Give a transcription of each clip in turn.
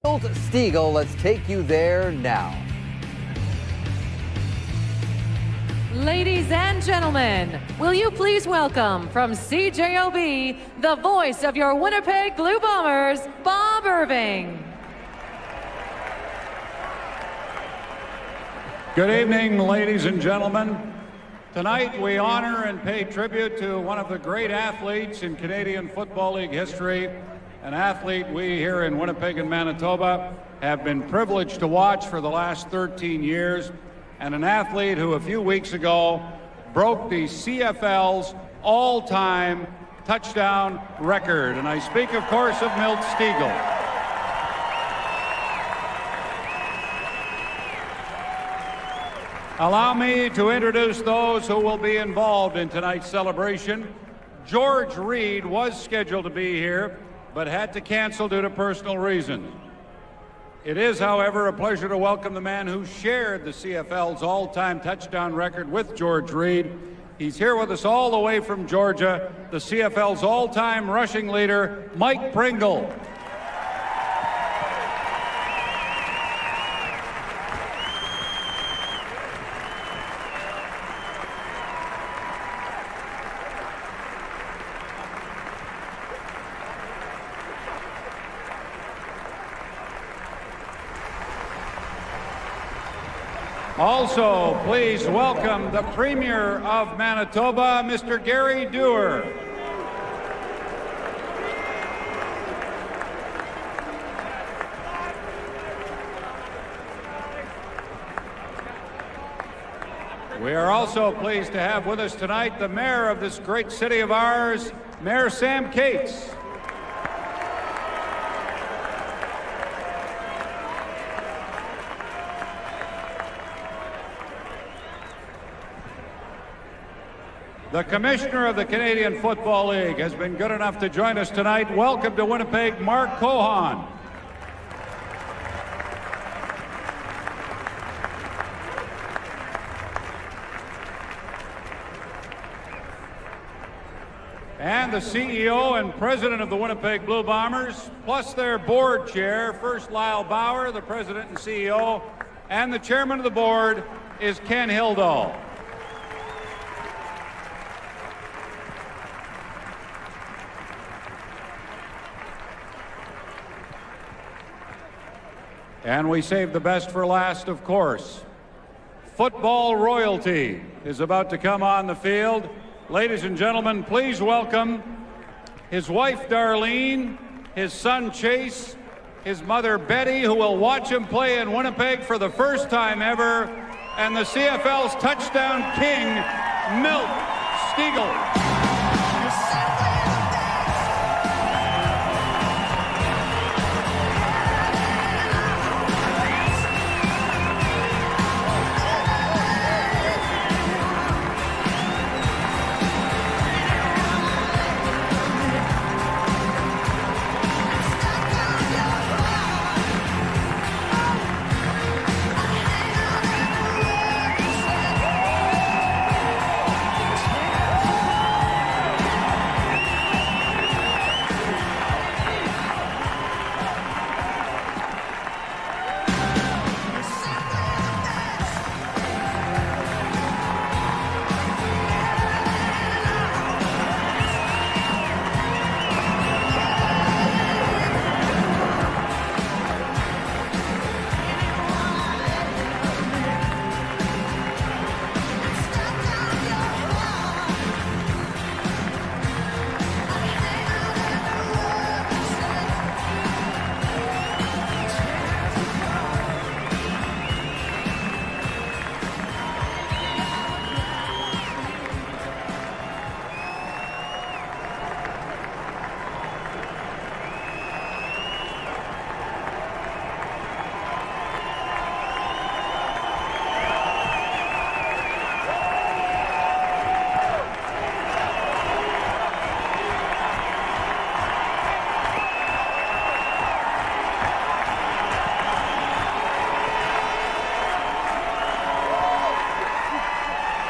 Stiegel, let's take you there now. Ladies and gentlemen, will you please welcome from CJOB, the voice of your Winnipeg Blue Bombers, Bob Irving. Good evening, ladies and gentlemen. Tonight we honor and pay tribute to one of the great athletes in Canadian Football League history, an athlete we here in Winnipeg and Manitoba have been privileged to watch for the last 13 years, and an athlete who a few weeks ago broke the CFL's all-time touchdown record. And I speak, of course, of Milt Stiegel. Allow me to introduce those who will be involved in tonight's celebration. George Reed was scheduled to be here, but had to cancel due to personal reasons. It is, however, a pleasure to welcome the man who shared the CFL's all-time touchdown record with George Reed. He's here with us all the way from Georgia, the CFL's all-time rushing leader, Mike Pringle. Also, please welcome the Premier of Manitoba, Mr. Gary Dewar. We are also pleased to have with us tonight the Mayor of this great city of ours, Mayor Sam Cates. The Commissioner of the Canadian Football League has been good enough to join us tonight. Welcome to Winnipeg, Mark Cohan. And the CEO and President of the Winnipeg Blue Bombers, plus their board chair, first Lyle Bauer, the President and CEO, and the Chairman of the board is Ken Hildahl. And we saved the best for last, of course. Football royalty is about to come on the field. Ladies and gentlemen, please welcome his wife, Darlene, his son, Chase, his mother, Betty, who will watch him play in Winnipeg for the first time ever, and the CFL's touchdown king, Milt Stiegel.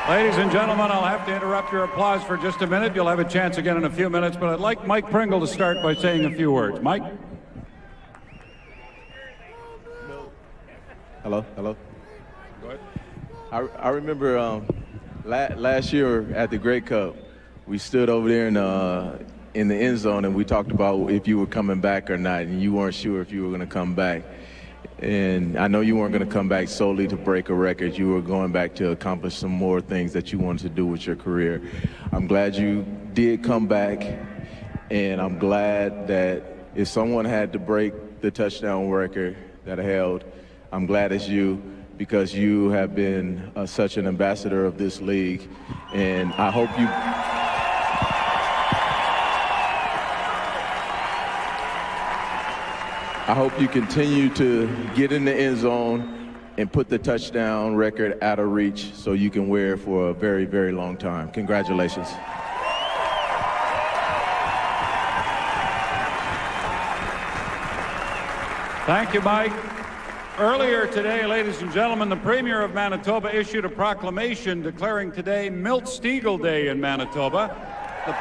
Ladies and gentlemen, I'll have to interrupt your applause for just a minute. You'll have a chance again in a few minutes, but I'd like Mike Pringle to start by saying a few words. Mike? Hello? Go ahead. I remember last year at the Grey Cup, we stood over there in the end zone and we talked about if you were coming back or not, and you weren't sure if you were going to come back. And I know you weren't going to come back solely to break a record. You were going back to accomplish some more things that you wanted to do with your career. I'm glad you did come back, and I'm glad that if someone had to break the touchdown record that I held, I'm glad it's you, because you have been such an ambassador of this league, and I hope you continue to get in the end zone and put the touchdown record out of reach so you can wear it for a very, very long time. Congratulations. Thank you, Mike. Earlier today, ladies and gentlemen, the Premier of Manitoba issued a proclamation declaring today Milt Stegall Day in Manitoba. The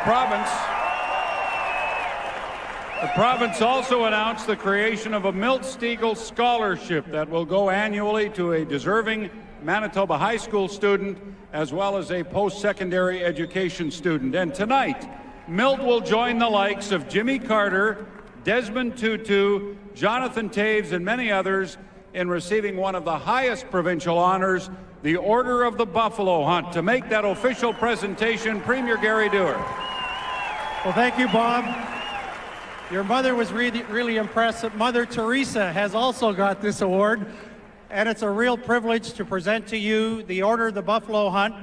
province also announced the creation of a Milt Stegall Scholarship that will go annually to a deserving Manitoba high school student as well as a post-secondary education student. And tonight, Milt will join the likes of Jimmy Carter, Desmond Tutu, Jonathan Taves, and many others in receiving one of the highest provincial honors, the Order of the Buffalo Hunt. To make that official presentation, Premier Gary Dewar. Well, thank you, Bob. Your mother was really impressive. Mother Teresa has also got this award, and it's a real privilege to present to you the Order of the Buffalo Hunt,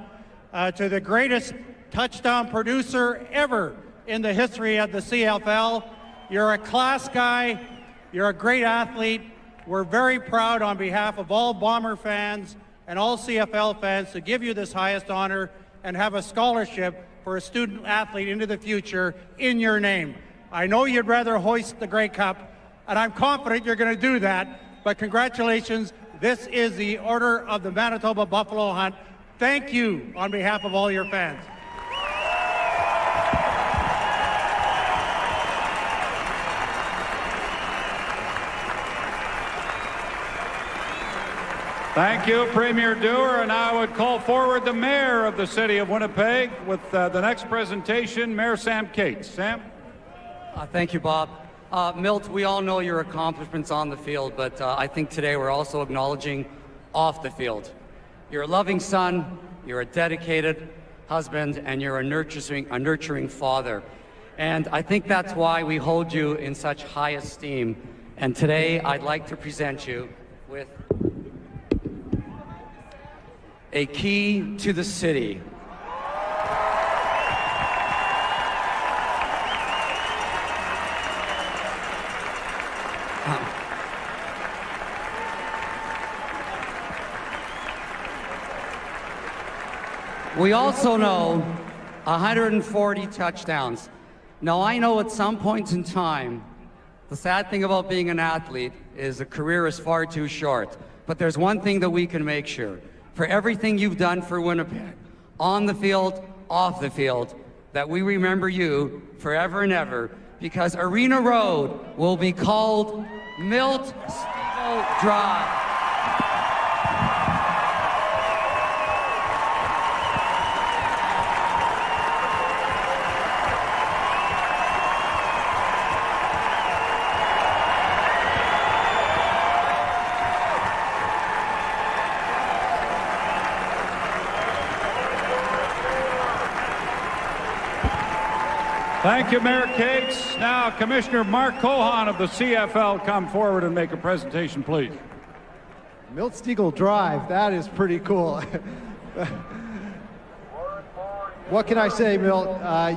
to the greatest touchdown producer ever in the history of the CFL. You're a class guy. You're a great athlete. We're very proud on behalf of all Bomber fans and all CFL fans to give you this highest honor and have a scholarship for a student athlete into the future in your name. I know you'd rather hoist the Grey Cup, and I'm confident you're going to do that, but congratulations. This is the Order of the Manitoba Buffalo Hunt. Thank you on behalf of all your fans. Thank you, Premier Dewar, and I would call forward the Mayor of the City of Winnipeg with the next presentation, Mayor Sam Cates. Sam? Thank you, Bob. Milt, we all know your accomplishments on the field, but I think today we're also acknowledging off the field. You're a loving son, you're a dedicated husband, and you're a nurturing father. And I think that's why we hold you in such high esteem. And today I'd like to present you with a key to the city. We also know 140 touchdowns. Now, I know at some points in time, the sad thing about being an athlete is a career is far too short. But there's one thing that we can make sure. For everything you've done for Winnipeg, on the field, off the field, that we remember you forever and ever, because Arena Road will be called Milt Stegall Drive. Thank you, Mayor Cates. Now, Commissioner Mark Cohan of the CFL, come forward and make a presentation, please. Milt Stegall Drive, that is pretty cool. What can I say, Milt?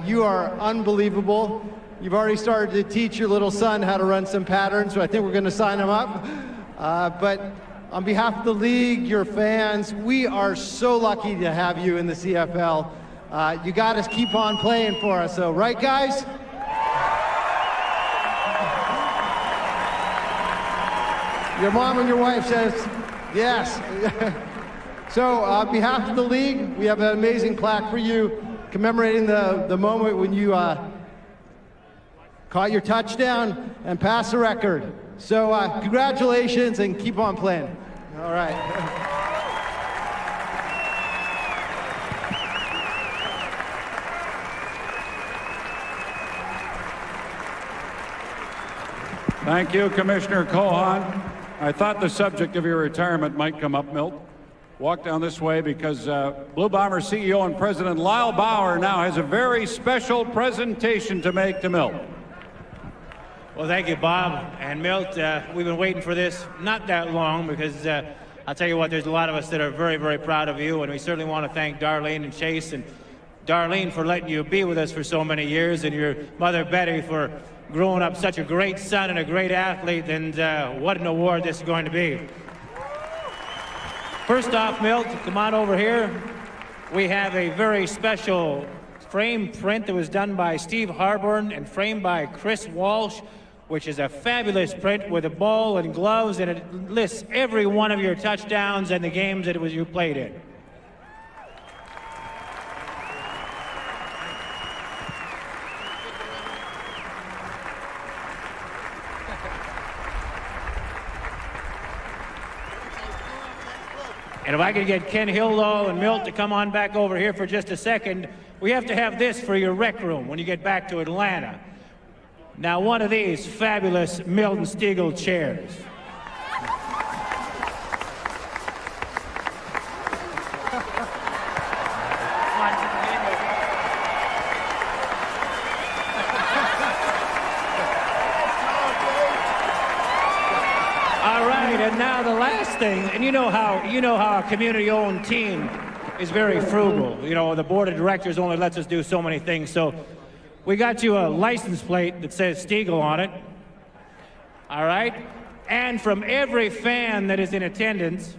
You are unbelievable. You've already started to teach your little son how to run some patterns, so I think we're going to sign him up. But on behalf of the league, your fans, we are so lucky to have you in the CFL. You got to keep on playing for us, so right, guys? Your mom and your wife says yes. So on behalf of the league, we have an amazing plaque for you commemorating the moment when you caught your touchdown and passed the record. So congratulations and keep on playing. All right. Thank you, Commissioner Cohan. I thought the subject of your retirement might come up, Milt. Walk down this way because Blue Bomber CEO and President Lyle Bauer now has a very special presentation to make to Milt. Well, thank you, Bob and Milt. We've been waiting for this not that long because I'll tell you what, there's a lot of us that are very, very proud of you, and we certainly want to thank Darlene and Chase and Darlene for letting you be with us for so many years, and your mother Betty for growing up such a great son and a great athlete, and what an award this is going to be. First off, Milt, come on over here. We have a very special frame print that was done by Steve Harborn and framed by Chris Walsh, which is a fabulous print with a ball and gloves, and it lists every one of your touchdowns and the games that you played in. And if I could get Ken Hildahl and Milt to come on back over here for just a second, we have to have this for your rec room when you get back to Atlanta. Now, one of these fabulous Milton Stiegel chairs. And now the last thing, and you know how a community-owned team is very frugal. You know, the board of directors only lets us do so many things. So we got you a license plate that says Stiegel on it. All right? And from every fan that is in attendance,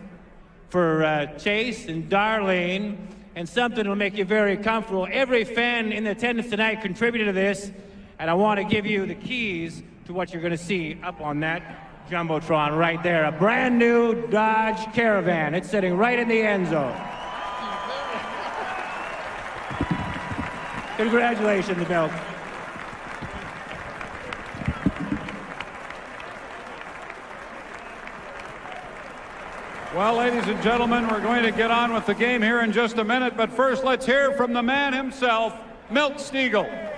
for Chase and Darlene, and something that will make you very comfortable, every fan in attendance tonight contributed to this, and I want to give you the keys to what you're going to see up on that Jumbotron right there, a brand new Dodge Caravan. It's sitting right in the end zone. Congratulations, Milt. Well, ladies and gentlemen, we're going to get on with the game here in just a minute, but first let's hear from the man himself, Milt Stiegel.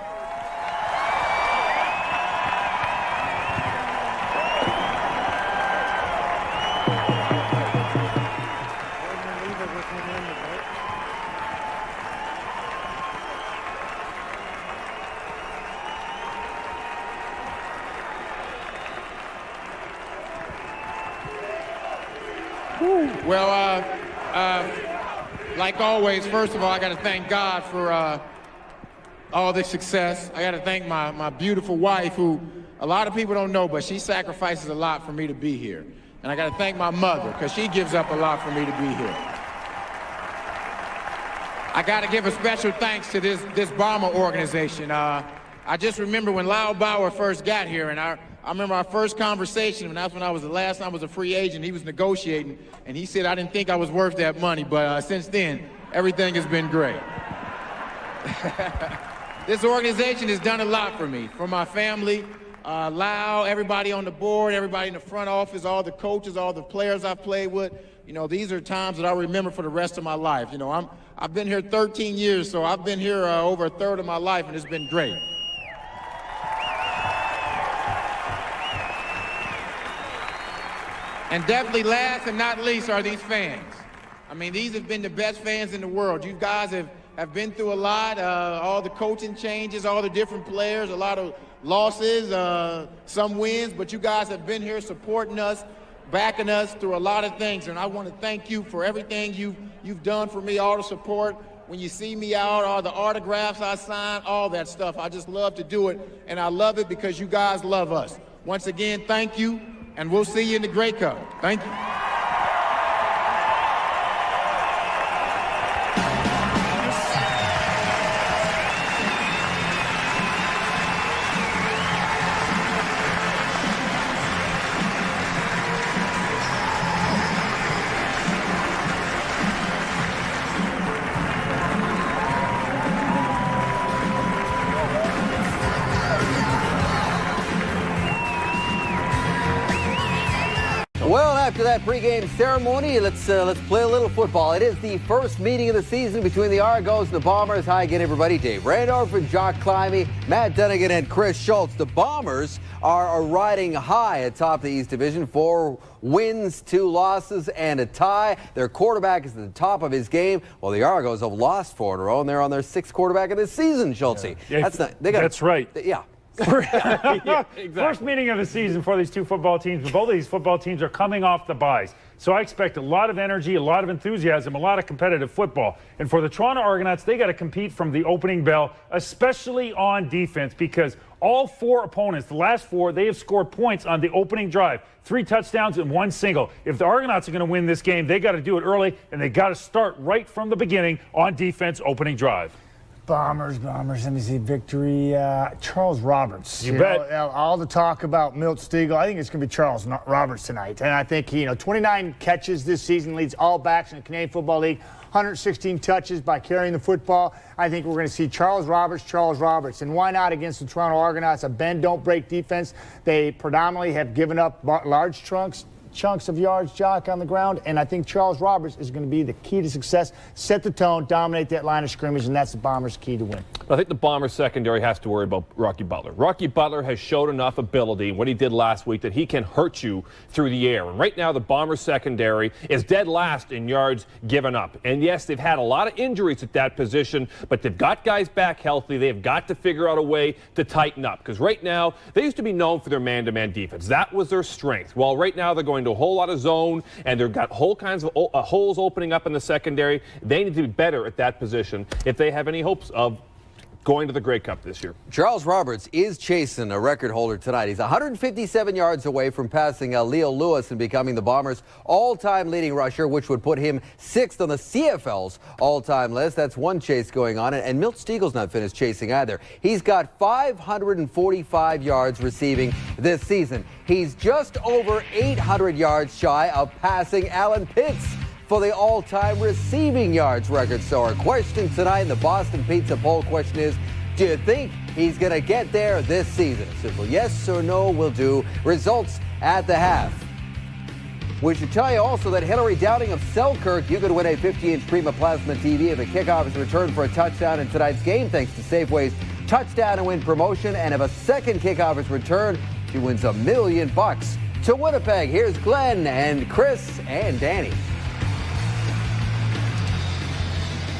Well, like always, first of all, I got to thank God for all this success. I got to thank my beautiful wife, who a lot of people don't know, but she sacrifices a lot for me to be here. And I got to thank my mother, because she gives up a lot for me to be here. I got to give a special thanks to this Bomber organization. I just remember when Lyle Bauer first got here, and I remember our first conversation, and that's when the last time I was a free agent. He was negotiating, and he said I didn't think I was worth that money, but since then, everything has been great. This organization has done a lot for me, for my family, Lyle, everybody on the board, everybody in the front office, all the coaches, all the players I've played with. You know, these are times that I remember for the rest of my life. You know, I've been here 13 years, so I've been here over a third of my life, and it's been great. And definitely last and not least are these fans. I mean, these have been the best fans in the world. You guys have been through a lot, all the coaching changes, all the different players, a lot of losses, some wins, but you guys have been here supporting us, backing us through a lot of things. And I want to thank you for everything you've done for me, all the support. When you see me out, all the autographs I sign, all that stuff. I just love to do it, and I love it because you guys love us. Once again, thank you. And we'll see you in the Grey Cup. Thank you. Well, after that pregame ceremony, let's play a little football. It is the first meeting of the season between the Argos and the Bombers. Hi again, everybody. Dave Randolph and Jock Climby, Matt Dunnigan and Chris Schultz. The Bombers are riding high atop the East Division. 4 wins, 2 losses, and a tie. Their quarterback is at the top of his game. Well, the Argos have lost 4 in a row, and they're on their 6th quarterback of this season, Schultz. Yeah. That's right. Yeah. Yeah, exactly. First meeting of the season for these 2 football teams, but both of these football teams are coming off the byes. So I expect a lot of energy, a lot of enthusiasm, a lot of competitive football. And for the Toronto Argonauts, they got to compete from the opening bell, especially on defense, because all 4 opponents, the last 4, they have scored points on the opening drive. 3 touchdowns and 1 single. If the Argonauts are going to win this game, they got to do it early, and they got to start right from the beginning on defense, opening drive. Bombers. Let me see. Victory. Charles Roberts. You bet. All the talk about Milt Stegall. I think it's going to be Charles Roberts tonight. And I think, 29 catches this season, leads all backs in the Canadian Football League. 116 touches by carrying the football. I think we're going to see Charles Roberts. And why not against the Toronto Argonauts? A bend, don't break defense. They predominantly have given up large chunks of yards, Jock, on the ground, and I think Charles Roberts is going to be the key to success. Set the tone, dominate that line of scrimmage, and that's the Bombers' key to win. I think the Bombers secondary has to worry about Rocky Butler. Rocky Butler has showed enough ability, what he did last week, that he can hurt you through the air. And right now, the Bombers secondary is dead last in yards given up. And yes, they've had a lot of injuries at that position, but they've got guys back healthy. They've got to figure out a way to tighten up, because right now, they used to be known for their man-to-man defense. That was their strength. Well, right now, they're going to a whole lot of zone, and they've got whole kinds of holes opening up in the secondary. They need to be better at that position if they have any hopes of going to the Grey Cup this year. Charles Roberts is chasing a record holder tonight. He's 157 yards away from passing Leo Lewis and becoming the Bombers' all-time leading rusher, which would put him 6th on the CFL's all-time list. That's one chase going on, and Milt Steagall's not finished chasing either. He's got 545 yards receiving this season. He's just over 800 yards shy of passing Alan Pitts for the all-time receiving yards record. So our question tonight in the Boston Pizza poll question is, do you think he's going to get there this season? A simple yes or no will do. Results at the half. We should tell you also that Hillary Downing of Selkirk, you could win a 50-inch Prima Plasma TV if a kickoff is returned for a touchdown in tonight's game, thanks to Safeway's Touchdown and Win promotion. And if a second kickoff is returned, she wins $1 million. To Winnipeg, here's Glenn and Chris and Danny.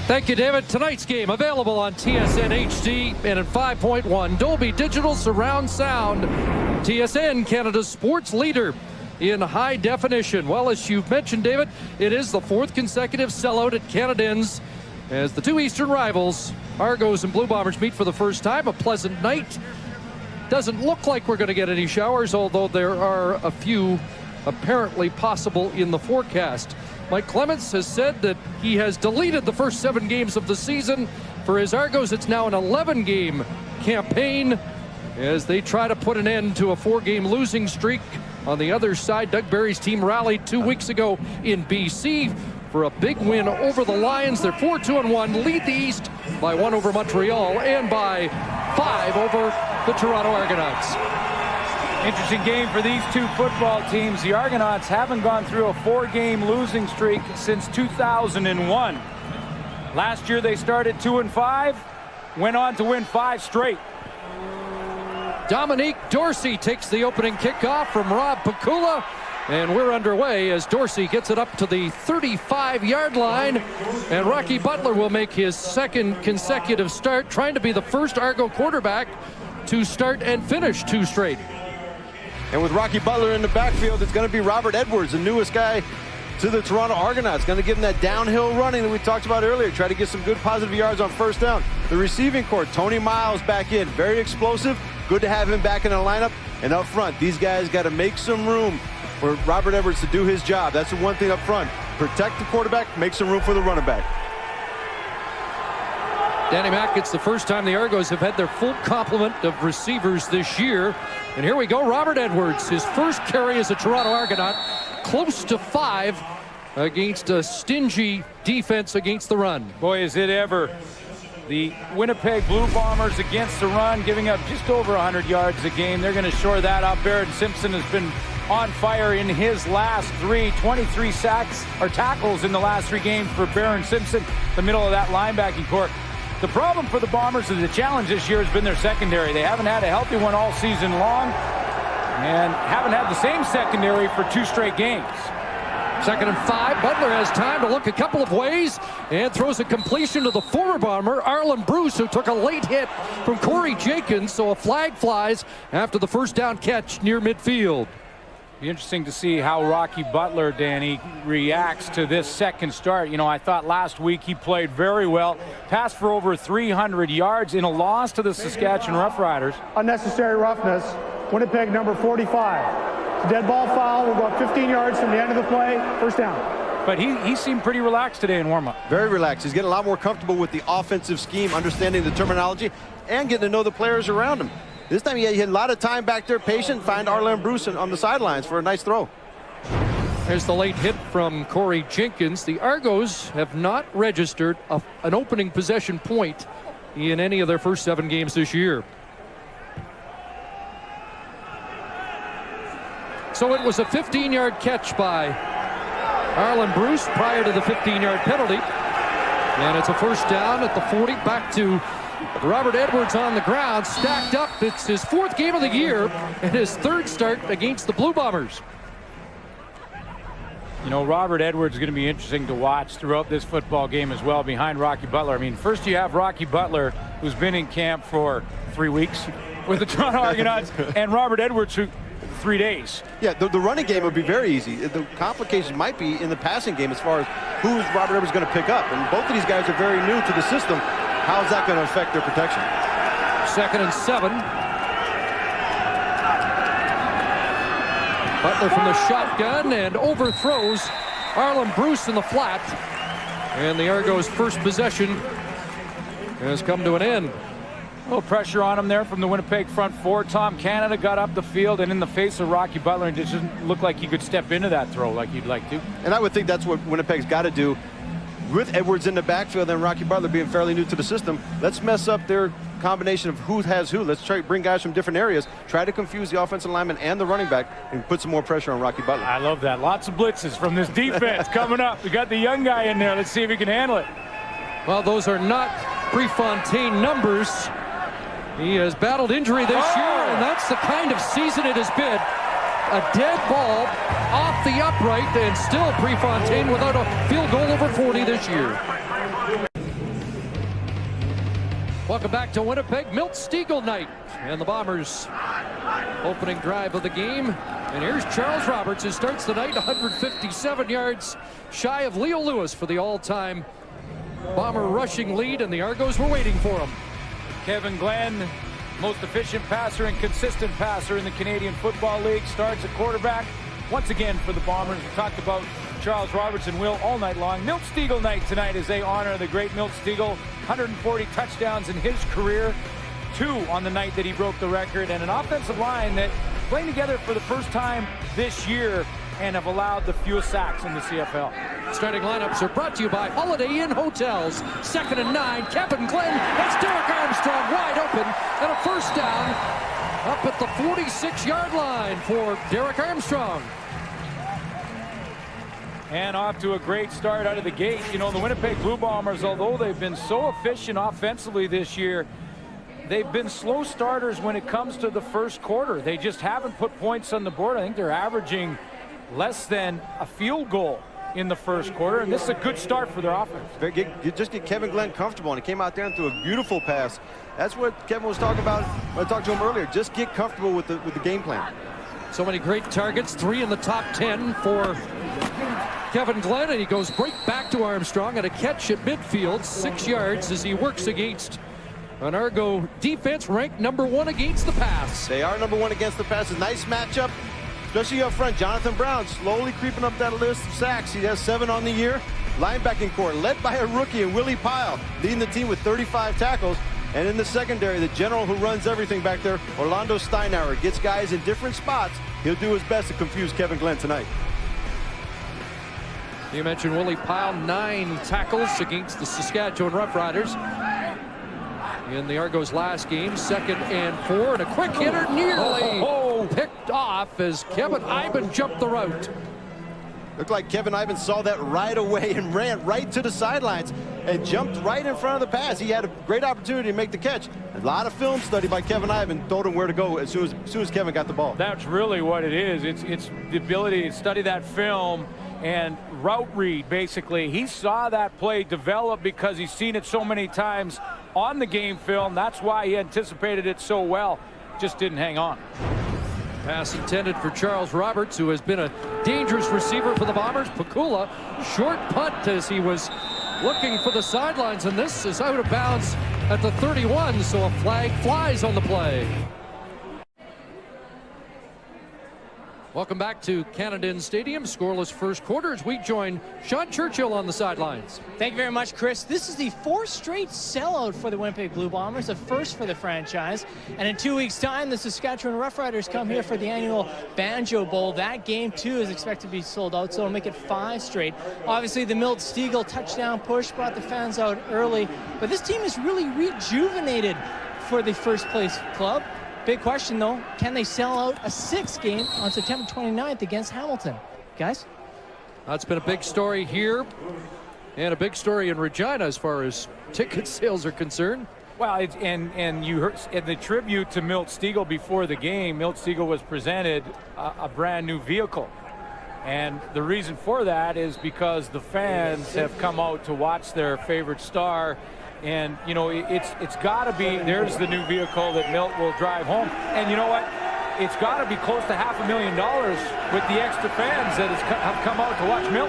Thank you, David. Tonight's game available on TSN HD and at 5.1 Dolby Digital Surround Sound. TSN, Canada's sports leader in high definition. Well, as you've mentioned, David, it is the 4th consecutive sellout at Canadians as the 2 Eastern rivals, Argos and Blue Bombers, meet for the first time. A pleasant night. Doesn't look like we're going to get any showers, although there are a few apparently possible in the forecast. Mike Clements has said that he has deleted the first 7 games of the season. For his Argos, it's now an 11-game campaign as they try to put an end to a 4-game losing streak. On the other side, Doug Barry's team rallied 2 weeks ago in BC for a big win over the Lions. They're 4-2-1, lead the East by 1 over Montreal and by 5 over the Toronto Argonauts. Interesting game for these 2 football teams. The Argonauts haven't gone through a 4-game losing streak since 2001. Last year they started 2-5, went on to win 5 straight. Dominique Dorsey takes the opening kickoff from Rob Pakula, and we're underway as Dorsey gets it up to the 35-yard line, and Rocky Butler will make his 2nd consecutive start, trying to be the first Argo quarterback to start and finish 2 straight. And with Rocky Butler in the backfield, it's going to be Robert Edwards, the newest guy to the Toronto Argonauts. Going to give him that downhill running that we talked about earlier. Try to get some good positive yards on first down. The receiving corps, Tony Miles back in. Very explosive. Good to have him back in the lineup. And up front, these guys got to make some room for Robert Edwards to do his job. That's the one thing up front. Protect the quarterback, make some room for the running back. Danny Mack, it's the first time the Argos have had their full complement of receivers this year. And here we go, Robert Edwards, his first carry as a Toronto Argonaut, close to 5 against a stingy defense against the run. Boy, is it ever. The Winnipeg Blue Bombers against the run, giving up just over 100 yards a game. They're going to shore that up. Barrett Simpson has been on fire in his last 23 sacks or tackles in the last 3 games for Baron Simpson, the middle of that linebacking core. The problem for the Bombers is the challenge this year has been their secondary. They haven't had a healthy one all season long and haven't had the same secondary for 2 straight games. 2nd and 5. Butler has time to look a couple of ways and throws a completion to the former Bomber, Arlen Bruce, who took a late hit from Corey Jenkins, so a flag flies after the first down catch near midfield. Be interesting to see how Rocky Butler, Danny, reacts to this second start. You know, I thought last week he played very well. Passed for over 300 yards in a loss to the Saskatchewan Roughriders. Unnecessary roughness. Winnipeg number 45. Dead ball foul. We'll go up 15 yards from the end of the play. First down. But he seemed pretty relaxed today in warm-up. Very relaxed. He's getting a lot more comfortable with the offensive scheme, understanding the terminology, and getting to know the players around him. This time he had a lot of time back there, patient, find Arlen Bruce on the sidelines for a nice throw. There's the late hit from Corey Jenkins. The Argos have not registered an opening possession point in any of their first 7 games this year. So it was a 15-yard catch by Arlen Bruce prior to the 15-yard penalty. And it's a first down at the 40, back to Robert Edwards on the ground, stacked up. It's his 4th game of the year and his 3rd start against the Blue Bombers. You know, Robert Edwards is going to be interesting to watch throughout this football game as well, behind Rocky Butler. I mean, first you have Rocky Butler, who's been in camp for 3 weeks with the Toronto Argonauts, and Robert Edwards, who 3 days. Yeah, the running game would be very easy. The complication might be in the passing game as far as who's Robert Edwards going to pick up. And both of these guys are very new to the system. How's that going to affect their protection? 2nd and 7. Butler from the shotgun and overthrows Arlen Bruce in the flat. And the Argos' first possession has come to an end. A little pressure on him there from the Winnipeg front 4. Tom Canada got up the field and in the face of Rocky Butler, and it just didn't look like he could step into that throw like he'd like to. And I would think that's what Winnipeg's got to do. With Edwards in the backfield and Rocky Butler being fairly new to the system, let's mess up their combination of who has who. Let's try to bring guys from different areas, try to confuse the offensive lineman and the running back, and put some more pressure on Rocky Butler. I love that. Lots of blitzes from this defense coming up. We got the young guy in there. Let's see if he can handle it. Well, those are not Prefontaine numbers. He has battled injury this year, and that's the kind of season it has been. A dead ball off the upright, and still Prefontaine without a field goal over 40 this year. Welcome back to Winnipeg. Milt Stiegel night and the Bombers' opening drive of the game. And here's Charles Roberts, who starts the night 157 yards shy of Leo Lewis for the all-time Bomber rushing lead, and the Argos were waiting for him. Kevin Glenn, most efficient passer and consistent passer in the Canadian Football League, starts at quarterback once again for the Bombers. We talked about Charles Roberts and Will all night long. Milt Stiegel night tonight as they honor the great Milt Stiegel. 140 touchdowns in his career, 2 on the night that he broke the record, and an offensive line that playing together for the first time this year and have allowed the fewest sacks in the CFL. Starting lineups are brought to you by Holiday Inn Hotels. 2nd and 9, Kevin Glenn. That's Derek Armstrong wide open, and a first down up at the 46-yard line for Derek Armstrong. And off to a great start out of the gate. You know, the Winnipeg Blue Bombers, although they've been so efficient offensively this year, they've been slow starters when it comes to the first quarter. They just haven't put points on the board. I think they're averaging less than a field goal in the first quarter, and this is a good start for their offense. Just get Kevin Glenn comfortable, and he came out there and threw a beautiful pass. That's what Kevin was talking about when I talked to him earlier. Just get comfortable with the game plan. So many great targets, 3 in the top 10 for Kevin Glenn, and he goes right back to Armstrong at a catch at midfield, 6 yards as he works against an Argo defense ranked number 1 against the pass. They are number 1 against the pass. A nice matchup, especially up front. Jonathan Brown slowly creeping up that list of sacks. He has 7 on the year. Linebacking core led by a rookie, and Willie Pyle, leading the team with 35 tackles. And in the secondary, the general who runs everything back there, Orlando Steinauer, gets guys in different spots. He'll do his best to confuse Kevin Glenn tonight. You mentioned Willie Pyle, 9 tackles against the Saskatchewan Roughriders in the Argos' last game. 2nd and 4, and a quick hitter nearly ball picked off as Kevin Ivan jumped the route. Looked like Kevin Ivan saw that right away and ran right to the sidelines and jumped right in front of the pass. He had a great opportunity to make the catch. A lot of film study by Kevin Ivan told him where to go as soon as Kevin got the ball. That's really what it is. It's the ability to study that film and route read, basically. He saw that play develop because he's seen it so many times on the game film. That's why he anticipated it so well. Just didn't hang on. Pass intended for Charles Roberts, who has been a dangerous receiver for the Bombers. Pakula, short punt as he was looking for the sidelines, and this is out of bounds at the 31, so a flag flies on the play. Welcome back to Canada Stadium. Scoreless first quarter as we join Sean Churchill on the sidelines. Thank you very much, Chris. This is the fourth straight sellout for the Winnipeg Blue Bombers, a first for the franchise. And in 2 weeks' time, the Saskatchewan Roughriders come here for the annual Banjo Bowl. That game, too, is expected to be sold out, so it'll make it 5 straight. Obviously, the Milt Stegall touchdown push brought the fans out early. But this team is really rejuvenated for the first-place club. Big question, though, can they sell out a 6th game on September 29th against Hamilton? Guys? That's been a big story here and a big story in Regina as far as ticket sales are concerned. Well, and you heard in the tribute to Milt Stegall before the game, Milt Stegall was presented a brand new vehicle. And the reason for that is because the fans have come out to watch their favorite star. And, you know, it's got to be, there's the new vehicle that Milt will drive home. And you know what? It's got to be close to $500,000 with the extra fans that have come out to watch Milt.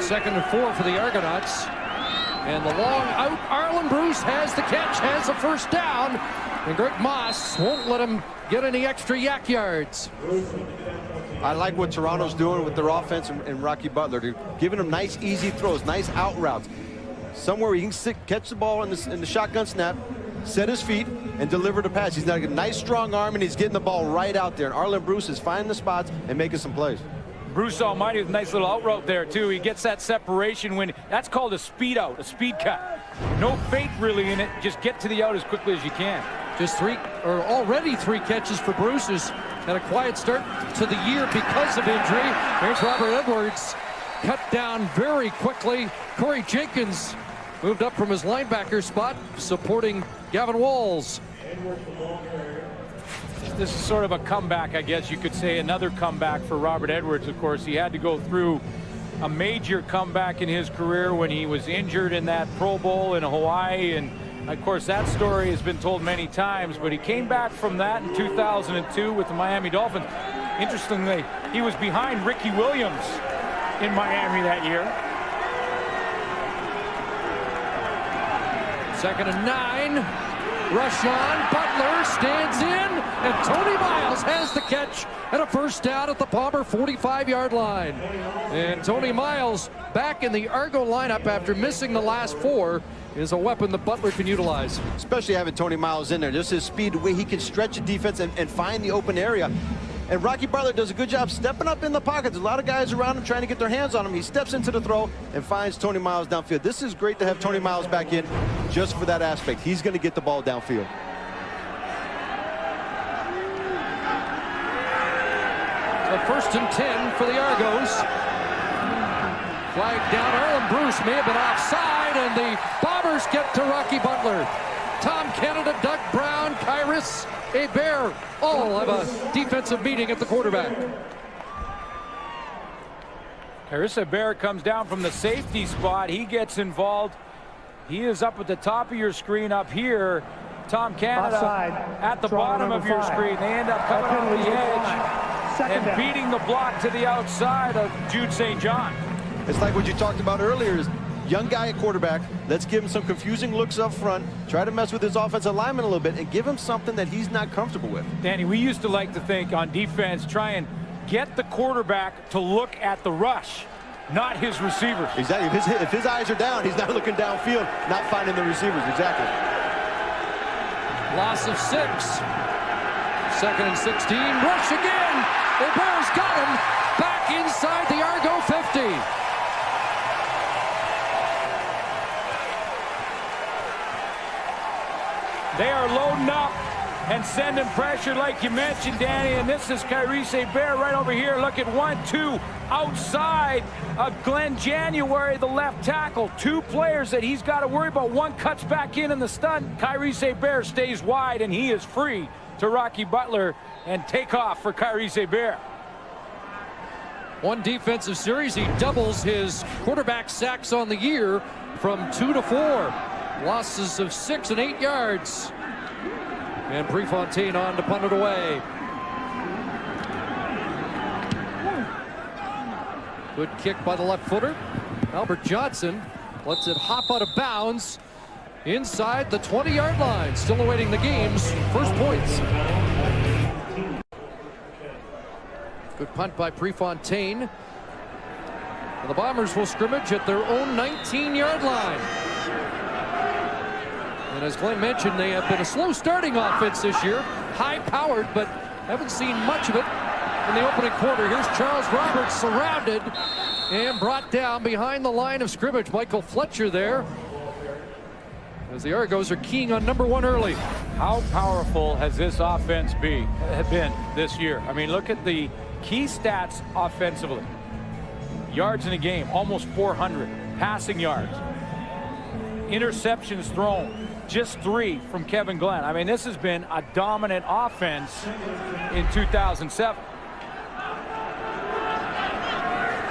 2nd and 4 for the Argonauts. And the long out, Arlen Bruce has the catch, has the first down. And Greg Moss won't let him get any extra yak yards. I like what Toronto's doing with their offense and Rocky Butler. They're giving him nice, easy throws, nice out routes. Somewhere where he can catch the ball in the shotgun snap, set his feet, and deliver the pass. He's got a nice, strong arm, and he's getting the ball right out there. And Arlen Bruce is finding the spots and making some plays. Bruce Almighty with a nice little out route there, too. He gets that separation when that's called a speed out, a speed cut. No fake really in it. Just get to the out as quickly as you can. Just already three catches for Bruce, who's had a quiet start to the year because of injury. Here's Robert Edwards, cut down very quickly. Corey Jenkins moved up from his linebacker spot, supporting Gavin Walls. This is sort of a comeback, I guess you could say, another comeback for Robert Edwards. Of course, he had to go through a major comeback in his career when he was injured in that Pro Bowl in Hawaii. And of course, that story has been told many times, but he came back from that in 2002 with the Miami Dolphins. Interestingly, he was behind Ricky Williams in Miami that year. 2nd and 9. Rush on, Butler stands in, and Tony Miles has the catch and a first down at the Bomber 45-yard line. And Tony Miles, back in the Argo lineup after missing the last 4, is a weapon that Butler can utilize. Especially having Tony Miles in there. Just his speed, the way he can stretch a defense and find the open area. And Rocky Butler does a good job stepping up in the pocket. There's a lot of guys around him trying to get their hands on him. He steps into the throw and finds Tony Miles downfield. This is great to have Tony Miles back in just for that aspect. He's going to get the ball downfield. So 1st and 10 for the Argos. Flag down. Arlen Bruce may have been offside, and the Bombers get to Rocky Butler. Tom Canada, Doug Brown, Kyrus Hebert all have a defensive meeting at the quarterback. Kyrus Hebert comes down from the safety spot. He gets involved. He is up at the top of your screen up here. Tom Canada Offside. at the Toronto bottom of your 5. screen. They end up coming off the edge and beating the block to the outside of Jude St. John. It's like what you talked about earlier is young guy at quarterback. Let's give him some confusing looks up front. Try to mess with his offensive lineman a little bit and give him something that he's not comfortable with. Danny, we used to like to think on defense, try and get the quarterback to look at the rush, not his receivers. Exactly. If his eyes are down, he's not looking downfield, not finding the receivers. Exactly. Loss of 6. 2nd and 16. Rush again. Hebert's got him back inside the Argo 50. They are loading up. and sending pressure like you mentioned, Danny. And this is Kyrie Bear right over here. Look at 1-2 outside of Glenn January, the left tackle. Two players that he's got to worry about. One cuts back in the stunt. Kyrie Bear stays wide, and he is free to Rocky Butler and take off for Kyrie Bear. One defensive series, he doubles his quarterback sacks on the year from 2 to 4. Losses of 6 and 8 yards. And Prefontaine on to punt it away. Good kick by the left footer. Albert Johnson lets it hop out of bounds inside the 20-yard line. Still awaiting the game's first points. Good punt by Prefontaine. And the Bombers will scrimmage at their own 19-yard line. And as Glenn mentioned, they have been a slow starting offense this year. High-powered, but haven't seen much of it in the opening quarter. Here's Charles Roberts surrounded and brought down behind the line of scrimmage. Michael Fletcher there, as the Argos are keying on number 1 early. How powerful has this offense been this year? I mean, look at the key stats offensively. Yards in a game, almost 400. Passing yards. Interceptions thrown, just 3 from Kevin Glenn. I mean, this has been a dominant offense in 2007.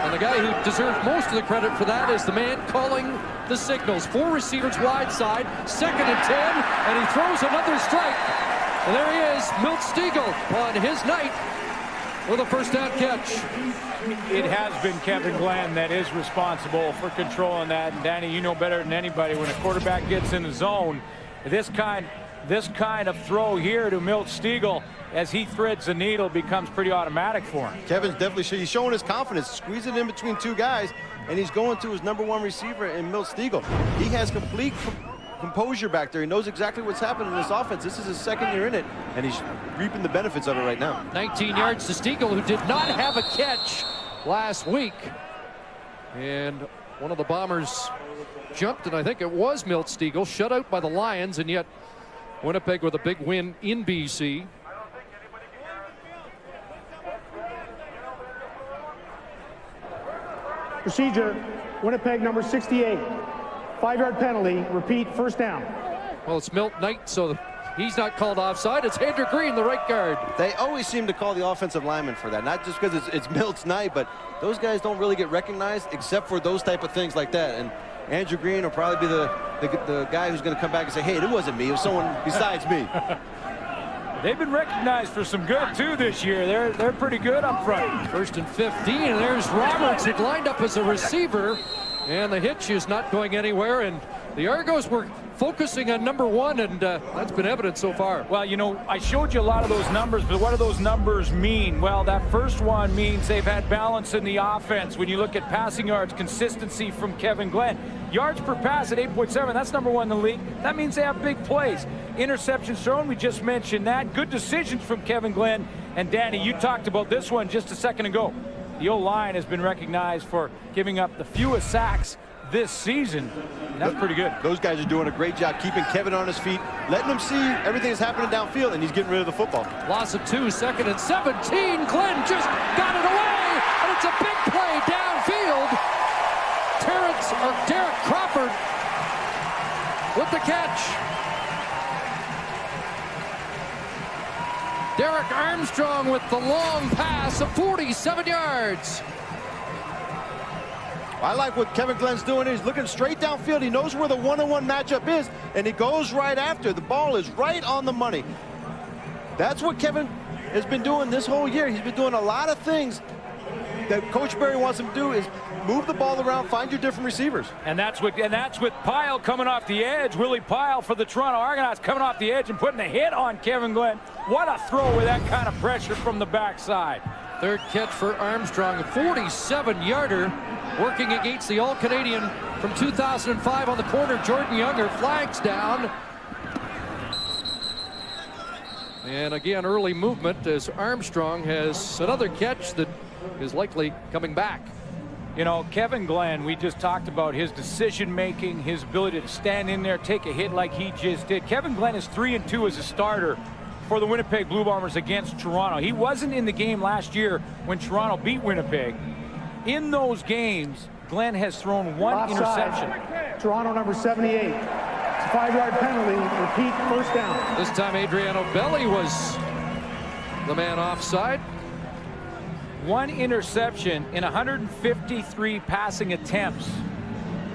And the guy who deserves most of the credit for that is the man calling the signals. 4 receivers wide side, 2nd and 10, and he throws another strike. And there he is, Milt Stegall on his night with a first down catch. It has been Kevin Glenn that is responsible for controlling that. And Danny, you know better than anybody, when a quarterback gets in the zone, this kind of throw here to Milt Stegall as he threads the needle becomes pretty automatic for him. Kevin's definitely he's showing his confidence, squeezing in between 2 guys, and he's going to his number 1 receiver in Milt Stegall. He has complete composure back there. He knows exactly what's happening in this offense. This is his 2nd year in it, and he's reaping the benefits of it right now. 19 yards to Stegall, who did not have a catch last week. And one of the Bombers jumped, and I think it was Milt Stegall, shut out by the Lions, and yet Winnipeg with a big win in BC. Procedure, Winnipeg number 68. 5-yard penalty, repeat, first down. Well, it's Milt Knight, so he's not called offside. It's Andrew Green, the right guard. They always seem to call the offensive lineman for that, not just because it's Milt's night, but those guys don't really get recognized except for those type of things like that. And Andrew Green will probably be the guy who's going to come back and say, hey, it wasn't me, it was someone besides me. They've been recognized for some good, too, this year. They're pretty good up front. 1st and 15, and there's Roberts. It lined up as a receiver, and the hitch is not going anywhere. And the Argos were focusing on number 1, and that's been evident so far. Well, you know, I showed you a lot of those numbers, but what do those numbers mean? Well, that first one means they've had balance in the offense. When you look at passing yards, consistency from Kevin Glenn. Yards per pass at 8.7, that's number 1 in the league. That means they have big plays. Interceptions thrown, we just mentioned that. Good decisions from Kevin Glenn. And Danny, you talked about this one just a second ago. The O-line has been recognized for giving up the fewest sacks this season, and that's pretty good. Those guys are doing a great job keeping Kevin on his feet, letting him see everything that's happening downfield, and he's getting rid of the football. Loss of 2, 2nd and 17. Glenn just got it away, and it's a big play downfield. Derek Crawford with the catch. Derek Armstrong with the long pass of 47 yards. I like what Kevin Glenn's doing. He's looking straight downfield. He knows where the one-on-one matchup is, and he goes right after. The ball is right on the money. That's what Kevin has been doing this whole year. He's been doing a lot of things that Coach Berry wants him to do, is move the ball around, find your different receivers. And that's with Pyle coming off the edge. Willie Pyle for the Toronto Argonauts coming off the edge and putting a hit on Kevin Glenn. What a throw with that kind of pressure from the backside. 3rd catch for Armstrong, a 47-yarder, working against the All-Canadian from 2005 on the corner. Jordan Younger flags down. And again, early movement as Armstrong has another catch that is likely coming back. You know, Kevin Glenn, we just talked about his decision-making, his ability to stand in there, take a hit like he just did. Kevin Glenn is 3-2 as a starter for the Winnipeg Blue Bombers against Toronto. He wasn't in the game last year when Toronto beat Winnipeg. In those games, Glenn has thrown one interception. Toronto number 78. It's a 5-yard penalty. Repeat, first down. This time Adriano Belli was the man offside. One interception in 153 passing attempts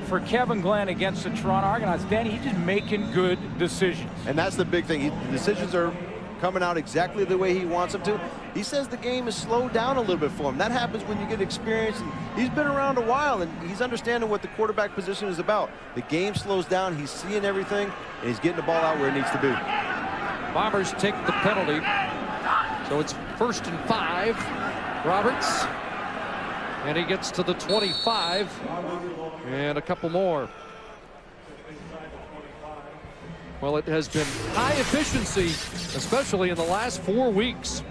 for Kevin Glenn against the Toronto Argonauts. Danny, he's just making good decisions. And that's the big thing. The decisions are coming out exactly the way he wants them to. He says the game is slowed down a little bit for him. That happens when you get experience, and he's been around a while, and he's understanding what the quarterback position is about. The game slows down, he's seeing everything, and he's getting the ball out where it needs to be. Bombers take the penalty, so it's 1st and 5. Roberts, and he gets to the 25, and a couple more. Well, it has been high efficiency, especially in the last 4 weeks.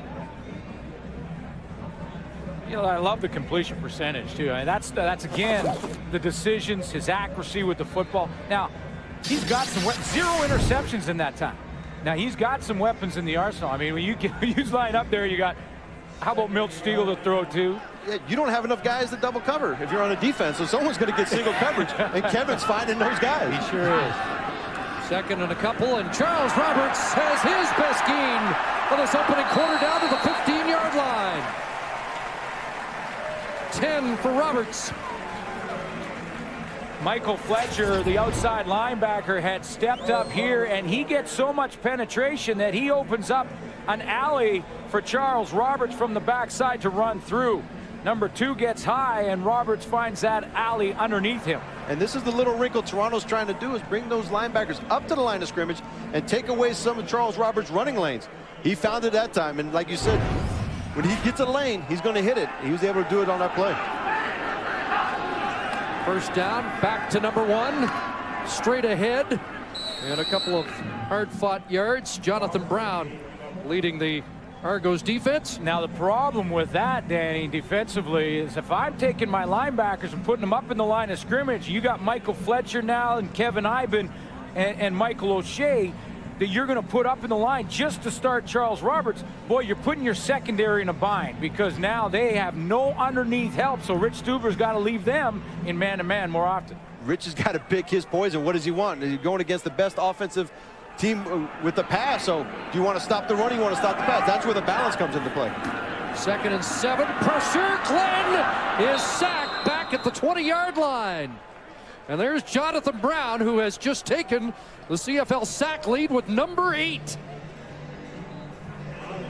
You know, I love the completion percentage too. I mean, that's again the decisions, his accuracy with the football. Now, he's got some 0 interceptions in that time. Now he's got some weapons in the arsenal. I mean, when you line up there, you got. How about Milt Stegall to throw to? Yeah, you don't have enough guys to double cover if you're on a defense, so someone's going to get single coverage, and Kevin's finding those guys. He sure is. 2nd and a couple, and Charles Roberts has his best gain of this opening quarter down to the 15-yard line. 10 for Roberts. Michael Fletcher, the outside linebacker, had stepped up here, and he gets so much penetration that he opens up an alley for Charles Roberts from the backside to run through. Number 2 gets high, and Roberts finds that alley underneath him. And this is the little wrinkle Toronto's trying to do, is bring those linebackers up to the line of scrimmage and take away some of Charles Roberts' running lanes. He found it that time, and like you said, when he gets a lane, he's going to hit it. He was able to do it on that play. 1st down, back to number 1, straight ahead, and a couple of hard-fought yards. Jonathan Brown leading the Argos defense. Now the problem with that, Danny, defensively, is if I'm taking my linebackers and putting them up in the line of scrimmage, you got Michael Fletcher now and Kevin Iben and Michael O'Shea that you're going to put up in the line just to start Charles Roberts. Boy, you're putting your secondary in a bind because now they have no underneath help, so Rich Stuber's got to leave them in man-to-man more often. Rich has got to pick his poison. What does he want? He's going against the best offensive team with the pass, so do you want to stop the run or you want to stop the pass? That's where the balance comes into play. 2nd and 7, pressure. Glenn is sacked back at the 20-yard line. And there's Jonathan Brown, who has just taken the CFL sack lead with number 8.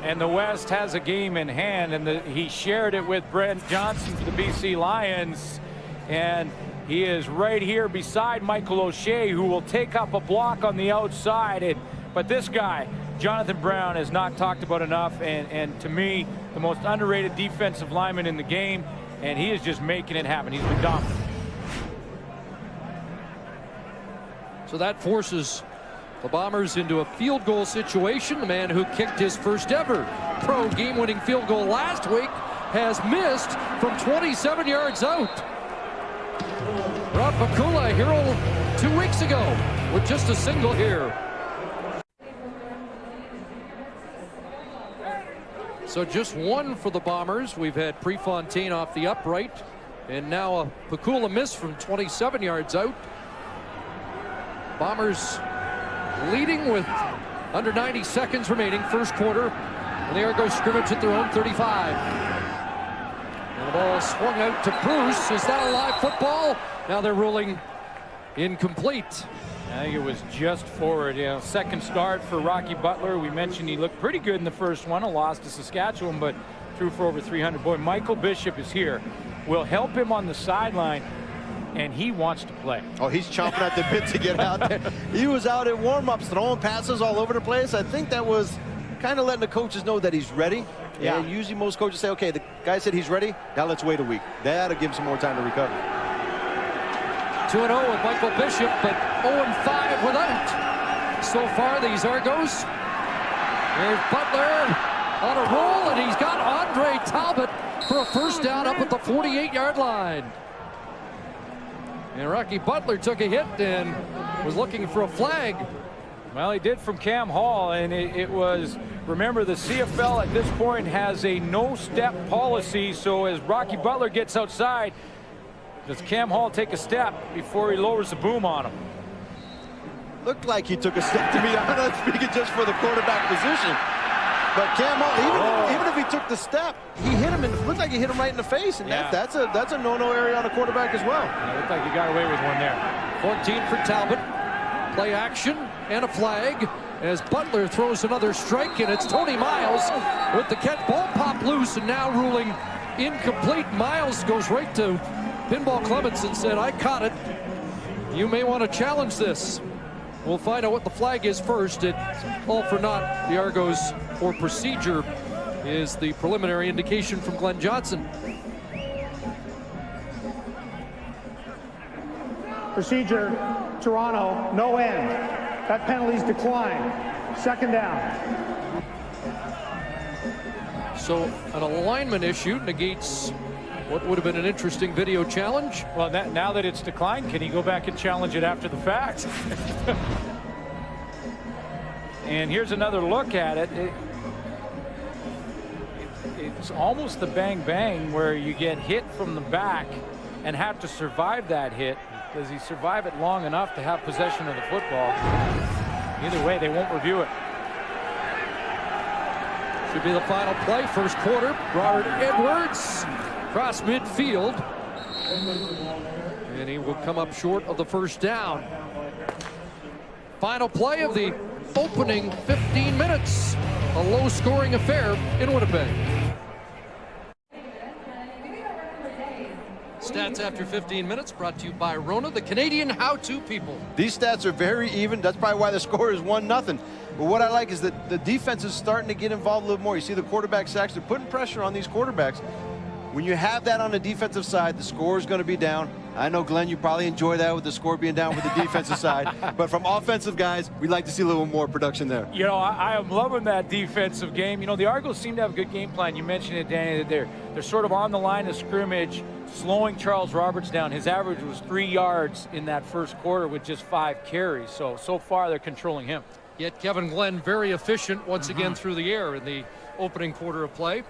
And the West has a game in hand, and he shared it with Brent Johnson for the BC Lions. And he is right here beside Michael O'Shea, who will take up a block on the outside. But this guy, Jonathan Brown, is not talked about enough, and to me, the most underrated defensive lineman in the game, and he is just making it happen. He's been dominant. So that forces the Bombers into a field goal situation. The man who kicked his first ever pro game-winning field goal last week has missed from 27 yards out. Rob Bakula here 2 weeks ago with just a single here. So just one for the Bombers. We've had Prefontaine off the upright, and now a Bakula miss from 27 yards out. Bombers leading with under 90 seconds remaining, first quarter, and the Argos scrimmage at their own 35. And the ball swung out to Bruce. Is that a live football? Now they're ruling incomplete. I think it was just forward. Second start for Rocky Butler. We mentioned he looked pretty good in the first one, a loss to Saskatchewan, but threw for over 300. Boy, Michael Bishop is here. We'll help him on the sideline, and he wants to play. Oh, he's chomping at the bit to get out there. He was out at warm-ups, throwing passes all over the place. I think that was kind of letting the coaches know that he's ready. Yeah. And usually most coaches say, okay, the guy said he's ready, now let's wait a week. That'll give him some more time to recover. 2-0 with Michael Bishop, but 0-5 without. So far, these Argos. There's Butler on a roll, and he's got Andre Talbot for a first down up at the 48-yard line. And Rocky Butler took a hit and was looking for a flag. Well, he did from Cam Hall, and it was, remember, the CFL at this point has a no-step policy, so as Rocky Butler gets outside, does Cam Hall take a step before he lowers the boom on him? Looked like he took a step to me. I'm not speaking just for the quarterback position. But Cam Hall, even if he took the step, he hit him, and it looked like he hit him right in the face, and that's a no-no area on a quarterback as well. Yeah, it looked like he got away with one there. 14 for Talbot. Play action and a flag as Butler throws another strike, and it's Tony Miles with the catch. Ball popped loose and now ruling incomplete. Miles goes right to Pinball Clements and said, I caught it. You may want to challenge this. We'll find out what the flag is first. It's all for naught. The Argos for procedure is the preliminary indication from Glenn Johnson. Procedure, Toronto, no end. That penalty's declined. Second down. So an alignment issue negates what would have been an interesting video challenge. Well, now that it's declined, can he go back and challenge it after the fact? And here's another look at it. It's almost the bang-bang where you get hit from the back and have to survive that hit. Does he survive it long enough to have possession of the football? Either way, they won't review it. Should be the final play, first quarter. Robert Edwards across midfield. And he will come up short of the first down. Final play of the opening 15 minutes. A low-scoring affair in Winnipeg. Stats after 15 minutes brought to you by Rona, the Canadian how-to people. These stats are very even. That's probably why the score is 1-0. But what I like is that the defense is starting to get involved a little more. You see the quarterback sacks. They're putting pressure on these quarterbacks. When you have that on the defensive side, the score is going to be down. I know, Glenn, you probably enjoy that with the score being down with the defensive side. But from offensive guys, we'd like to see a little more production there. You know, I am loving that defensive game. You know, the Argos seem to have a good game plan. You mentioned it, Danny, that they're sort of on the line of scrimmage, slowing Charles Roberts down. His average was 3 yards in that first quarter with just 5 carries. So far, they're controlling him. Yet Kevin Glenn very efficient once again through the air in the opening quarter of play.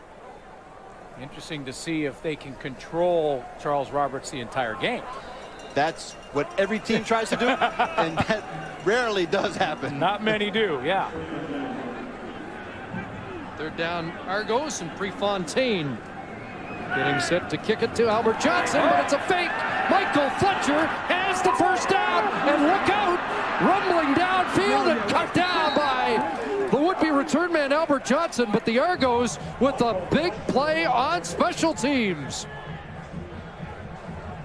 Interesting to see if they can control Charles Roberts the entire game. That's what every team tries to do, and that rarely does happen. Not many do, yeah. They're down Argos and Prefontaine getting set to kick it to Albert Johnson, but it's a fake. Michael Fletcher has the first down, and look out, rumbling downfield and cut down by the would-be return man Albert Johnson, but the Argos with a big play on special teams.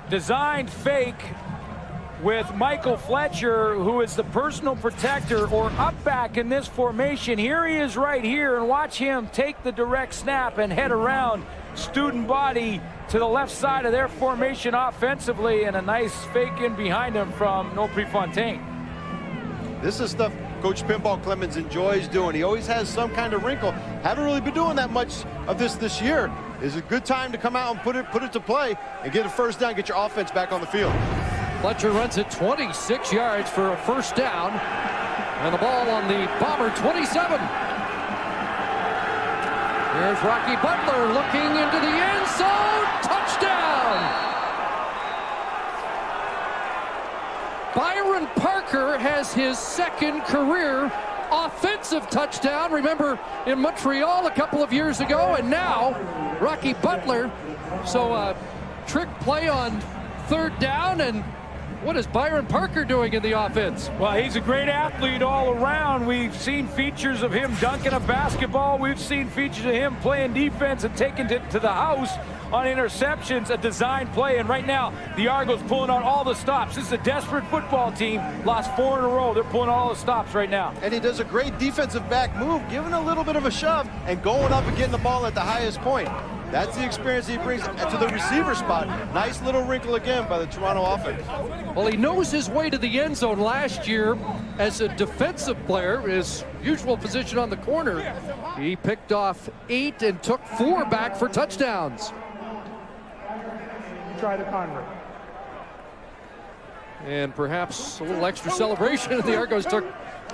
Designed fake with Michael Fletcher, who is the personal protector or up back in this formation. Here he is right here, and watch him take the direct snap and head around student body to the left side of their formation offensively, and a nice fake in behind him from No Prefontaine. This is stuff Coach Pinball Clemens enjoys doing. He always has some kind of wrinkle. Haven't really been doing that much of this year. It's a good time to come out and put it to play and get a first down, get your offense back on the field. Fletcher runs it 26 yards for a first down, and the ball on the Bomber 27. Here's Rocky Butler looking into the end zone. Touchdown! Byron Parker has his second career offensive touchdown. Remember in Montreal a couple of years ago, and now Rocky Butler. So a trick play on third down, and what is Byron Parker doing in the offense? Well, he's a great athlete all around. We've seen features of him dunking a basketball. We've seen features of him playing defense and taking it to the house on interceptions, a design play. And right now, the Argos pulling out all the stops. This is a desperate football team. Lost 4 in a row. They're pulling all the stops right now. And he does a great defensive back move, giving a little bit of a shove and going up and getting the ball at the highest point. That's the experience he brings to the receiver spot. Nice little wrinkle again by the Toronto offense. Well, he knows his way to the end zone last year as a defensive player, his usual position on the corner. He picked off 8 and took 4 back for touchdowns. Try the convert. And perhaps a little extra celebration. The Argos took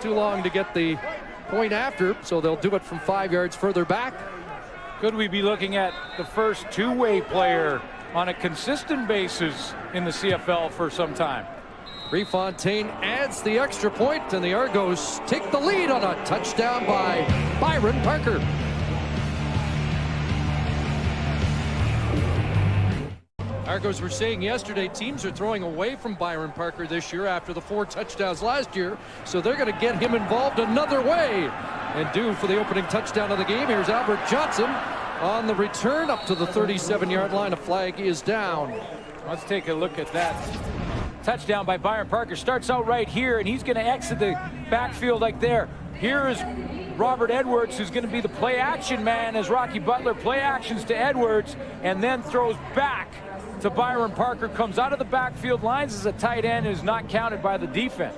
take too long to get the point after, so they'll do it from 5 yards further back. Could we be looking at the first two-way player on a consistent basis in the CFL for some time? Refontaine adds the extra point, and the Argos take the lead on a touchdown by Byron Parker. Argos were saying yesterday teams are throwing away from Byron Parker this year after the 4 touchdowns last year, so they're going to get him involved another way. And due for the opening touchdown of the game, here's Albert Johnson on the return up to the 37-yard line. A flag is down. Let's take a look at that. Touchdown by Byron Parker. Starts out right here, and he's going to exit the backfield like there. Here is Robert Edwards, who's going to be the play-action man as Rocky Butler play actions to Edwards and then throws back to Byron Parker, comes out of the backfield, lines as a tight end, and is not counted by the defense.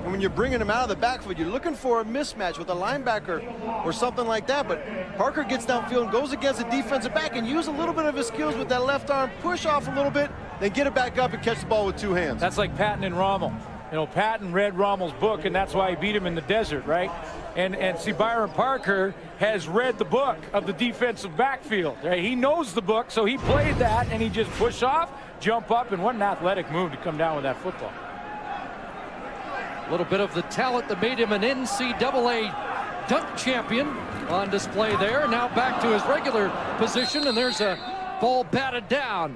And when you're bringing him out of the backfield, you're looking for a mismatch with a linebacker or something like that, but Parker gets downfield and goes against a defensive back and use a little bit of his skills with that left arm, push off a little bit, then get it back up and catch the ball with 2 hands. That's like Patton and Rommel. You know, Patton read Rommel's book, and that's why he beat him in the desert, right? And see, Byron Parker has read the book of the defensive backfield. Right? He knows the book, so he played that, and he just push off, jump up, and what an athletic move to come down with that football. A little bit of the talent that made him an NCAA dunk champion on display there. Now back to his regular position, and there's a ball batted down.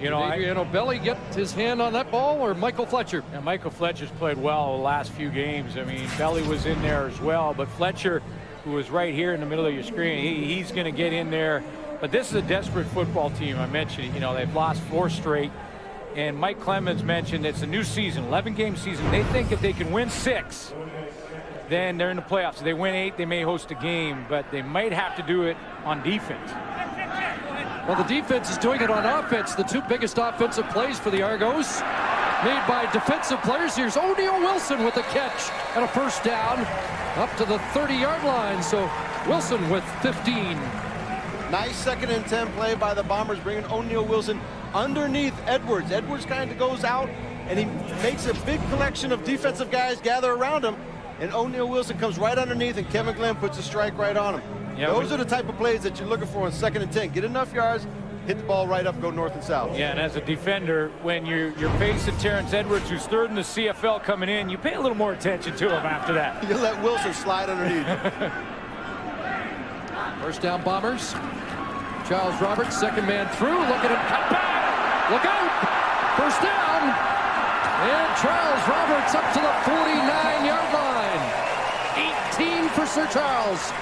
You know, Adrian O'Belly get his hand on that ball, or Michael Fletcher? Yeah, Michael Fletcher's played well the last few games. I mean, Belly was in there as well, but Fletcher, who was right here in the middle of your screen, he's going to get in there. But this is a desperate football team. I mentioned, you know, they've lost 4 straight. And Mike Clemens mentioned it's a new season, 11-game season. They think if they can win 6, then they're in the playoffs. If they win 8, they may host a game, but they might have to do it on defense. Well, the defense is doing it on offense. The 2 biggest offensive plays for the Argos made by defensive players. Here's O'Neal Wilson with a catch and a first down up to the 30-yard line. So Wilson with 15. Nice 2nd and 10 play by the Bombers, bringing O'Neal Wilson underneath Edwards. Edwards kind of goes out, and he makes a big collection of defensive guys gather around him, and O'Neal Wilson comes right underneath, and Kevin Glenn puts a strike right on him. Yeah, those are the type of plays that you're looking for on 2nd and 10. Get enough yards, hit the ball right up, go north and south. Yeah, and as a defender, when you're facing Terrence Edwards, who's 3rd in the CFL coming in, you pay a little more attention to him after that. You let Wilson slide underneath. First down, Bombers. Charles Roberts, 2nd man through. Look at him cut back. Look out. First down. And Charles Roberts up to the 49-yard line. 18 for Sir Charles.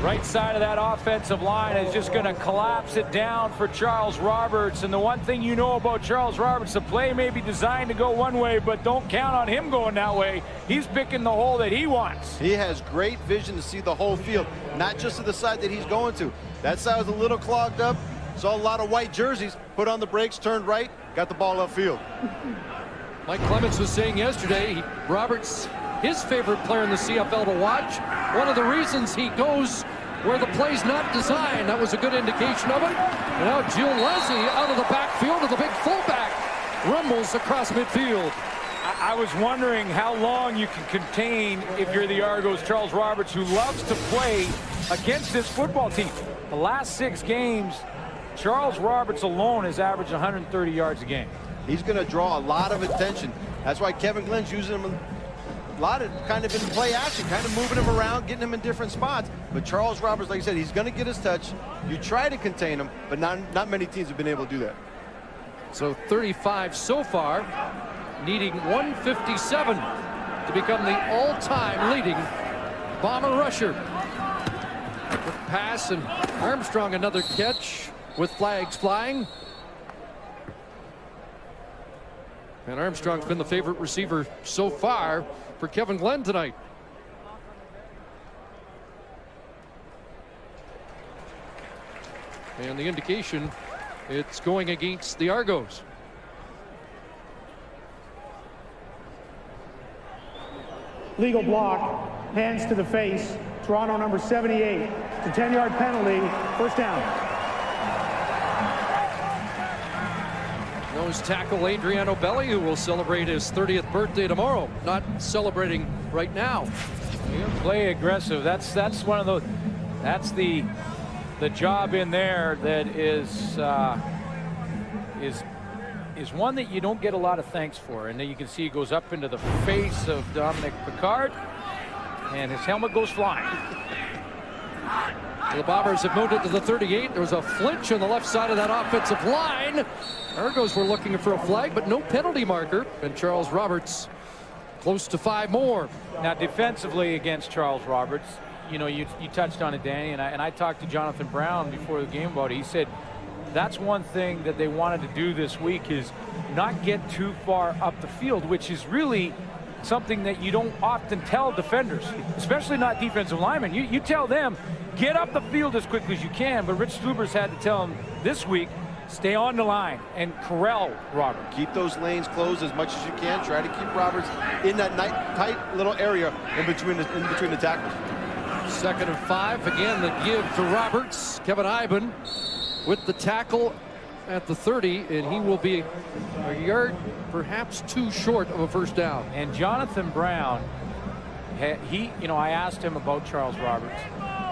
Right side of that offensive line is just going to collapse it down for Charles Roberts. And the one thing you know about Charles Roberts, the play may be designed to go one way, but don't count on him going that way. He's picking the hole that he wants. He has great vision to see the whole field, not just to the side that he's going to. That side was a little clogged up. Saw a lot of white jerseys, put on the brakes, turned right, got the ball upfield. Mike Clemens was saying yesterday, Roberts, his favorite player in the CFL to watch. One of the reasons he goes where the play's not designed. That was a good indication of it. And now Jill Leslie out of the backfield of the big fullback rumbles across midfield. I was wondering how long you can contain, if you're the Argos, Charles Roberts, who loves to play against this football team. The last 6 games, Charles Roberts alone has averaged 130 yards a game. He's going to draw a lot of attention. That's why Kevin Glenn's using him a lot of kind of in play action, kind of moving him around, getting him in different spots. But Charles Roberts, like I said, he's going to get his touch. You try to contain him, but not many teams have been able to do that. So 35 so far, needing 157 to become the all-time leading Bomber rusher. Quick pass, and Armstrong another catch with flags flying. And Armstrong's been the favorite receiver so far for Kevin Glenn tonight. And the indication, it's going against the Argos. Legal block, hands to the face. Toronto number 78. It's a 10-yard penalty. First down. Nose tackle Adriano Belli, who will celebrate his 30th birthday tomorrow. Not celebrating right now. Play aggressive. That's one of those. That's the job in there that is one that you don't get a lot of thanks for. And then you can see he goes up into the face of Dominic Picard, and his helmet goes flying. The Bombers have moved it to the 38. There was a flinch on the left side of that offensive line. Argos were looking for a flag, but no penalty marker. And Charles Roberts close to 5 more. Now, defensively against Charles Roberts, you know, you touched on it, Danny, and I talked to Jonathan Brown before the game about it. He said that's one thing that they wanted to do this week is not get too far up the field, which is really something that you don't often tell defenders, especially not defensive linemen. You tell them, get up the field as quickly as you can, but Rich Slubers had to tell him this week, stay on the line and corral Roberts. Keep those lanes closed as much as you can. Try to keep Roberts in that tight little area in between the tackles. 2nd and 5. Again, the give to Roberts. Kevin Iben with the tackle at the 30, and he will be a yard perhaps too short of a first down. And Jonathan Brown, I asked him about Charles Roberts.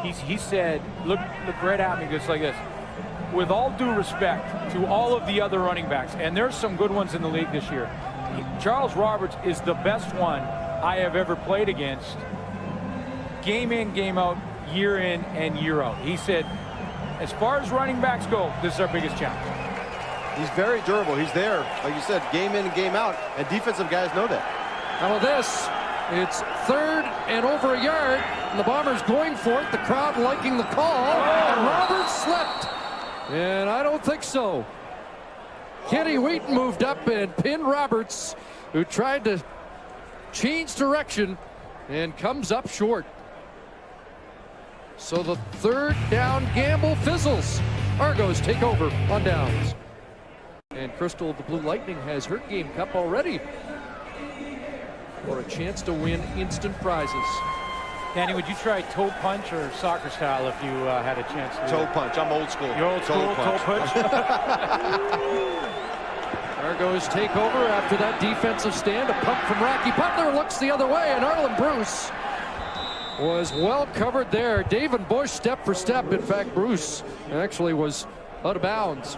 He said, look right at me just like this. With all due respect to all of the other running backs, and there's some good ones in the league this year, Charles Roberts is the best one I have ever played against, game in, game out, year in and year out. He said, as far as running backs go, this is our biggest challenge. He's very durable. He's there, like you said, game in and game out, and defensive guys know that. How about this? It's 3rd and over a yard, and the Bombers going for it. The crowd liking the call, and Roberts slipped. And I don't think so. Kenny Wheaton moved up and pinned Roberts, who tried to change direction and comes up short. So the 3rd down gamble fizzles. Argos take over on downs. And Crystal of the Blue Lightning has her game cup already for a chance to win instant prizes. Danny, would you try toe punch or soccer style if you had a chance to? Toe punch. I'm old school. You're old school, toe punch. Argos take over after that defensive stand. A pump from Rocky Butler looks the other way, and Arlen Bruce was well covered there. David Bush step for step. In fact, Bruce actually was out of bounds.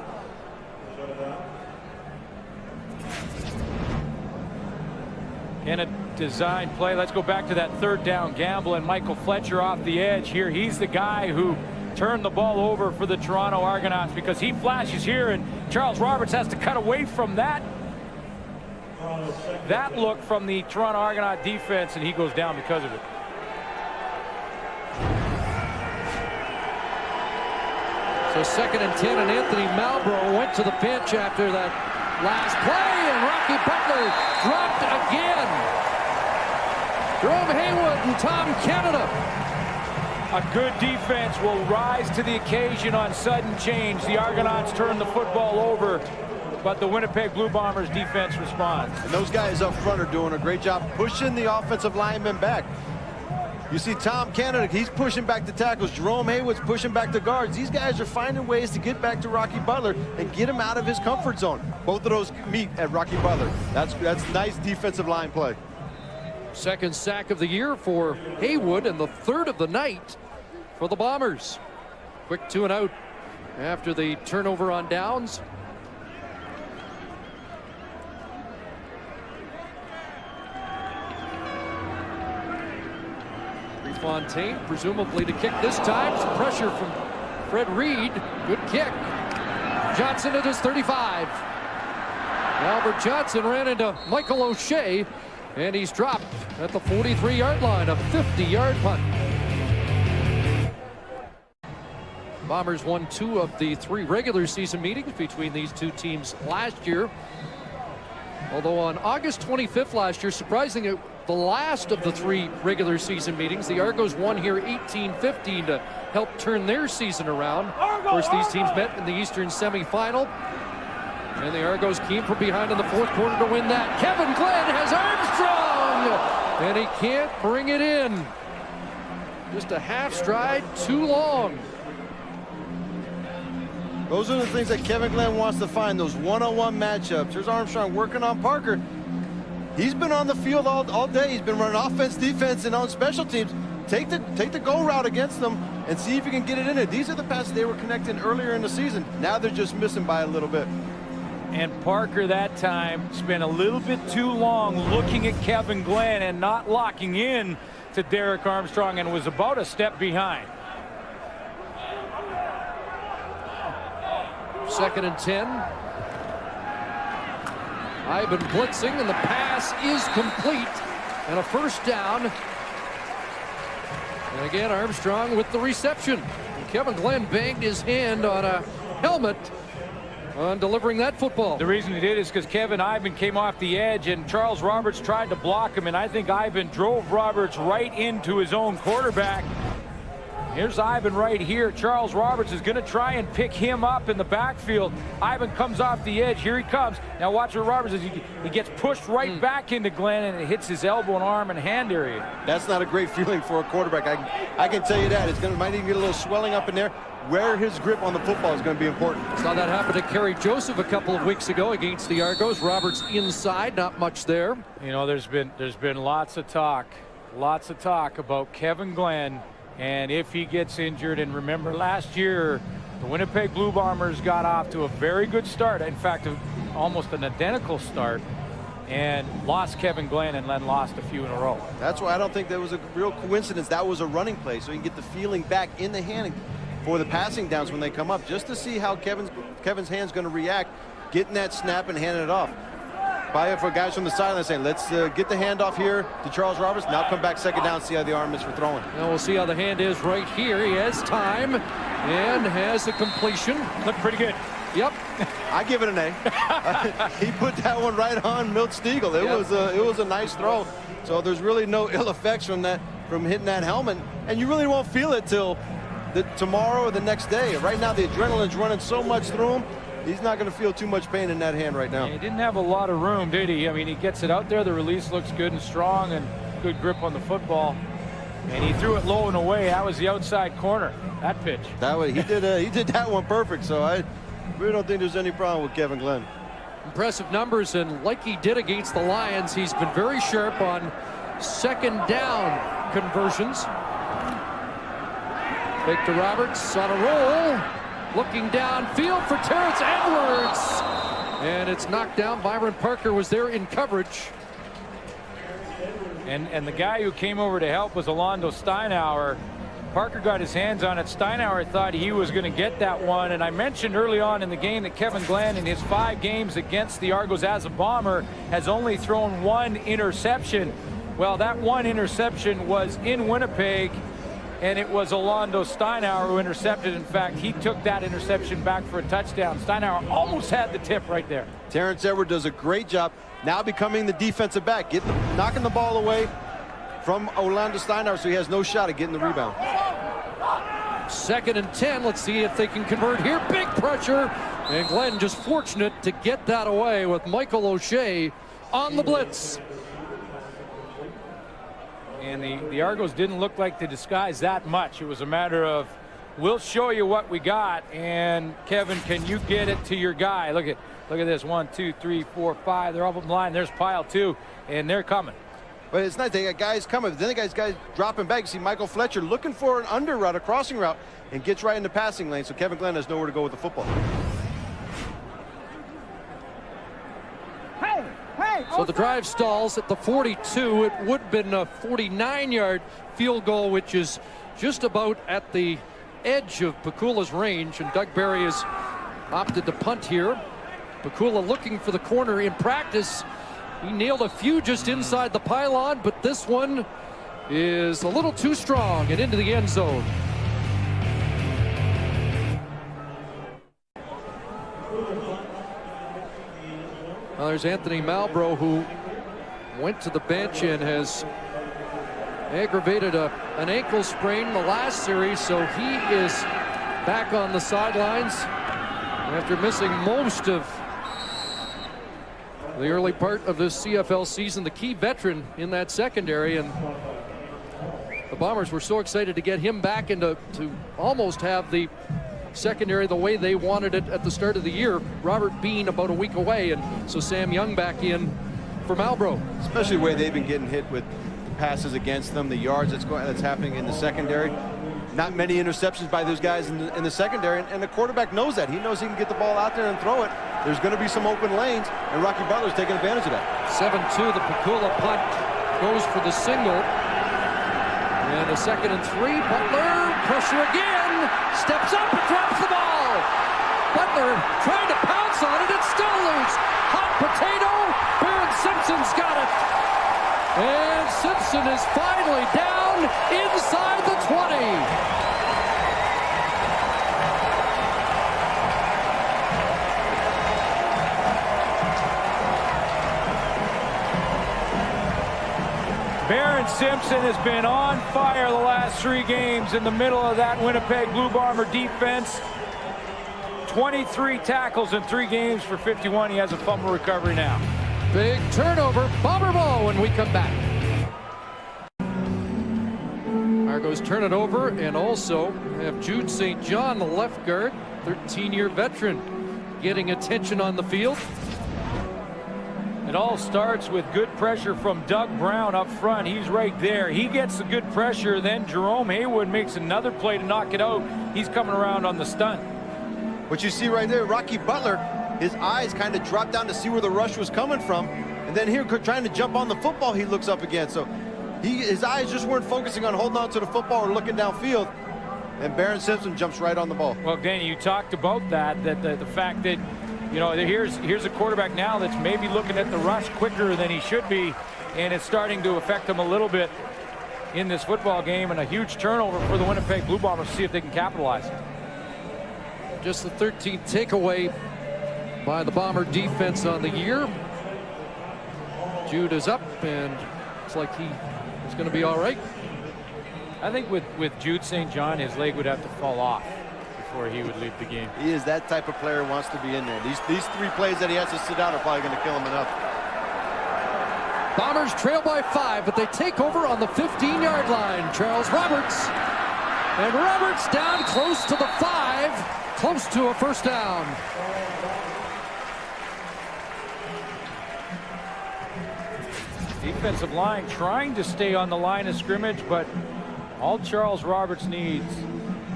In a design play, let's go back to that 3rd down gamble, and Michael Fletcher off the edge here. He's the guy who turned the ball over for the Toronto Argonauts because he flashes here, and Charles Roberts has to cut away from that look from the Toronto Argonaut defense, and he goes down because of it. So 2nd and 10, and Anthony Malbrough went to the bench after that last play, and Rocky Butler dropped again. Jerome Haywood and Tom Canada. A good defense will rise to the occasion on sudden change. The Argonauts turn the football over, but the Winnipeg Blue Bombers defense responds. And those guys up front are doing a great job pushing the offensive linemen back. You see Tom Canada, he's pushing back the tackles. Jerome Haywood's pushing back the guards. These guys are finding ways to get back to Rocky Butler and get him out of his comfort zone. Both of those meet at Rocky Butler. That's nice defensive line play. 2nd sack of the year for Haywood, and the 3rd of the night for the Bombers. Quick 2 and out after the turnover on downs. Fontaine presumably to kick this time. Some pressure from Fred Reed. Good kick. Johnson at his 35. Albert Johnson ran into Michael O'Shea, and he's dropped at the 43-yard line. A 50-yard punt. Bombers won 2 of the 3 regular season meetings between these two teams last year. Although on August 25th last year, surprisingly, the last of the 3 regular season meetings, the Argos won here 18-15 to help turn their season around. Of course, these teams met in the Eastern semifinal, and the Argos came from behind in the 4th quarter to win that. Kevin Glenn has Armstrong, and he can't bring it in. Just a half stride too long. Those are the things that Kevin Glenn wants to find, those one-on-one matchups. Here's Armstrong working on Parker. He's been on the field all day. He's been running offense, defense, and on special teams. Take the go route against them and see if you can get it in it. These are the passes they were connecting earlier in the season. Now they're just missing by a little bit. And Parker that time spent a little bit too long looking at Kevin Glenn and not locking in to Derek Armstrong, and was about a step behind. 2nd and 10. Ivan blitzing, and the pass is complete, and a first down. And again, Armstrong with the reception. And Kevin Glenn banged his hand on a helmet on delivering that football. The reason he did is because Ivan came off the edge, and Charles Roberts tried to block him, and I think Ivan drove Roberts right into his own quarterback. Here's Ivan right here. Charles Roberts is going to try and pick him up in the backfield. Ivan comes off the edge. Here he comes. Now watch what Roberts is. He gets pushed right back into Glenn, and it hits his elbow and arm and hand area. That's not a great feeling for a quarterback. I can tell you that. Might even get a little swelling up in there. Where his grip on the football is going to be important. Saw that happen to Kerry Joseph a couple of weeks ago against the Argos. Roberts inside, not much there. You know, there's been lots of talk about Kevin Glenn, and if he gets injured. And remember, last year the Winnipeg Blue Bombers got off to a very good start. In fact, almost an identical start, and lost Kevin Glenn, and then lost a few in a row. That's why I don't think that was a real coincidence. That was a running play, so you can get the feeling back in the hand for the passing downs when they come up, just to see how Kevin's hand's going to react, getting that snap and handing it off. Probably for guys from the sideline saying, let's get the handoff here to Charles Roberts. Now come back second down, see how the arm is for throwing. Now we'll see how the hand is right here. He has time and has a completion. Looked pretty good. Yep. I give it an A. He put that one right on Milt Stiegel. It was a nice throw. So there's really no ill effects from hitting that helmet, and you really won't feel it till tomorrow or the next day. Right now the adrenaline's running so much through him, he's not going to feel too much pain in that hand right now. He didn't have a lot of room, did he? I mean, he gets it out there, the release looks good and strong, and good grip on the football, and he threw it low and away. That was the outside corner, that pitch. That way he did that one perfect. So I really don't think there's any problem with Kevin Glenn. Impressive numbers, and like he did against the Lions, he's been very sharp on second down conversions. Fake to Roberts on a roll, looking downfield for Terrence Edwards, and it's knocked down. Byron Parker was there in coverage. And the guy who came over to help was Alondo Steinauer. Parker got his hands on it. Steinauer thought he was going to get that one, and I mentioned early on in the game that Kevin Glenn, in his 5 games against the Argos as a Bomber, has only thrown 1 interception. Well, that 1 interception was in Winnipeg, and it was Alondo Steinauer who intercepted. In fact, he took that interception back for a touchdown. Steinauer almost had the tip right there. Terrence Edwards does a great job now becoming the defensive back, knocking the ball away from Alondo Steinauer, so he has no shot at getting the rebound. 2nd and 10. Let's see if they can convert here. Big pressure, and Glenn just fortunate to get that away with Michael O'Shea on the blitz. And the Argos didn't look like they disguised that much. It was a matter of, we'll show you what we got, and Kevin, can you get it to your guy? Look at this, 1, 2, 3, 4, 5. They're up in line. There's pile 2, and they're coming. But it's nice, they got guys coming, but then they got guys dropping back. You see Michael Fletcher looking for an under route, a crossing route, and gets right in the passing lane, so Kevin Glenn has nowhere to go with the football. So the drive stalls at the 42. It would have been a 49-yard field goal, which is just about at the edge of Pakula's range, and Doug Barry has opted to punt here. Pakula looking for the corner in practice. He nailed a few just inside the pylon, but this one is a little too strong and into the end zone. Well, there's Anthony Malbrough, who went to the bench and has aggravated an ankle sprain in the last series, so he is back on the sidelines after missing most of the early part of this CFL season. The key veteran in that secondary, and the Bombers were so excited to get him back and to almost have the secondary the way they wanted it at the start of the year. Robert Bean about a week away, and so Sam Young back in for Malbro. Especially the way they've been getting hit with passes against them, the yards that's happening in the secondary. Not many interceptions by those guys in the secondary, and the quarterback knows that. He knows he can get the ball out there and throw it. There's going to be some open lanes, and Rocky Butler's taking advantage of that. 7-2, the Pakula punt goes for the single. And a 2nd and 3, Butler, pressure again, steps up and drops the ball. Butler trying to pounce on it, it's still loose. Hot potato, Baron Simpson's got it. And Simpson is finally down inside the 20. Baron Simpson has been on fire the last 3 games in the middle of that Winnipeg Blue Bomber defense. 23 tackles in 3 games for 51. He has a fumble recovery now. Big turnover, Bomber ball when we come back. Argos turn it over and also have Jude St. John, the left guard, 13-year veteran, getting attention on the field. It all starts with good pressure from Doug Brown up front. He's right there. He gets the good pressure. Then Jerome Haywood makes another play to knock it out. He's coming around on the stunt. What you see right there, Rocky Butler, his eyes kind of dropped down to see where the rush was coming from. And then here, trying to jump on the football, he looks up again. So his eyes just weren't focusing on holding on to the football or looking downfield. And Baron Simpson jumps right on the ball. Well, Danny, you talked about that the fact that, you know, here's a quarterback now that's maybe looking at the rush quicker than he should be, and it's starting to affect him a little bit in this football game, and a huge turnover for the Winnipeg Blue Bombers to see if they can capitalize. Just the 13th takeaway by the Bomber defense on the year. Jude is up, and looks like he is going to be all right. I think with Jude St. John, his leg would have to fall off before he would leave the game. He is that type of player who wants to be in there. These 3 plays that he has to sit out are probably going to kill him enough. Bombers trail by 5, but they take over on the 15-yard line. Charles Roberts. And Roberts down close to the 5, close to a first down. Defensive line trying to stay on the line of scrimmage, but all Charles Roberts needs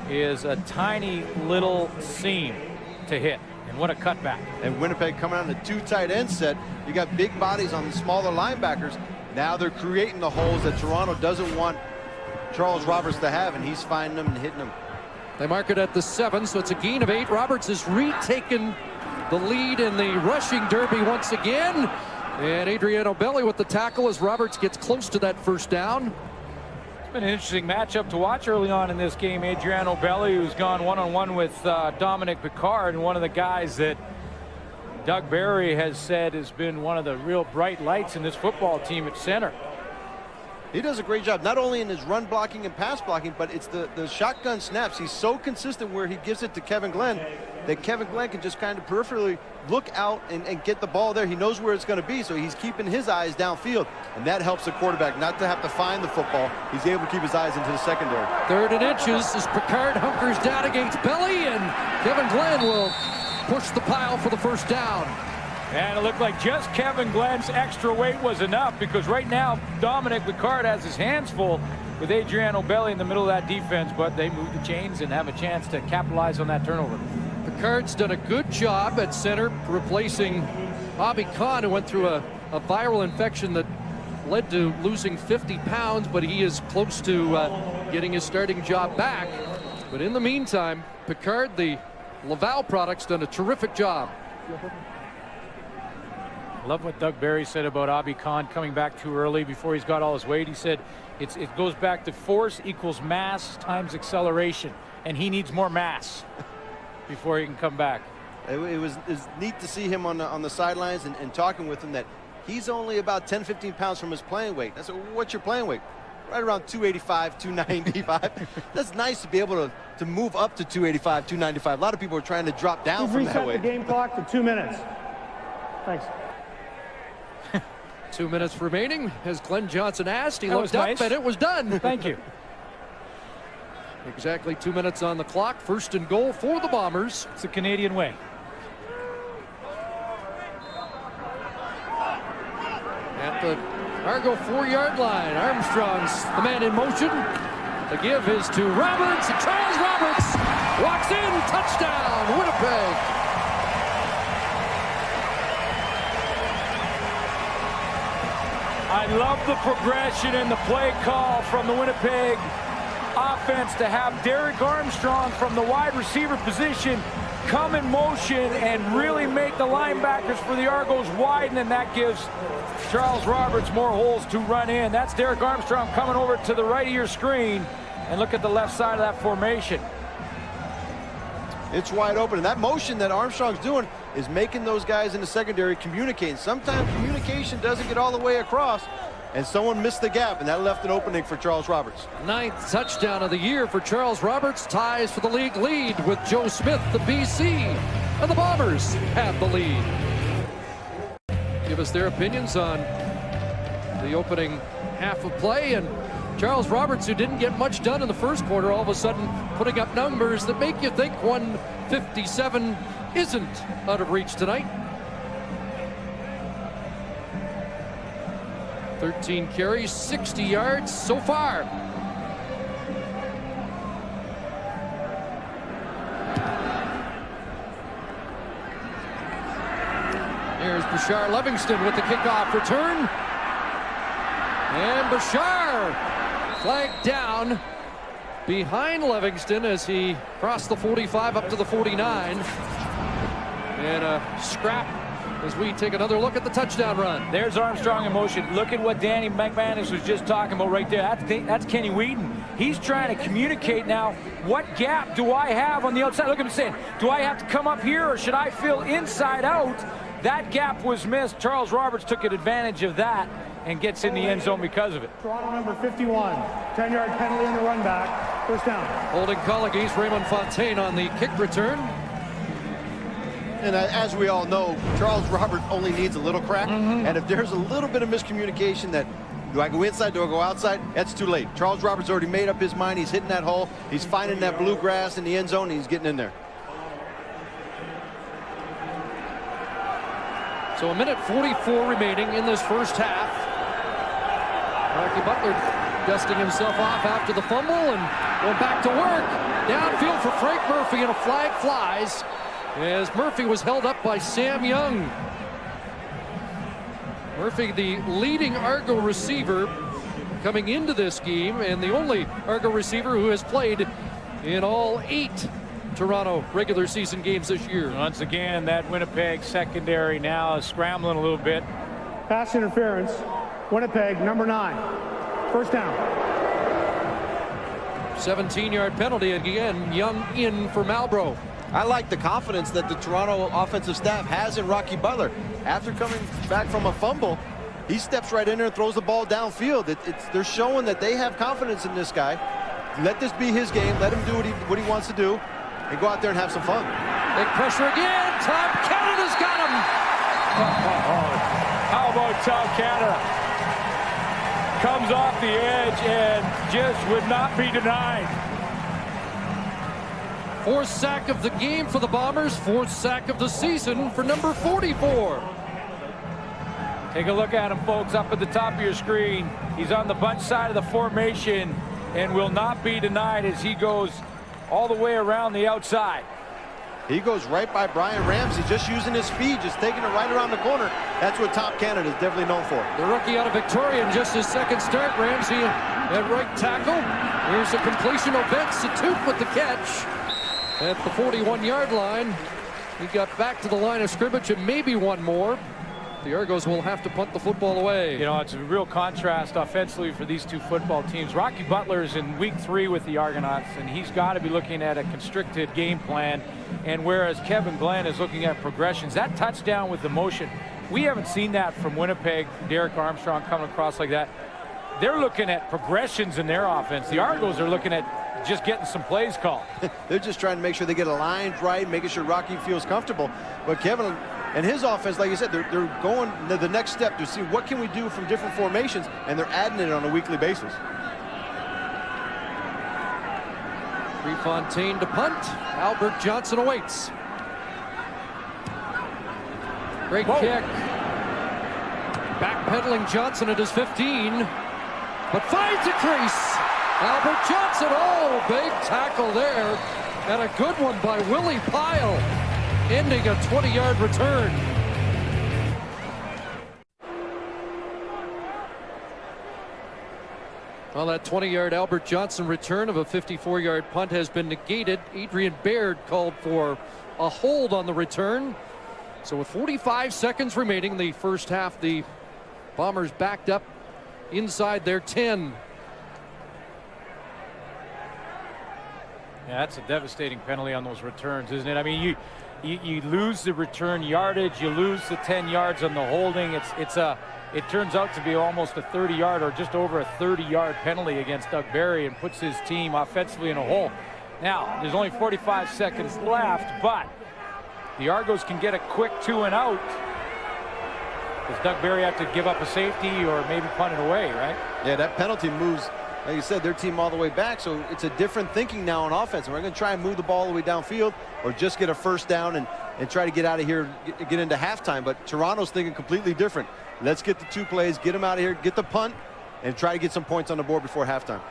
is a tiny little seam to hit, and what a cutback. And Winnipeg coming on a 2 tight end set. You got big bodies on the smaller linebackers. Now they're creating the holes that Toronto doesn't want Charles Roberts to have, and he's finding them and hitting them. They mark it at the 7, so it's a gain of 8. Roberts has retaken the lead in the rushing derby once again. And Adriano Belli with the tackle as Roberts gets close to that first down. It's been an interesting matchup to watch early on in this game. Adriano Belli, who's gone one-on-one with Dominic Picard, and one of the guys that Doug Barry has said has been one of the real bright lights in this football team at center. He does a great job, not only in his run blocking and pass blocking, but it's the shotgun snaps. He's so consistent where he gives it to Kevin Glenn that Kevin Glenn can just kind of peripherally look out and get the ball there. He knows where it's going to be, so he's keeping his eyes downfield, and that helps the quarterback not to have to find the football. He's able to keep his eyes into the secondary. 3rd and inches as Picard hunkers down against Belli, and Kevin Glenn will push the pile for the first down. And it looked like just Kevin Glenn's extra weight was enough, because right now Dominic Picard has his hands full with Adriano Belli in the middle of that defense, but they move the chains and have a chance to capitalize on that turnover. Picard's done a good job at center, replacing Bobby Kahn, who went through a viral infection that led to losing 50 pounds, but he is close to getting his starting job back. But in the meantime, Picard, the Laval product's done a terrific job. Love what Doug Barry said about Abi Khan coming back too early before he's got all his weight. He said it goes back to force equals mass times acceleration, and he needs more mass before he can come back. It was neat to see him on the sidelines and talking with him that he's only about 10-15 pounds from his playing weight. I said, what's your playing weight? Right around 285, 295. That's nice to be able to move up to 285, 295. A lot of people are trying to drop down from that weight. Reset the game clock to 2 minutes. Thanks. 2 minutes remaining, as Glenn Johnson asked. He That looked was up nice. and it was done. Thank you. Exactly 2 minutes on the clock. First and goal for the Bombers. It's the Canadian way. At the Argo 4-yard line, Armstrong's the man in motion. The give is to Roberts. Charles Roberts walks in. Touchdown, Winnipeg. I love the progression and the play call from the Winnipeg offense to have Derek Armstrong from the wide receiver position come in motion and really make the linebackers for the Argos widen, and that gives Charles Roberts more holes to run in. That's Derek Armstrong coming over to the right of your screen, and look at the left side of that formation. It's wide open, and that motion that Armstrong's doing is making those guys in the secondary communicate. Sometimes communication doesn't get all the way across, and someone missed the gap, and that left an opening for Charles Roberts. 9th touchdown of the year for Charles Roberts. Ties for the league lead with Joe Smith, the BC. And the Bombers have the lead. Give us their opinions on the opening half of play. And Charles Roberts, who didn't get much done in the first quarter, all of a sudden putting up numbers that make you think 157 isn't out of reach tonight. 13 carries, 60 yards so far. Here's Bashar Livingston with the kickoff return. And Bashar flagged down behind Livingston as he crossed the 45 up to the 49. And a scrap as we take another look at the touchdown run. There's Armstrong in motion. Look at what Danny McManus was just talking about right there. That's Kenny Wheaton. He's trying to communicate now, what gap do I have on the outside? Look at him saying, do I have to come up here or should I fill inside out? That gap was missed. Charles Roberts took advantage of that and gets in the end zone because of it. Toronto number 51, 10-yard penalty on the run back. First down. Holding call against Raymond Fontaine on the kick return. And as we all know, Charles Roberts only needs a little crack. And if there's a little bit of miscommunication that, do I go inside, do I go outside? That's too late. Charles Roberts already made up his mind. He's hitting that hole. He's finding that bluegrass in the end zone, and he's getting in there. So 1:44 remaining in this first half. Rocky Butler dusting himself off after the fumble and going back to work. Downfield for Frank Murphy, and a flag flies as Murphy was held up by Sam Young. Murphy, the leading Argo receiver coming into this game, and the only Argo receiver who has played in all 8 Toronto regular season games this year. Once again, that Winnipeg secondary now is scrambling a little bit. Pass interference. Winnipeg, number 9. First down. 17-yard penalty again. Young in for Malbrough. I like the confidence that the Toronto offensive staff has in Rocky Butler. After coming back from a fumble, he steps right in there and throws the ball downfield. They're showing that they have confidence in this guy. Let this be his game. Let him do what he wants to do and go out there and have some fun. Big pressure again. Tom Canada's got him. How about Tom Canada? Comes off the edge and just would not be denied. 4th sack of the game for the Bombers. 4th sack of the season for number 44. Take a look at him, folks, up at the top of your screen. He's on the bunch side of the formation and will not be denied as he goes all the way around the outside. He goes right by Brian Ramsey, just using his speed, just taking it right around the corner. That's what Top Canada is definitely known for. The rookie out of Victoria in just his second start. Ramsey at right tackle. Here's a completion of Ben Satut with the catch at the 41-yard line. He got back to the line of scrimmage and maybe one more. The Argos will have to punt the football away. You know, it's a real contrast offensively for these two football teams. Rocky Butler is in week 3 with the Argonauts, and he's got to be looking at a constricted game plan. And whereas Kevin Glenn is looking at progressions, that touchdown with the motion, we haven't seen that from Winnipeg. Derek Armstrong coming across like that. They're looking at progressions in their offense. The Argos are looking at just getting some plays called. They're just trying to make sure they get aligned right, making sure Rocky feels comfortable. But Kevin and his offense, like you said, they're going to the next step to see what can we do from different formations, and they're adding it on a weekly basis. Prefontaine to punt. Albert Johnson awaits. Great kick. Backpedaling Johnson at his 15, but finds a crease. Albert Johnson, oh, big tackle there. And a good one by Willie Pyle, ending a 20-yard return. Well, that 20-yard Albert Johnson return of a 54-yard punt has been negated. Adrian Baird called for a hold on the return. So with 45 seconds remaining in the first half, the Bombers backed up inside their 10. Yeah, that's a devastating penalty on those returns, isn't it? I mean, you lose the return yardage, you lose the 10 yards on the holding. It turns out to be almost a 30-yard or just over a 30-yard penalty against Doug Barry and puts his team offensively in a hole. Now, there's only 45 seconds left, but the Argos can get a quick 2 and out. Does Doug Barry have to give up a safety or maybe punt it away, right? Yeah, that penalty moves, like you said, their team all the way back. So it's a different thinking now on offense. And we're going to try and move the ball all the way downfield or just get a first down and try to get out of here, get into halftime. But Toronto's thinking completely different. Let's get the 2 plays, get them out of here, get the punt, and try to get some points on the board before halftime.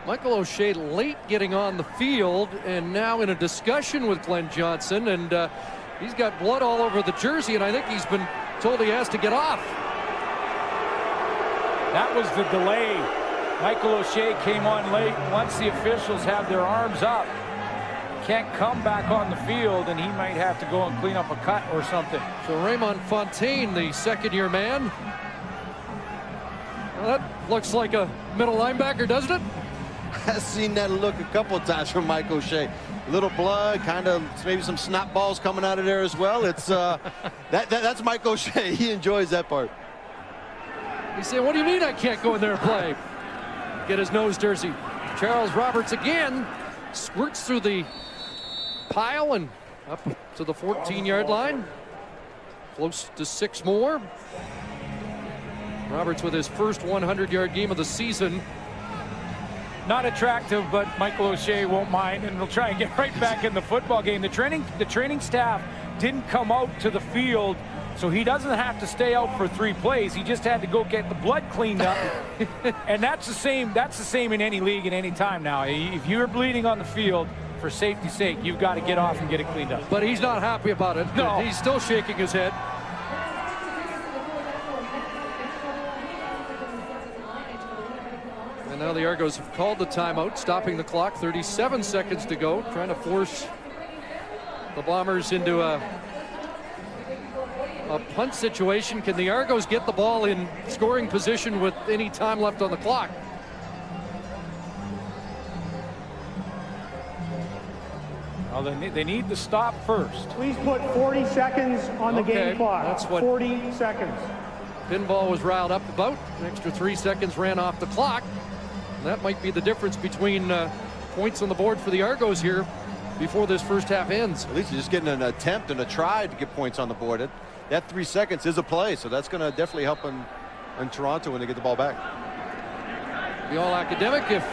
Michael O'Shea late getting on the field and now in a discussion with Glenn Johnson, and he's got blood all over the jersey, and I think he's been told he has to get off. That was the delay. Michael O'Shea came on late. Once the officials have their arms up, can't come back on the field, and he might have to go and clean up a cut or something. So Raymond Fontaine, the second-year man. Well, that looks like a middle linebacker, doesn't it? I've seen that look a couple of times from Mike O'Shea. Little blood, kind of maybe some snot balls coming out of there as well. It's that's Mike O'Shea. He enjoys that part. He said, "What do you mean I can't go in there and play?" Get his nose jersey. Charles Roberts again squirts through the pile and up to the 14-yard line. Close to 6 more. Roberts with his first 100-yard game of the season. Not attractive, but Michael O'Shea won't mind, and he'll try and get right back in the football game. The training staff didn't come out to the field, so he doesn't have to stay out for 3 plays. He just had to go get the blood cleaned up, and that's the same in any league at any time now. If you're bleeding on the field, for safety's sake, you've got to get off and get it cleaned up. But he's not happy about it. No, he's still shaking his head. And now the Argos have called the timeout, stopping the clock. 37 seconds to go, trying to force the Bombers into a punt situation. Can the Argos get the ball in scoring position with any time left on the clock? Well, they need to stop first. Please put 40 seconds on the game clock. That's what 40 seconds. Pinball was riled up about. An extra 3 seconds ran off the clock. And that might be the difference between points on the board for the Argos here before this first half ends. At least you're just getting an attempt and a try to get points on the board. That 3 seconds is a play, so that's going to definitely help in Toronto when they get the ball back. Be all academic if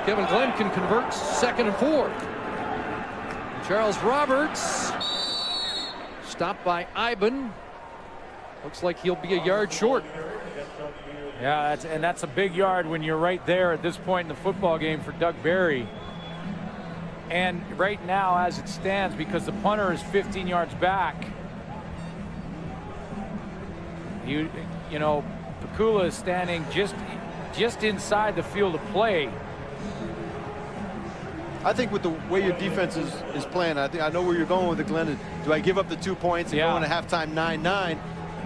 Kevin Glenn can convert 2nd and 4. Charles Roberts stopped by Iben. Looks like he'll be a yard short. Yeah, that's a big yard when you're right there at this point in the football game for Doug Barry. And right now, as it stands, because the punter is 15 yards back, you know, Pakula is standing just inside the field of play. I think with the way your defense is playing, I know where you're going with it, Glenn. Do I give up the 2 points and go into halftime 9-9,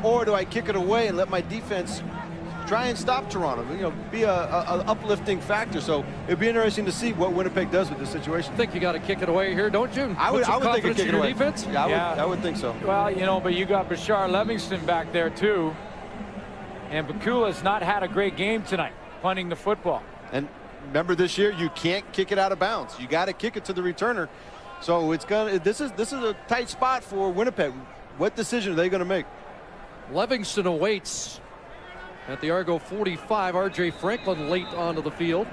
or do I kick it away and let my defense try and stop Toronto? You know, be a uplifting factor. So it'd be interesting to see what Winnipeg does with this situation. I think you got to kick it away here, don't you? I would think of kicking it away. Defense? Yeah, I would think so. Well, you know, but you got Bashar Livingston back there too, and Bakula's not had a great game tonight punting the football. And remember, this year you can't kick it out of bounds. You got to kick it to the returner. So it's gonna. This is a tight spot for Winnipeg. What decision are they going to make? Livingston awaits at the Argo 45. R.J. Franklin late onto the field.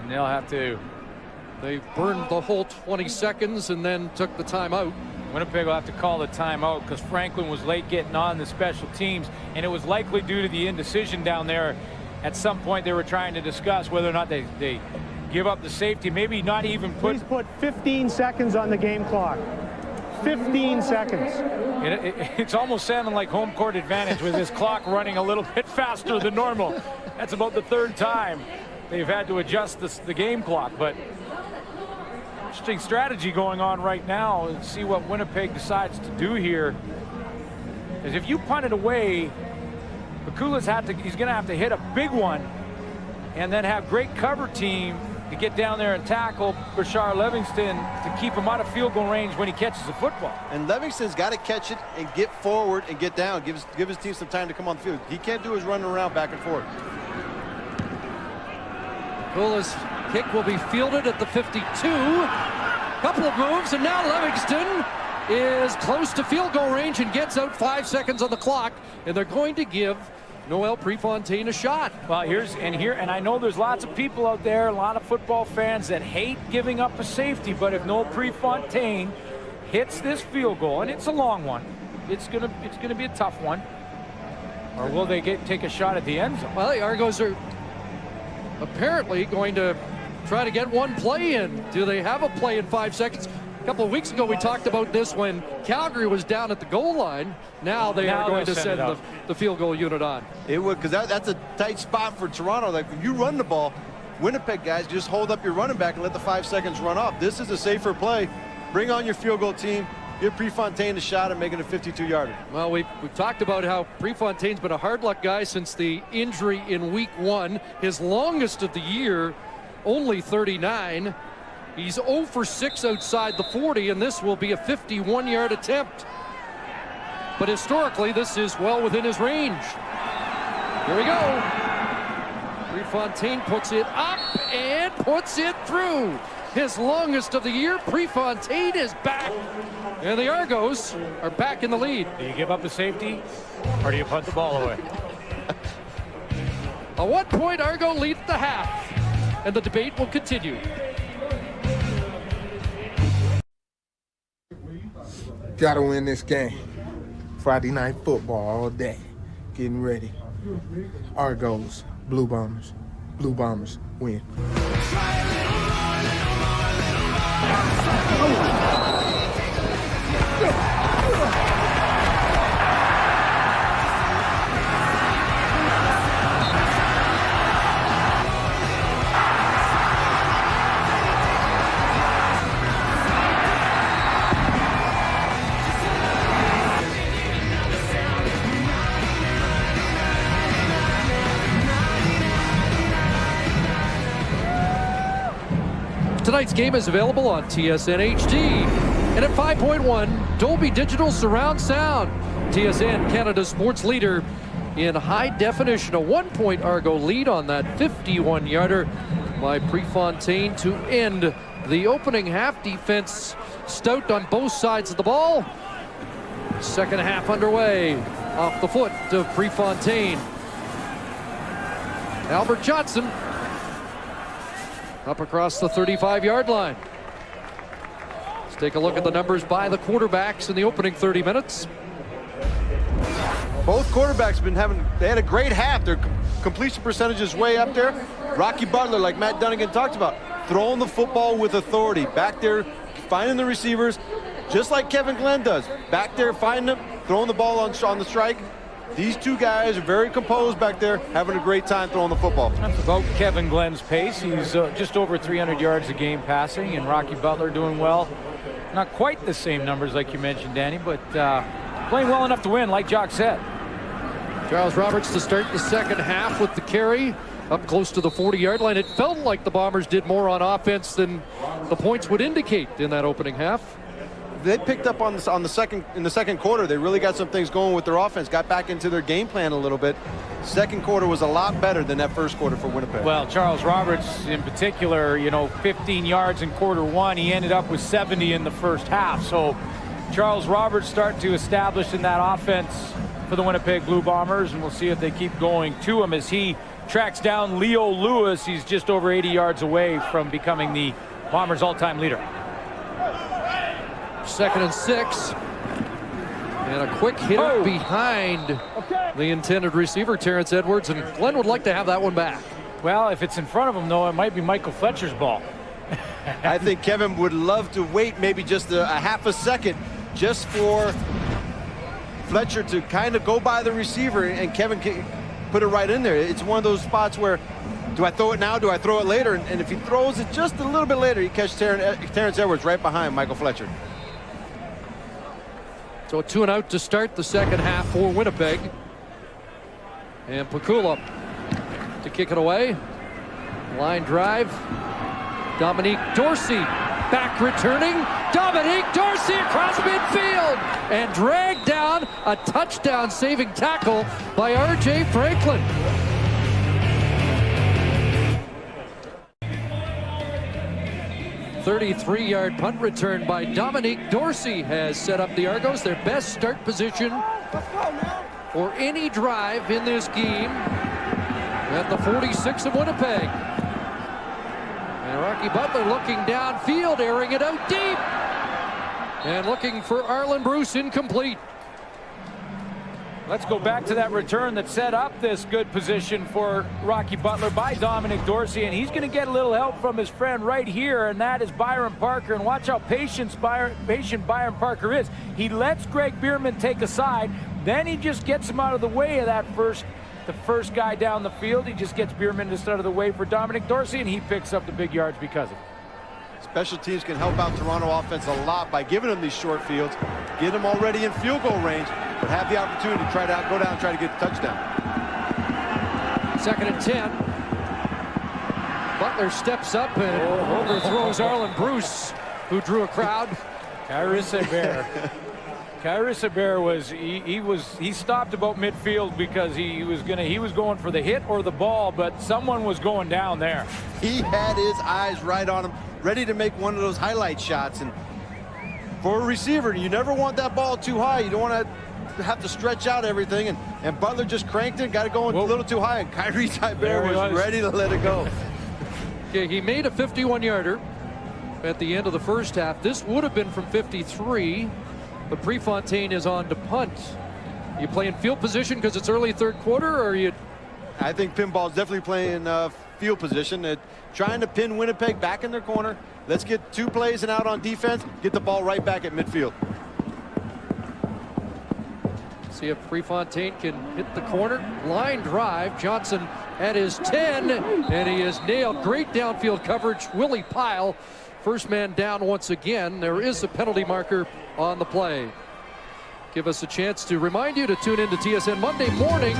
And they'll have to. They burned the whole 20 seconds and then took the timeout. Winnipeg will have to call the timeout because Franklin was late getting on the special teams, and it was likely due to the indecision down there. At some point, they were trying to discuss whether or not they give up the safety, maybe not even put. Please put 15 seconds on the game clock. 15 seconds. It's almost sounding like home court advantage with this clock running a little bit faster than normal. That's about the third time they've had to adjust the game clock. But interesting strategy going on right now. Let's see what Winnipeg decides to do here. Because if you punt it away, Bakula's he's going to have to hit a big one and then have great cover team to get down there and tackle Bashar Livingston to keep him out of field goal range when he catches the football. And Livingston's got to catch it and get forward and get down. Give his team some time to come on the field. He can't do his running around back and forth. Bakula's kick will be fielded at the 52. Couple of moves, and now Livingston is close to field goal range and gets out 5 seconds on the clock, and they're going to give Noel Prefontaine a shot. Well, and I know there's lots of people out there, a lot of football fans that hate giving up a safety, but if Noel Prefontaine hits this field goal, and it's a long one, it's gonna be a tough one, or will they take a shot at the end zone? Well, the Argos are apparently going to try to get one play in. Do they have a play in 5 seconds? A couple of weeks ago, we talked about this when Calgary was down at the goal line. Now they are going to send the field goal unit on. It would, because that's a tight spot for Toronto. Like, if you run the ball, Winnipeg guys, just hold up your running back and let the 5 seconds run off. This is a safer play. Bring on your field goal team. Give Prefontaine a shot at making a 52-yarder. Well, we've talked about how Prefontaine's been a hard luck guy since the injury in week 1. His longest of the year, only 39. He's 0 for 6 outside the 40, and this will be a 51-yard attempt. But historically, this is well within his range. Here we go. Prefontaine puts it up and puts it through. His longest of the year. Prefontaine is back, and the Argos are back in the lead. Do you give up the safety, or do you punt the ball away? A 1-point Argo lead at the half, and the debate will continue. Gotta win this game. Friday night football all day. Getting ready. Argos, Blue Bombers. Blue Bombers win. Tonight's game is available on TSN HD and at 5.1 Dolby Digital Surround Sound. TSN, Canada's sports leader in high definition. A 1-point Argo lead on that 51-yarder by Prefontaine to end the opening half. Defense stout on both sides of the ball. Second half underway off the foot of Prefontaine. Albert Johnson up across the 35-yard line. Let's take a look at the numbers by the quarterbacks in the opening 30 minutes. Both quarterbacks they had a great half. Their completion percentage is way up there. Rocky Butler, like Matt Dunnigan talked about, throwing the football with authority. Back there, finding the receivers, just like Kevin Glenn does. Back there, finding them, throwing the ball on the strike. These two guys are very composed back there, having a great time throwing the football. That's about Kevin Glenn's pace. He's just over 300 yards a game passing, and Rocky Butler doing well. Not quite the same numbers like you mentioned, Danny, but playing well enough to win, like Jock said. Charles Roberts to start the second half with the carry up close to the 40-yard line. It felt like the Bombers did more on offense than the points would indicate in that opening half. They picked up in the second quarter. They really got some things going with their offense, got back into their game plan a little bit. Second quarter was a lot better than that first quarter for Winnipeg. Well, Charles Roberts in particular, 15 yards in quarter one. He ended up with 70 in the first half. So Charles Roberts starting to establish in that offense for the Winnipeg Blue Bombers, and we'll see if they keep going to him as he tracks down Leo Lewis. He's just over 80 yards away from becoming the Bombers' all-time leader. 2nd and 6. And a quick hit behind the intended receiver, Terrence Edwards, and Glenn would like to have that one back. Well, if it's in front of him, though, it might be Michael Fletcher's ball. I think Kevin would love to wait maybe just a half a second just for Fletcher to kind of go by the receiver, and Kevin can put it right in there. It's one of those spots where, do I throw it now? Do I throw it later? And if he throws it just a little bit later, he catches Terrence Edwards right behind Michael Fletcher. So a 2 and out to start the second half for Winnipeg. And Pakula to kick it away. Line drive. Dominique Dorsey back returning. Dominique Dorsey across midfield and dragged down, a touchdown saving tackle by R.J. Franklin. $33-yard punt return by Dominique Dorsey has set up the Argos their best start position for any drive in this game at the 46 of Winnipeg. And Rocky Butler looking downfield, airing it out deep, and looking for Arlen Bruce, incomplete. Let's go back to that return that set up this good position for Rocky Butler by Dominic Dorsey, and he's going to get a little help from his friend right here, and that is Byron Parker. And watch how patient Byron Parker is. He lets Greg Bierman take a side, then he just gets him out of the way of that the first guy down the field. He just gets Bierman just out of the way for Dominic Dorsey, and he picks up the big yards because of it. Special teams can help out Toronto offense a lot by giving them these short fields, get them already in field goal range, but have the opportunity to try to go down and try to get the touchdown. 2nd and 10. Butler steps up and overthrows Arlen Bruce, who drew a crowd. Kyrus Hebert he stopped about midfield because he was going for the hit or the ball, but someone was going down there. He had his eyes right on him, ready to make one of those highlight shots. And for a receiver, you never want that ball too high. You don't want to have to stretch out everything. And Butler just cranked it, got it going a little too high, and Kyrus Hebert was ready to let it go. Okay, he made a 51-yarder at the end of the first half. This would have been from 53. But Prefontaine is on to punt. You playing field position because it's early third quarter, or are you? I think pinball is definitely playing field position. Trying to pin Winnipeg back in their corner. Let's get 2 plays and out on defense. Get the ball right back at midfield. See if Prefontaine can hit the corner. Line drive. Johnson at his 10, and he is nailed. Great downfield coverage. Willie Pyle, first man down once again. There is a penalty marker on the play. Give us a chance to remind you to tune in to TSN Monday morning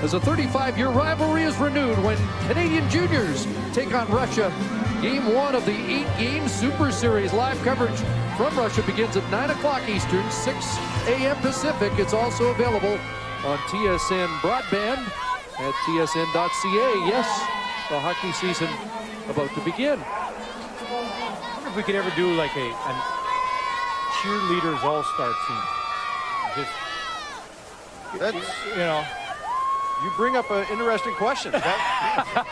as a 35-year rivalry is renewed when Canadian juniors take on Russia. Game 1 of the 8-game Super Series. Live coverage from Russia begins at 9 o'clock Eastern, 6 a.m. Pacific. It's also available on TSN broadband at tsn.ca. Yes, the hockey season about to begin. I wonder if we could ever do like a cheerleaders all-star team. You bring up an interesting question.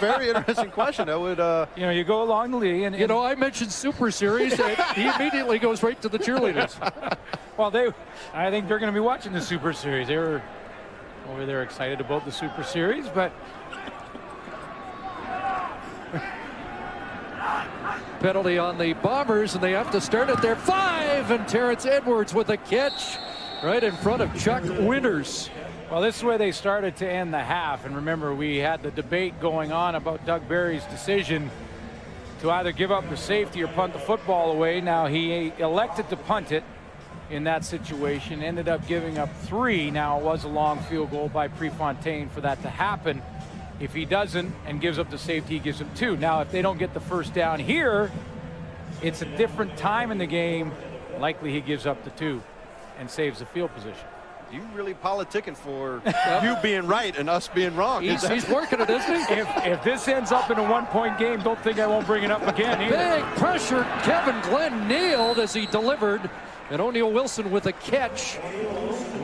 Very interesting question. That would, you go along the league, and I mentioned Super Series, and he immediately goes right to the cheerleaders. Well, I think they're going to be watching the Super Series. They were over there excited about the Super Series, but penalty on the Bombers, and they have to start at their 5, and Terrence Edwards with a catch right in front of Chuck Winters. Well, this is where they started to end the half, and remember, we had the debate going on about Doug Barry's decision to either give up the safety or punt the football away. Now, he elected to punt it in that situation, ended up giving up 3. Now, it was a long field goal by Prefontaine for that to happen. If he doesn't and gives up the safety, he gives him 2. Now, if they don't get the first down here, it's a different time in the game. Likely he gives up the 2 and saves the field position. You really politicking for you being right and us being wrong. He's working it, isn't he? If this ends up in a 1-point game, don't think I won't bring it up again either. Big pressure. Kevin Glenn nailed as he delivered. And O'Neal Wilson with a catch.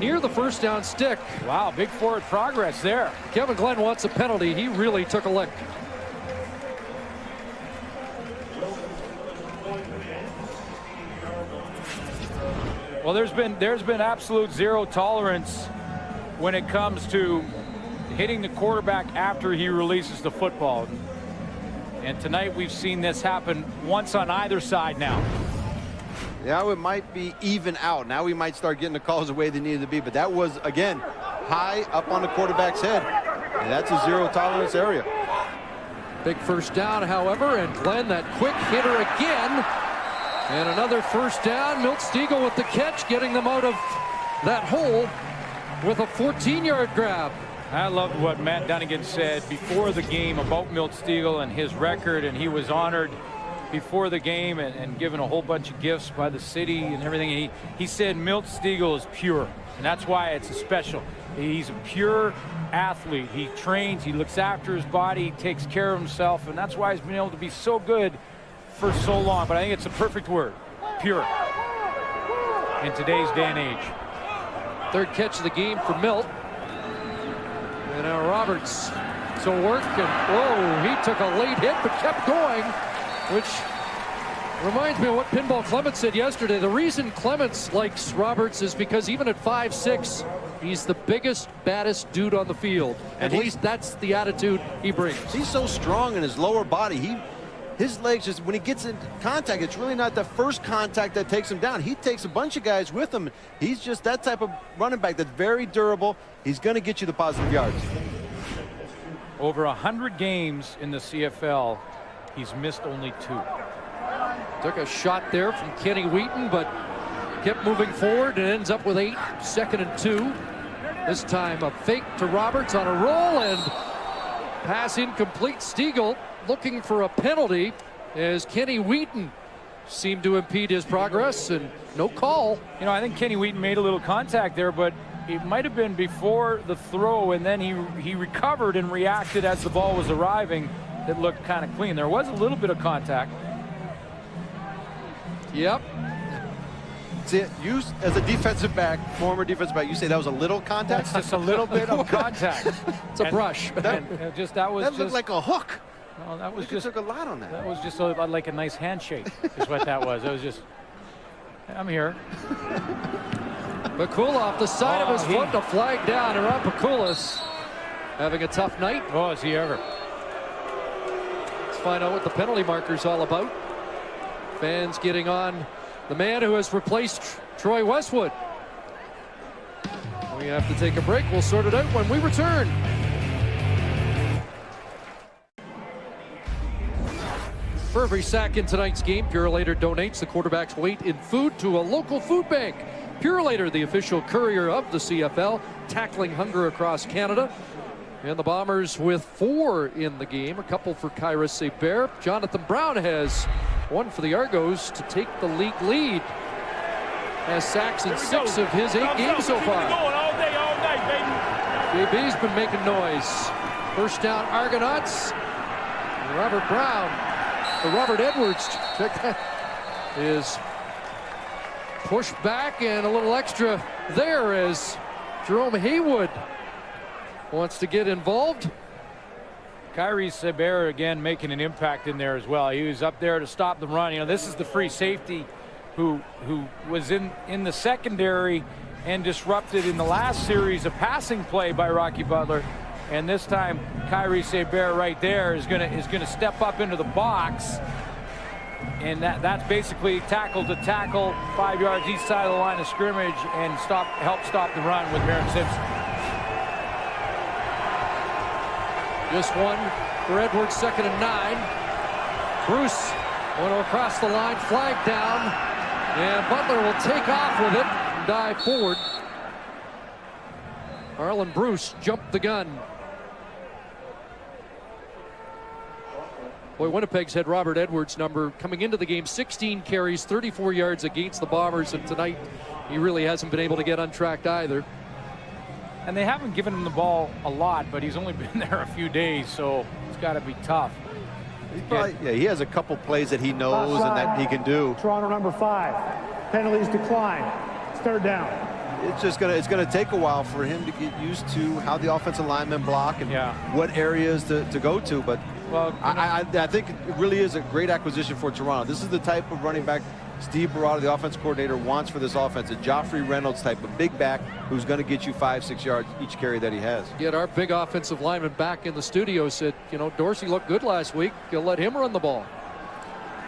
near the first down stick. Wow, big forward progress there. Kevin Glenn wants a penalty. He really took a lick. Well, there's been absolute zero tolerance when it comes to hitting the quarterback after he releases the football. And tonight we've seen this happen once on either side now. Yeah, it might be even out. Now we might start getting the calls the way they needed to be. But that was, again, high up on the quarterback's head. And that's a zero tolerance area. Big first down, however, and Glenn, that quick hitter again. And another first down. Milt Stegall with the catch, getting them out of that hole with a 14-yard grab. I loved what Matt Dunnigan said before the game about Milt Stegall and his record, and he was honored before the game and given a whole bunch of gifts by the city and everything. He said Milt Stegall is pure, and that's why it's a special. He's a pure athlete. He trains, he looks after his body, he takes care of himself, and that's why he's been able to be so good for so long. But I think it's the perfect word, pure, in today's day and age. Third catch of the game for Milt. And now Roberts to work, and whoa, he took a late hit but kept going, which reminds me of what Pinball Clements said yesterday. The reason Clements likes Roberts is because even at 5'6", he's the biggest, baddest dude on the field. At least that's the attitude he brings. He's so strong in his lower body. His legs, just when he gets in contact, it's really not the first contact that takes him down. He takes a bunch of guys with him. He's just that type of running back that's very durable. He's going to get you the positive yards. Over 100 games in the CFL, he's missed only 2. Took a shot there from Kenny Wheaton, but kept moving forward and ends up with 8, 2nd and 2. This time a fake to Roberts on a roll, and pass incomplete. Stegall looking for a penalty as Kenny Wheaton seemed to impede his progress, and no call. You know, I think Kenny Wheaton made a little contact there, but it might have been before the throw, and then he recovered and reacted as the ball was arriving. It looked kind of clean. There was a little bit of contact. Yep. See, you as a defensive back, former defensive back, you say that was a little contact? That's just a little bit of contact. It's a brush. That looked like a hook. No, that was just took a lot on that. That was just like a nice handshake is what that was. It was just, I'm here. Bakula off the side of his foot, the flag down. Around Bakulas having a tough night. Oh, is he ever? Let's find out what the penalty marker's all about. Fans getting on the man who has replaced Troy Westwood. We have to take a break. We'll sort it out when we return. For every sack in tonight's game, Purolator donates the quarterback's weight in food to a local food bank. Purolator, the official courier of the CFL, tackling hunger across Canada. And the Bombers with 4 in the game, a couple for Kyra Seibert. Jonathan Brown has one for the Argos to take the league lead. Has sacks in 6 of his 8 games so far. All day, all night, baby. JB's been making noise. First down, Argonauts. Robert Edwards, check that, is pushed back, and a little extra there as Jerome Haywood wants to get involved. Kyrie Seibert again making an impact in there as well. He was up there to stop the run. You know, this is the free safety who was in the secondary and disrupted in the last series a passing play by Rocky Butler. And this time, Kyrie Seibert right there is gonna step up into the box, and that's basically tackle to tackle, 5 yards each side of the line of scrimmage, and help stop the run with Merritt Simpson. Just one for Edwards, 2nd and 9. Bruce went across the line, flag down, and Butler will take off with it and dive forward. Arlen Bruce jumped the gun. Boy, Winnipeg's had Robert Edwards' number coming into the game, 16 carries, 34 yards against the Bombers, and tonight he really hasn't been able to get untracked either. And they haven't given him the ball a lot, but he's only been there a few days, so it's got to be tough. He has a couple plays that he knows and that he can do. Toronto number 5. Penalties decline. It's 3rd down. it's gonna take a while for him to get used to how the offensive linemen block and what areas to go to. But well, I think it really is a great acquisition for Toronto. This is the type of running back Steve Barada, the offense coordinator, wants for this offense. A Joffrey Reynolds type of big back who's going to get you 5-6 yards each carry that he has. Yet our big offensive lineman back in the studio said, you know, Dorsey looked good last week. You'll let him run the ball.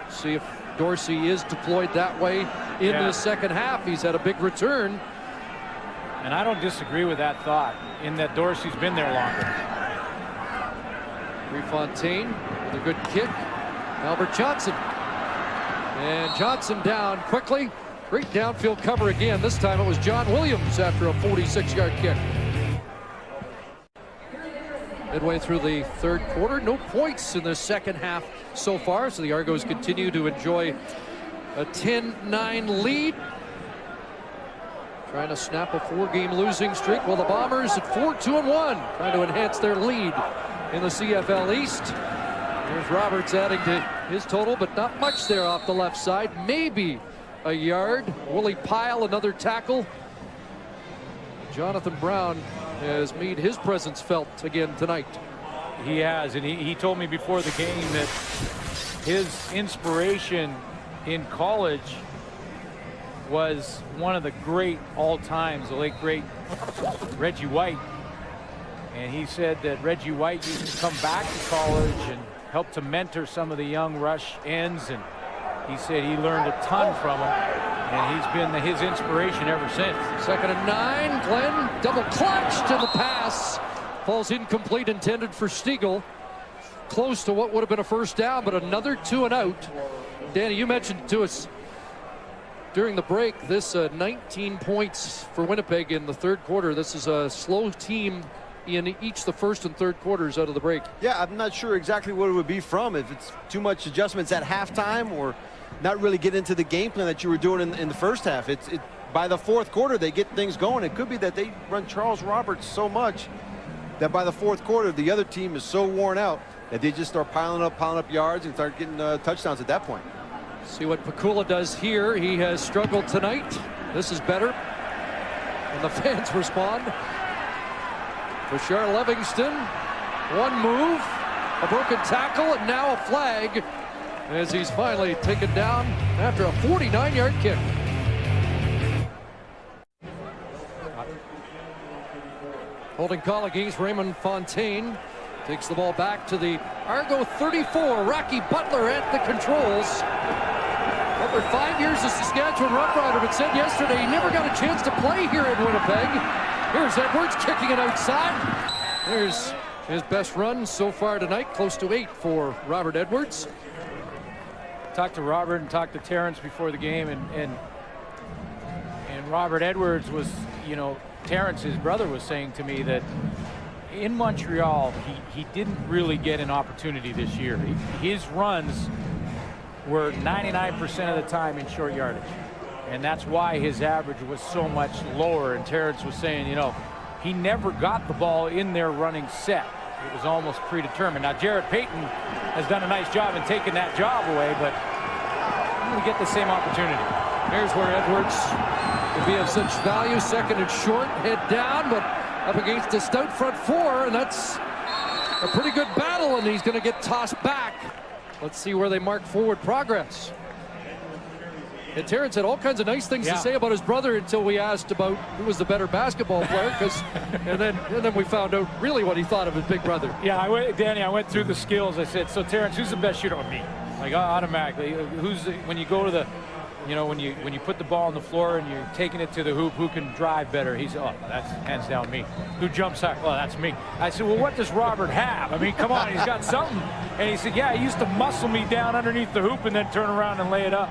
See if Dorsey is deployed that way in the second half. He's had a big return. And I don't disagree with that thought, in that Dorsey's been there longer. Fontaine with a good kick. Albert Johnson. And Johnson down quickly. Great downfield cover again. This time it was John Williams after a 46-yard kick. Midway through the third quarter, no points in the second half so far, so the Argos continue to enjoy a 10-9 lead. Trying to snap a 4-game losing streak, while the Bombers at 4-2-1, trying to enhance their lead in the CFL East. There's Roberts adding to his total, but not much there off the left side. Maybe a yard. Willie Pyle, another tackle. Jonathan Brown has made his presence felt again tonight. He has, and he told me before the game that his inspiration in college was one of the great all-times, the late great Reggie White. And he said that Reggie White used to come back to college and help to mentor some of the young rush ends, and he said he learned a ton from him, and he's been his inspiration ever since. 2nd and 9. Glenn double clutched, and the pass falls incomplete, intended for Stiegel. Close to what would have been a first down, but another 2 and out. Danny, you mentioned to us during the break, this 19 points for Winnipeg in the third quarter. This is a slow team in each the first and third quarters out of the break. Yeah, I'm not sure exactly what it would be from, if it's too much adjustments at halftime or not really get into the game plan that you were doing in the first half. By the fourth quarter, they get things going. It could be that they run Charles Roberts so much that by the fourth quarter, the other team is so worn out that they just start piling up yards and start getting touchdowns at that point. See what Pakula does here. He has struggled tonight. This is better. And the fans respond. Bashar Livingston, one move, a broken tackle, and now a flag as he's finally taken down after a 49-yard kick. Holding call against Raymond Fontaine. Takes the ball back to the Argo 34. Rocky Butler at the controls. Butler, 5 years as Saskatchewan Roughrider, but said yesterday he never got a chance to play here in Winnipeg. Here's Edwards kicking it outside. There's his best run so far tonight, close to 8 for Robert Edwards. Talked to Robert and talked to Terrence before the game, and Robert Edwards was, you know, Terrence, his brother, was saying to me that in Montreal, he didn't really get an opportunity this year. His runs were 99% of the time in short yardage. And that's why his average was so much lower. And Terrence was saying, you know, he never got the ball in their running set. It was almost predetermined. Now, Jared Payton has done a nice job in taking that job away, but I'm going to get the same opportunity. Here's where Edwards will be of such value. 2nd and short, head down, but up against a stout front four, and that's a pretty good battle, and he's going to get tossed back. Let's see where they mark forward progress. And Terrence had all kinds of nice things to say about his brother until we asked about who was the better basketball player, and then we found out really what he thought of his big brother. Yeah, Danny, I went through the skills. I said, so Terrence, who's the best shooter? Me. Like automatically, when you go to the, you know, when you put the ball on the floor and you're taking it to the hoop, who can drive better? He said, oh, that's hands down me. Who jumps high? Well, that's me. I said, well, what does Robert have? I mean, come on, he's got something. And he said, yeah, he used to muscle me down underneath the hoop and then turn around and lay it up.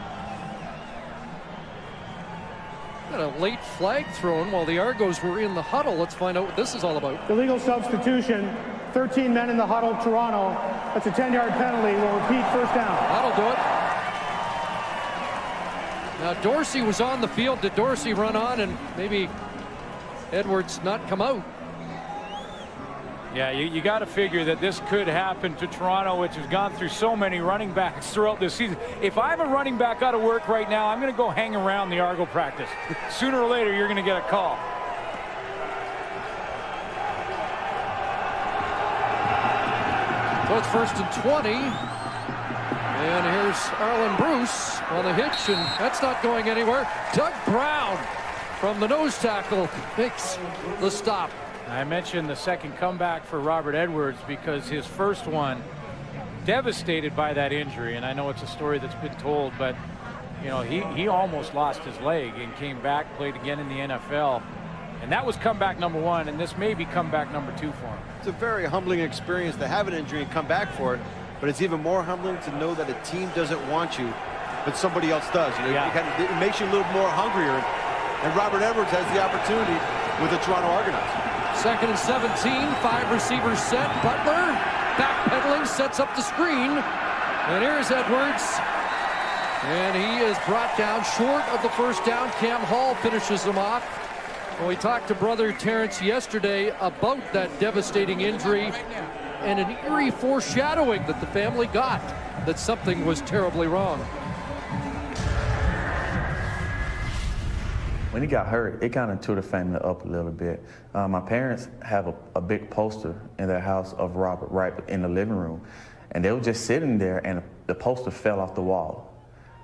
Got a late flag thrown while the Argos were in the huddle. Let's find out what this is all about. Illegal substitution, 13 men in the huddle, Toronto. That's a 10-yard penalty. We'll repeat, first down. That'll do it. Now Dorsey was on the field. Did Dorsey run on and maybe Edwards not come out? Yeah, you got to figure that this could happen to Toronto, which has gone through so many running backs throughout this season. If I'm a running back out of work right now, I'm going to go hang around the Argo practice. Sooner or later, you're going to get a call. So it's 1st and 20. And here's Arlen Bruce on the hitch, and that's not going anywhere. Doug Brown from the nose tackle makes the stop. I mentioned the second comeback for Robert Edwards because his first one, devastated by that injury, and I know it's a story that's been told, but you know, he almost lost his leg and came back, played again in the NFL, and that was comeback number 1, and this may be comeback number 2 for him. It's a very humbling experience to have an injury and come back for it, but it's even more humbling to know that a team doesn't want you, but somebody else does. You know, it makes you a little more hungrier, and Robert Edwards has the opportunity with the Toronto Argonauts. 2nd and 17, 5 receivers set. Butler backpedaling, sets up the screen. And here's Edwards. And he is brought down short of the first down. Cam Hall finishes him off. Well, we talked to brother Terrence yesterday about that devastating injury and an eerie foreshadowing that the family got that something was terribly wrong. When he got hurt, it kind of tore the family up a little bit. My parents have a big poster in their house of Robert right in the living room. And they were just sitting there, and the poster fell off the wall.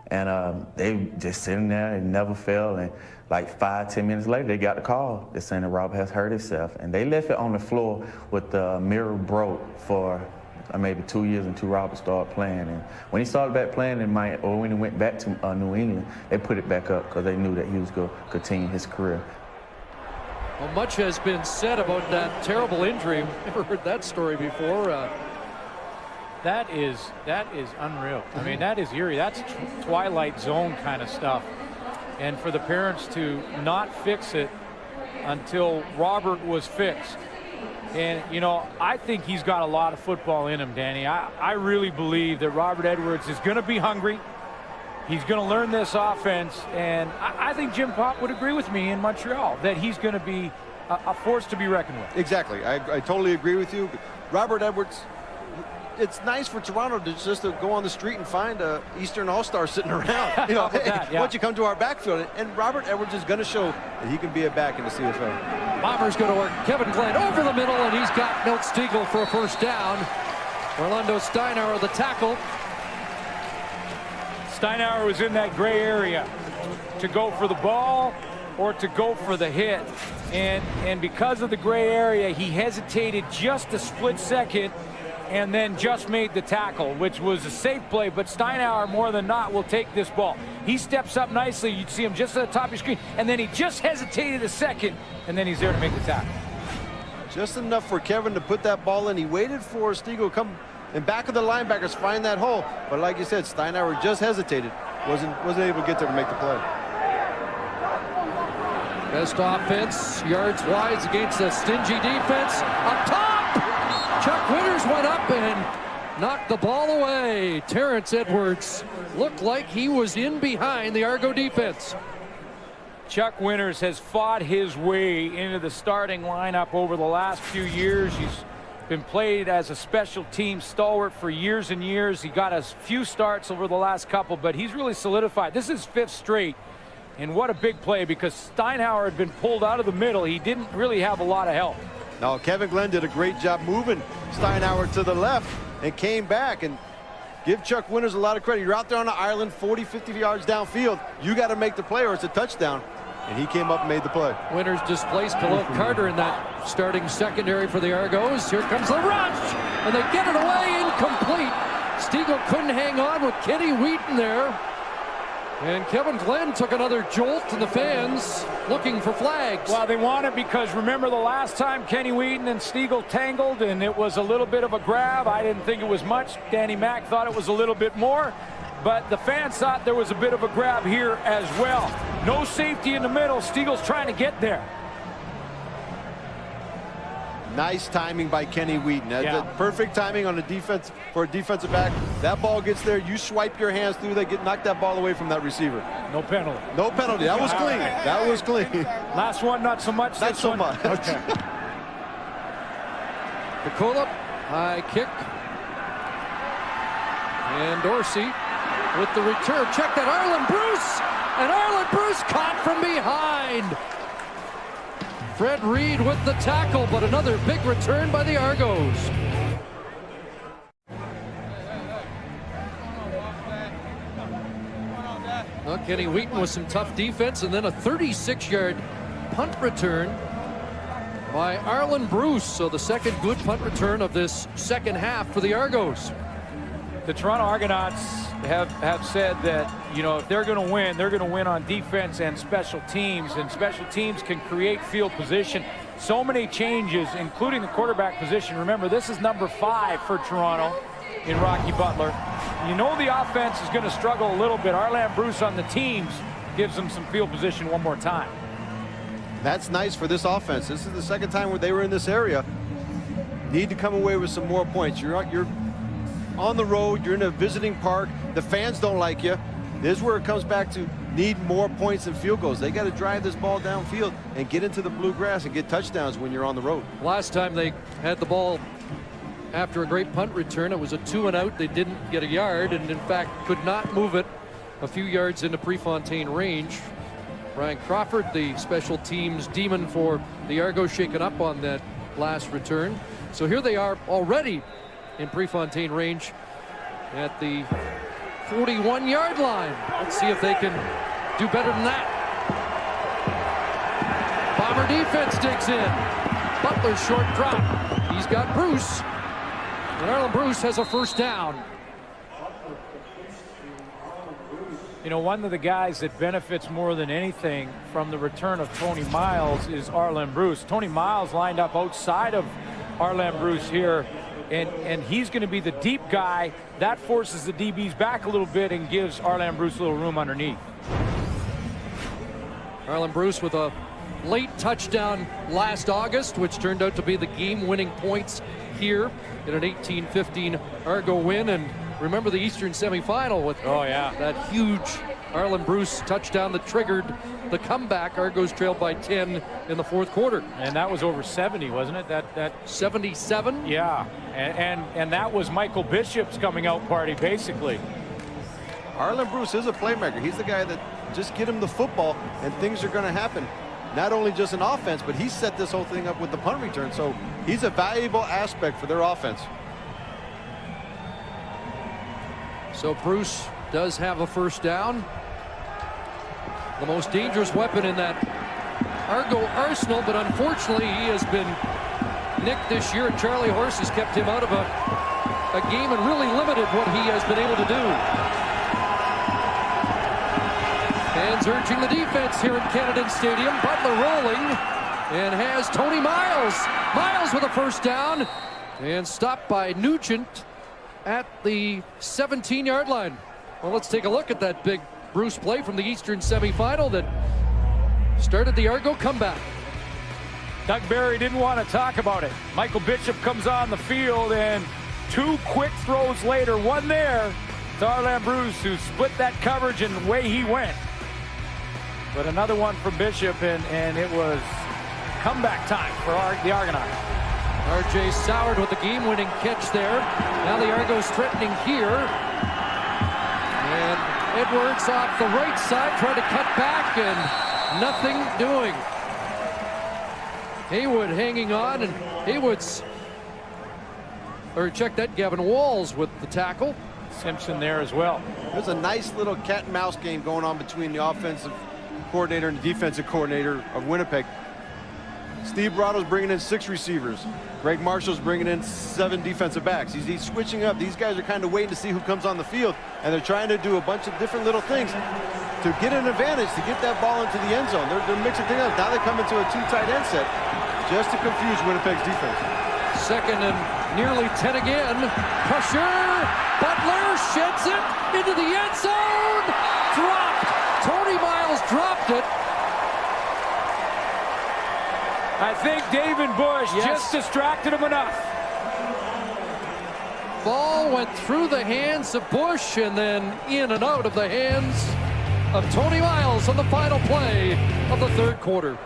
And they just sitting there, it never fell. And like 5-10 minutes later, they got the call. They're saying that Robert has hurt himself. And they left it on the floor with the mirror broke for maybe 2 years until Robert started playing. And when he started back playing in Miami, or when he went back to New England, they put it back up because they knew that he was going to continue his career. Well, much has been said about that terrible injury. Never heard that story before. That is unreal. I mean, that is eerie. That's Twilight Zone kind of stuff. And for the parents to not fix it until Robert was fixed. And, you know, I think he's got a lot of football in him, Danny. I really believe that Robert Edwards is going to be hungry. He's going to learn this offense. And I think Jim Pop would agree with me in Montreal that he's going to be a force to be reckoned with. Exactly. I totally agree with you. Robert Edwards, it's nice for Toronto to just to go on the street and find a Eastern All-Star sitting around. You know, hey, why don't you come to our backfield? And Robert Edwards is going to show that he can be a back in the CFL. Bombers go to work. Kevin Glenn over the middle, and he's got Milt Stegall for a first down. Orlando Steinauer the tackle. Steinauer was in that gray area to go for the ball or to go for the hit. And because of the gray area, he hesitated just a split second and then just made the tackle, which was a safe play. But Steinauer, more than not, will take this ball. He steps up nicely. You'd see him just at the top of your screen. And then he just hesitated a second, and then he's there to make the tackle. Just enough for Kevin to put that ball in. He waited for Stegall to come in back of the linebackers, find that hole. But like you said, Steinauer just hesitated. Wasn't able to get there to make the play. Best offense, yards wise against a stingy defense. Up top! Chuck Winters went up and knocked the ball away. Terrence Edwards looked like he was in behind the Argo defense. Chuck Winters has fought his way into the starting lineup over the last few years. He's been played as a special team stalwart for years and years. He got a few starts over the last couple, but he's really solidified. This is 5th straight. And what a big play, because Steinauer had been pulled out of the middle. He didn't really have a lot of help. Now, Kevin Glenn did a great job moving Steinauer to the left and came back. And give Chuck Winters a lot of credit. You're out there on the island, 40, 50 yards downfield. You got to make the play or it's a touchdown. And he came up and made the play. Winters displaced Khalil Carter in that starting secondary for the Argos. Here comes the rush, and they get it away, incomplete. Stegall couldn't hang on with Kenny Wheaton there. And Kevin Glenn took another jolt, and the fans looking for flags. Well, they want it because remember the last time Kenny Wheaton and Stegall tangled, and it was a little bit of a grab. I didn't think it was much. Danny Mack thought it was a little bit more. But the fans thought there was a bit of a grab here as well. No safety in the middle. Stegall's trying to get there. Nice timing by Kenny Wheaton. That's perfect timing on a defense for a defensive back. That ball gets there. You swipe your hands through. They knock that ball away from that receiver. No penalty. No penalty. That was clean. That was clean. Last one, not so much. Not so much. Okay. Picola, high kick. And Dorsey with the return. Check that, Arlen Bruce! And Arlen Bruce caught from behind. Fred Reed with the tackle, but another big return by the Argos. Well, Kenny Wheaton with some tough defense, and then a 36-yard punt return by Arlen Bruce. So the second good punt return of this second half for the Argos. The Toronto Argonauts have said that, you know, if they're going to win on defense and special teams can create field position. So many changes, including the quarterback position. Remember, this is number 5 for Toronto in Rocky Butler. You know the offense is going to struggle a little bit. Arlen Bruce on the teams gives them some field position one more time. That's nice for this offense. This is the second time where they were in this area. Need to come away with some more points. You're on the road, you're in a visiting park, the fans don't like you. This is where it comes back to need more points and field goals. They got to drive this ball downfield and get into the bluegrass and get touchdowns when you're on the road. Last time they had the ball after a great punt return, it was a 2-and-out. They didn't get a yard, and in fact could not move it a few yards into Prefontaine range. Brian Crawford, the special teams demon for the Argos, shaken up on that last return. So here they are already in Prefontaine range at the 41-yard line. Let's see if they can do better than that. Bomber defense digs in. Butler's short drop. He's got Bruce. And Arlen Bruce has a first down. You know, one of the guys that benefits more than anything from the return of Tony Miles is Arlen Bruce. Tony Miles lined up outside of Arlen Bruce here, and he's going to be the deep guy. That forces the DBs back a little bit and gives Arlen Bruce a little room underneath. Arlen Bruce with a late touchdown last August, which turned out to be the game-winning points here in an 18-15 Argo win. And remember the Eastern semifinal with that huge Arlen Bruce touchdown that triggered the comeback. Argos trailed by 10 in the fourth quarter. And that was over 70, wasn't it? That 77? Yeah, and that was Michael Bishop's coming out party, basically. Arlen Bruce is a playmaker. He's the guy that just get him the football and things are going to happen. Not only just an offense, but he set this whole thing up with the punt return. So he's a valuable aspect for their offense. So Bruce does have a first down. The most dangerous weapon in that Argo arsenal, but unfortunately he has been nicked this year, and Charlie Horse has kept him out of a game and really limited what he has been able to do. Fans urging the defense here at Canada Stadium. Butler rolling and has Tony Miles. Miles with a first down and stopped by Nugent at the 17-yard line. Well, let's take a look at that big Bruce play from the Eastern semifinal that started the Argo comeback. Doug Barry didn't want to talk about it. Michael Bishop comes on the field, and 2 quick throws later, one there to Arlen Bruce, who split that coverage and away he went. But another one from Bishop, and it was comeback time for the Argonauts. R.J. Soward with the game-winning catch there. Now the Argos threatening here. And Edwards off the right side, trying to cut back, and nothing doing. Haywood hanging on, and Haywood's, or check that, Gavin Walls with the tackle. Simpson there as well. There's a nice little cat and mouse game going on between the offensive coordinator and the defensive coordinator of Winnipeg. Steve Brado's bringing in 6 receivers. Greg Marshall's bringing in 7 defensive backs. He's switching up. These guys are kind of waiting to see who comes on the field, and they're trying to do a bunch of different little things to get an advantage, to get that ball into the end zone. They're mixing things up. Now they come into a 2 tight end set just to confuse Winnipeg's defense. Second and nearly 10 again. Pressure. Butler sheds it into the end zone. Dropped. Tony Miles dropped it. I think David Bush just distracted him enough. Ball went through the hands of Bush and then in and out of the hands of Tony Miles on the final play of the third quarter.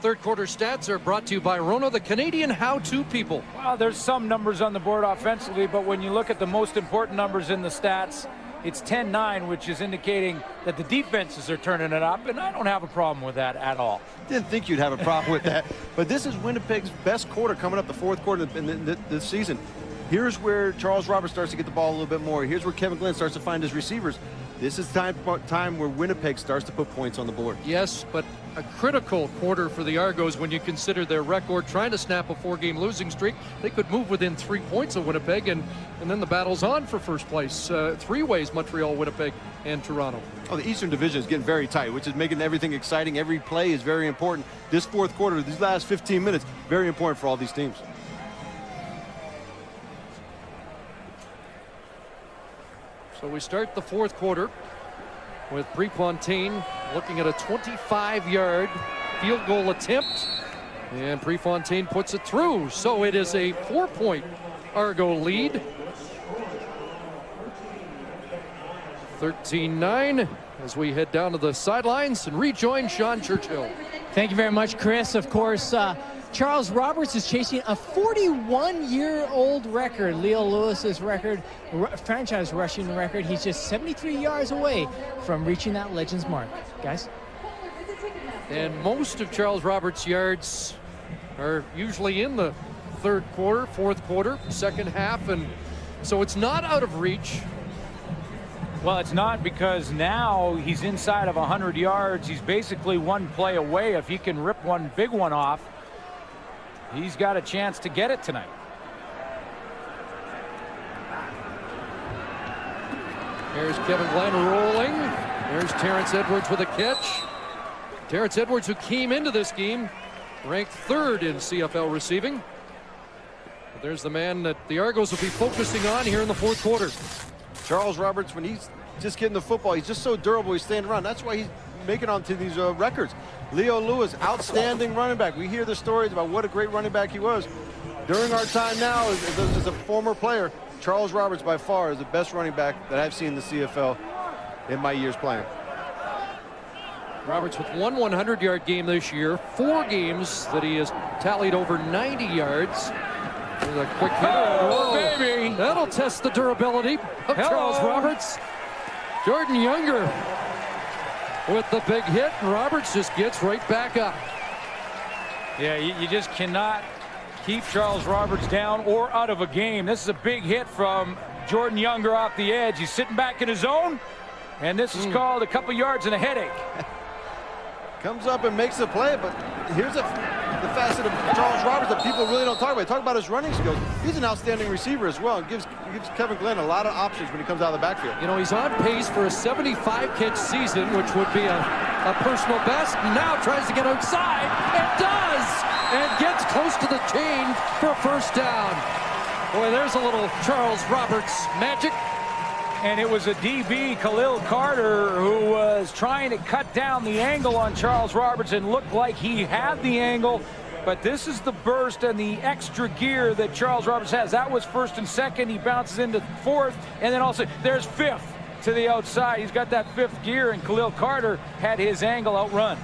Third quarter stats are brought to you by Rona, the Canadian how-to people. Well, there's some numbers on the board offensively, but when you look at the most important numbers in the stats, it's 10-9, which is indicating that the defenses are turning it up, and I don't have a problem with that at all. Didn't think you'd have a problem with that, but this is Winnipeg's best quarter coming up, the fourth quarter in this season. Here's where Charles Roberts starts to get the ball a little bit more. Here's where Kevin Glenn starts to find his receivers. This is time where Winnipeg starts to put points on the board. Yes, but a critical quarter for the Argos when you consider their record, trying to snap a 4-game losing streak. They could move within 3 points of Winnipeg, and then the battle's on for first place. 3 ways: Montreal, Winnipeg, and Toronto. Oh, the Eastern Division is getting very tight, which is making everything exciting. Every play is very important. This fourth quarter, these last 15 minutes, very important for all these teams. So we start the fourth quarter with Prefontaine looking at a 25-yard field goal attempt, and Prefontaine puts it through. So it is a 4-point Argo lead. 13-9 as we head down to the sidelines and rejoin Sean Churchill. Thank you very much, Chris. Of course, Charles Roberts is chasing a 41-year-old record, Leo Lewis's record, franchise rushing record. He's just 73 yards away from reaching that Legends mark. Guys? And most of Charles Roberts' yards are usually in the third quarter, fourth quarter, second half, and so it's not out of reach. Well, it's not, because now he's inside of 100 yards. He's basically one play away. If he can rip one big one off, he's got a chance to get it tonight. Here's Kevin Glenn rolling. There's Terrence Edwards with a catch. Terrence Edwards, who came into this game ranked 3rd in CFL receiving. But there's the man that the Argos will be focusing on here in the fourth quarter. Charles Roberts, when he's just getting the football, he's just so durable. He's staying around. That's why he's making onto these records. Leo Lewis, outstanding running back. We hear the stories about what a great running back he was. During our time now, as a former player, Charles Roberts by far is the best running back that I've seen in the CFL in my years playing. Roberts with one 100-yard game this year, 4 games that he has tallied over 90 yards. There's a quick hit. Oh, baby! That'll test the durability of Charles Roberts. Jordan Younger with the big hit, and Roberts just gets right back up. Yeah, you just cannot keep Charles Roberts down or out of a game. This is a big hit from Jordan Younger off the edge. He's sitting back in his zone, and this is called a couple yards and a headache. Comes up and makes the play, but here's the facet of Charles Roberts that people really don't talk about. They talk about his running skills. He's an outstanding receiver as well. It gives Kevin Glenn a lot of options when he comes out of the backfield. You know, he's on pace for a 75-catch season, which would be a personal best. Now tries to get outside, and does, and gets close to the chain for first down. Boy, there's a little Charles Roberts magic. And it was a DB, Khalil Carter, who was trying to cut down the angle on Charles Roberts and looked like he had the angle. But this is the burst and the extra gear that Charles Roberts has. That was 1st and 2nd. He bounces into 4th. And then also there's 5th to the outside. He's got that 5th gear, and Khalil Carter had his angle outrun.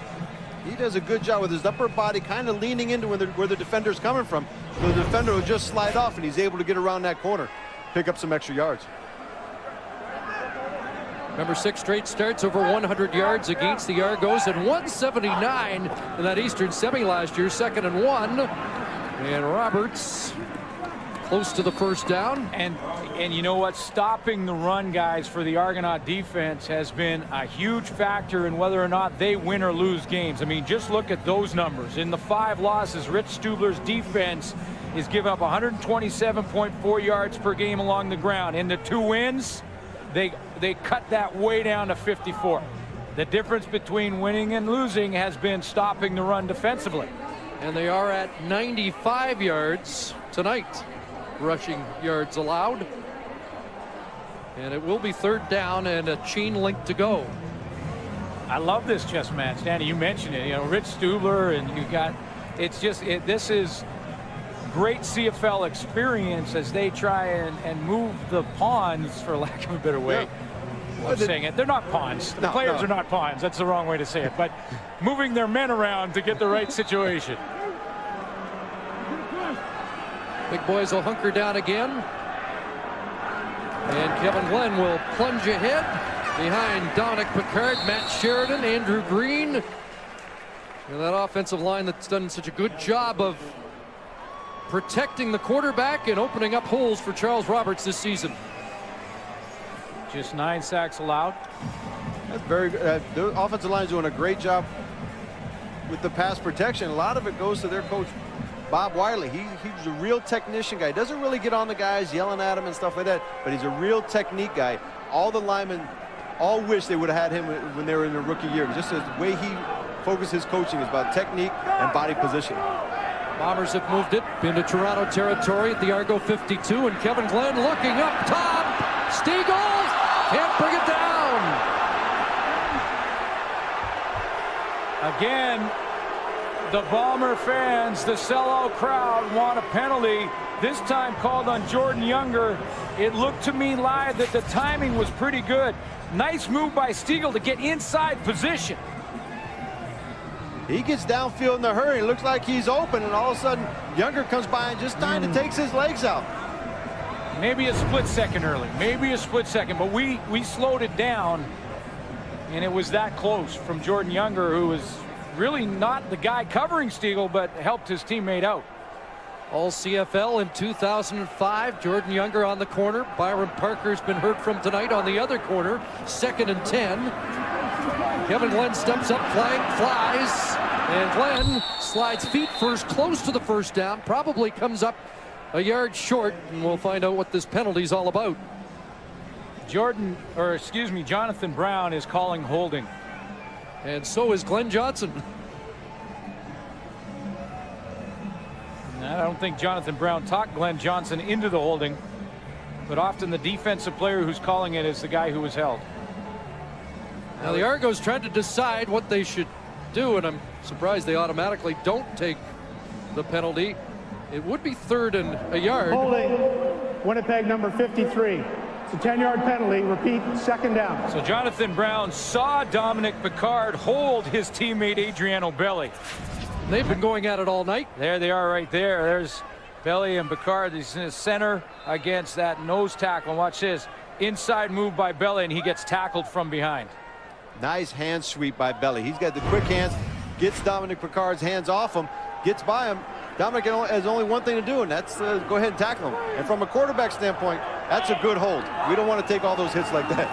He does a good job with his upper body kind of leaning into where the defender's coming from. So the defender will just slide off, and he's able to get around that corner, pick up some extra yards. Remember, 6 straight starts over 100 yards against the Argos, and 179 in that Eastern Semi last year, 2nd and 1. And Roberts close to the first down. And you know what? Stopping the run, guys, for the Argonaut defense has been a huge factor in whether or not they win or lose games. I mean, just look at those numbers. In the 5 losses, Rich Stubler's defense is giving up 127.4 yards per game along the ground. In the 2 wins, they cut that way down to 54. The difference between winning and losing has been stopping the run defensively. And they are at 95 yards tonight, rushing yards allowed. And it will be 3rd down and a chain link to go. I love this chess match, Danny. You mentioned it. You know, Rich Stubler, and you got, this is great CFL experience as they try and move the pawns, for lack of a better way. Yeah. of saying it. They're not pawns. The players are not pawns. That's the wrong way to say it. But moving their men around to get the right situation. Big boys will hunker down again. And Kevin Glenn will plunge ahead behind Dominic Picard, Matt Sheridan, Andrew Green. And that offensive line that's done such a good job of protecting the quarterback and opening up holes for Charles Roberts this season. Just 9 sacks allowed. That's very good. The offensive line is doing a great job with the pass protection. A lot of it goes to their coach, Bob Wiley. He's a real technician guy. Doesn't really get on the guys, yelling at them and stuff like that, but he's a real technique guy. All the linemen all wish they would have had him when they were in their rookie year. Just the way he focuses his coaching is about technique and body position. Bombers have moved it into Toronto territory at the Argo 52, and Kevin Glenn looking up top. Stiegel can't bring it down. Again, the Bomber fans, the sellout crowd, want a penalty. This time called on Jordan Younger. It looked to me live that the timing was pretty good. Nice move by Stiegel to get inside position. He gets downfield in a hurry. It looks like he's open, and all of a sudden, Younger comes by and just kind of takes his legs out. Maybe a split second early. Maybe a split second, but we slowed it down, and it was that close from Jordan Younger, who was really not the guy covering Stiegel, but helped his teammate out. All CFL in 2005. Jordan Younger on the corner. Byron Parker's been hurt from tonight on the other corner. 2nd and 10. Kevin Glenn steps up, flag flies, and Glenn slides feet first, close to the first down, probably comes up a yard short, and we'll find out what this penalty's all about. Jonathan Brown is calling holding. And so is Glenn Johnson. I don't think Jonathan Brown talked Glenn Johnson into the holding, but often the defensive player who's calling it is the guy who was held. Now the Argos trying to decide what they should do, and I'm surprised they automatically don't take the penalty. It would be 3rd and a yard. Holding, Winnipeg number 53. It's a 10-yard penalty. Repeat, 2nd down. So Jonathan Brown saw Dominic Picard hold his teammate Adriano Belli. They've been going at it all night. There they are right there. There's Belli and Picard. He's in his center against that nose tackle. Watch this. Inside move by Belli, and he gets tackled from behind. Nice hand sweep by Belli. He's got the quick hands, gets Dominic Picard's hands off him, gets by him. Dominic has only one thing to do, and that's go ahead and tackle him. And from a quarterback standpoint, that's a good hold. We don't want to take all those hits like that.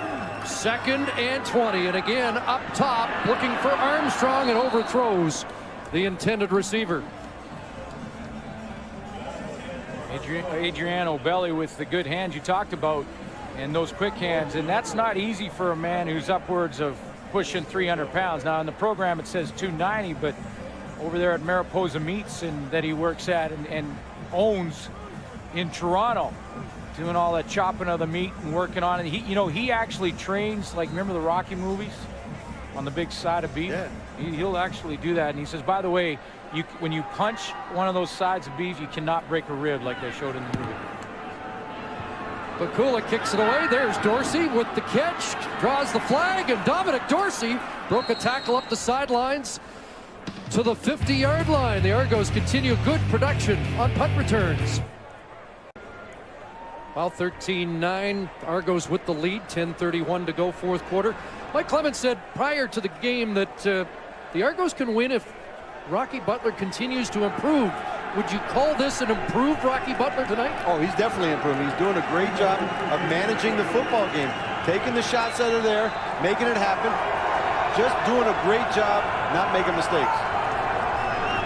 2nd and 20, and again up top, looking for Armstrong, and overthrows the intended receiver. Adriano Belli with the good hands you talked about and those quick hands, and that's not easy for a man who's upwards of pushing 300 pounds. Now in the program it says 290, but over there at Mariposa Meats and that he works at and owns in Toronto, doing all that chopping of the meat and working on it. He actually trains, like, remember the Rocky movies on the big side of beef? Yeah. He'll actually do that, and he says, by the way, when you punch one of those sides of beef, you cannot break a rib like they showed in the movie. Bakula kicks it away. There's Dorsey with the catch, draws the flag, and Dominic Dorsey broke a tackle up the sidelines to the 50-yard line. The Argos continue good production on punt returns. Well, 13-9, Argos with the lead, 10:31 to go, 4th quarter. Mike Clemens said prior to the game that the Argos can win if Rocky Butler continues to improve. Would you call this an improved Rocky Butler tonight? Oh, he's definitely improving. He's doing a great job of managing the football game, taking the shots that are there, making it happen, just doing a great job, not making mistakes.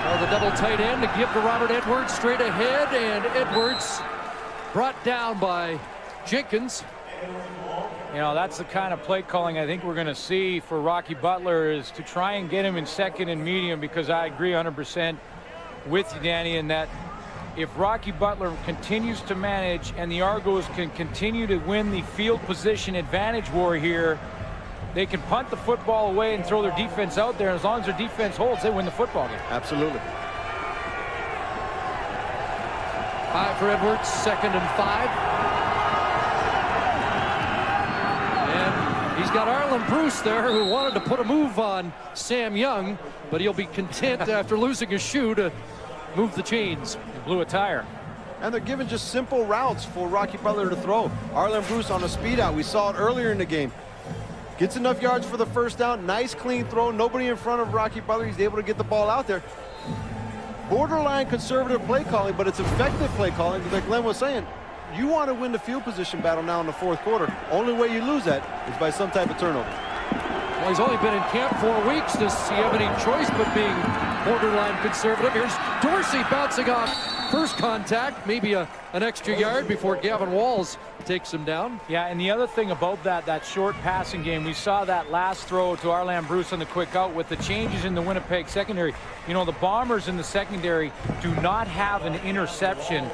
Well, the double tight end to give to Robert Edwards straight ahead, and Edwards brought down by Jenkins. That's the kind of play calling I think we're going to see for Rocky Butler, is to try and get him in 2nd and medium, because I agree 100% with you, Danny, in that if Rocky Butler continues to manage and the Argos can continue to win the field position advantage war here, they can punt the football away and throw their defense out there. And as long as their defense holds, they win the football game. Absolutely. 5 for Edwards, 2nd and 5. And He's got Arlen Bruce there, who wanted to put a move on Sam Young, but he'll be content after losing a shoe to move the chains. He blew a tire. And they're giving just simple routes for Rocky Butler to throw. Arlen Bruce on a speed out. We saw it earlier in the game. Gets enough yards for the first down. Nice, clean throw. Nobody in front of Rocky Butler. He's able to get the ball out there. Borderline conservative play calling, but it's effective play calling. Like Glenn was saying, you want to win the field position battle now in the fourth quarter. Only way you lose that is by some type of turnover. Well, he's only been in camp 4 weeks. Does he have any choice but being borderline conservative? Here's Dorsey bouncing off first contact, maybe an extra yard before Gavin Walls takes him down. Yeah, and the other thing about that short passing game, we saw that last throw to Arlen Bruce on the quick out with the changes in the Winnipeg secondary. You know, the Bombers in the secondary do not have an interception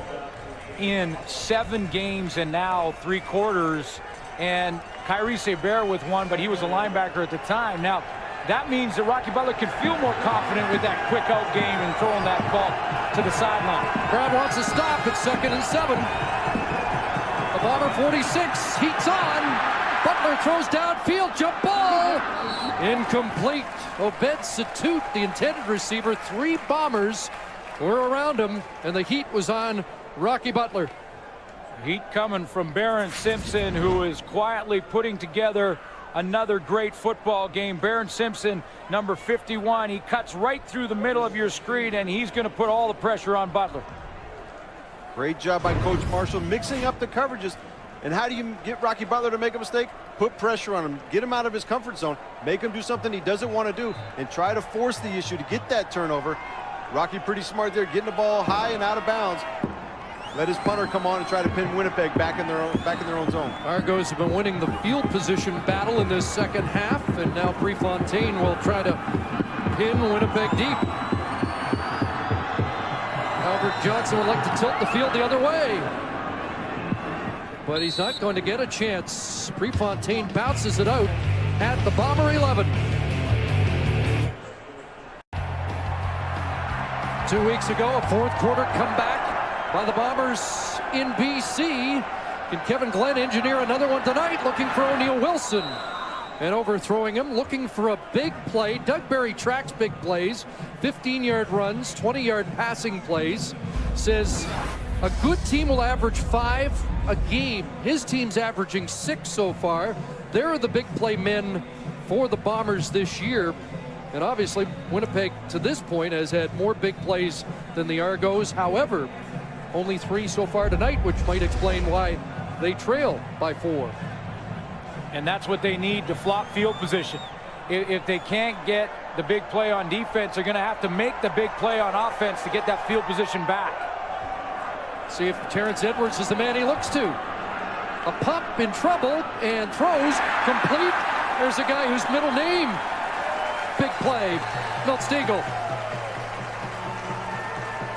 in 7 games and now 3 quarters. And Kyrie Seber with one, but he was a linebacker at the time. Now, that means that Rocky Butler can feel more confident with that quick out game and throwing that ball to the sideline. Brad wants to stop at 2nd and 7. The Bomber 46 heats on. Butler throws downfield, jump ball. Incomplete. Obed Satut, the intended receiver. 3 Bombers were around him, and the heat was on Rocky Butler. Heat coming from Barron Simpson, who is quietly putting together another great football game. Barron Simpson, number 51, he cuts right through the middle of your screen, and he's going to put all the pressure on Butler. Great job by Coach Marshall mixing up the coverages. And how do you get Rocky Butler to make a mistake? Put pressure on him, get him out of his comfort zone, make him do something he doesn't want to do, and try to force the issue to get that turnover. Rocky pretty smart there, getting the ball high and out of bounds. Let his punter come on and try to pin Winnipeg back in their own zone. Argos have been winning the field position battle in this second half, and now Prefontaine will try to pin Winnipeg deep. Albert Johnson would like to tilt the field the other way, but he's not going to get a chance. Prefontaine bounces it out at the Bomber 11. 2 weeks ago, a fourth quarter comeback by the Bombers in BC. Can Kevin Glenn engineer another one tonight? Looking for O'Neal Wilson and overthrowing him, looking for a big play. Doug Berry tracks big plays, 15-yard runs, 20-yard passing plays. Says a good team will average 5 a game. His team's averaging 6 so far. They're the big play men for the Bombers this year. And obviously, Winnipeg to this point has had more big plays than the Argos. However, only 3 so far tonight, which might explain why they trail by 4. And that's what they need to flop field position. If they can't get the big play on defense, they're going to have to make the big play on offense to get that field position back. See if Terrence Edwards is the man he looks to. A pump in trouble and throws complete. There's a guy whose middle name, big play, Milt Stegall.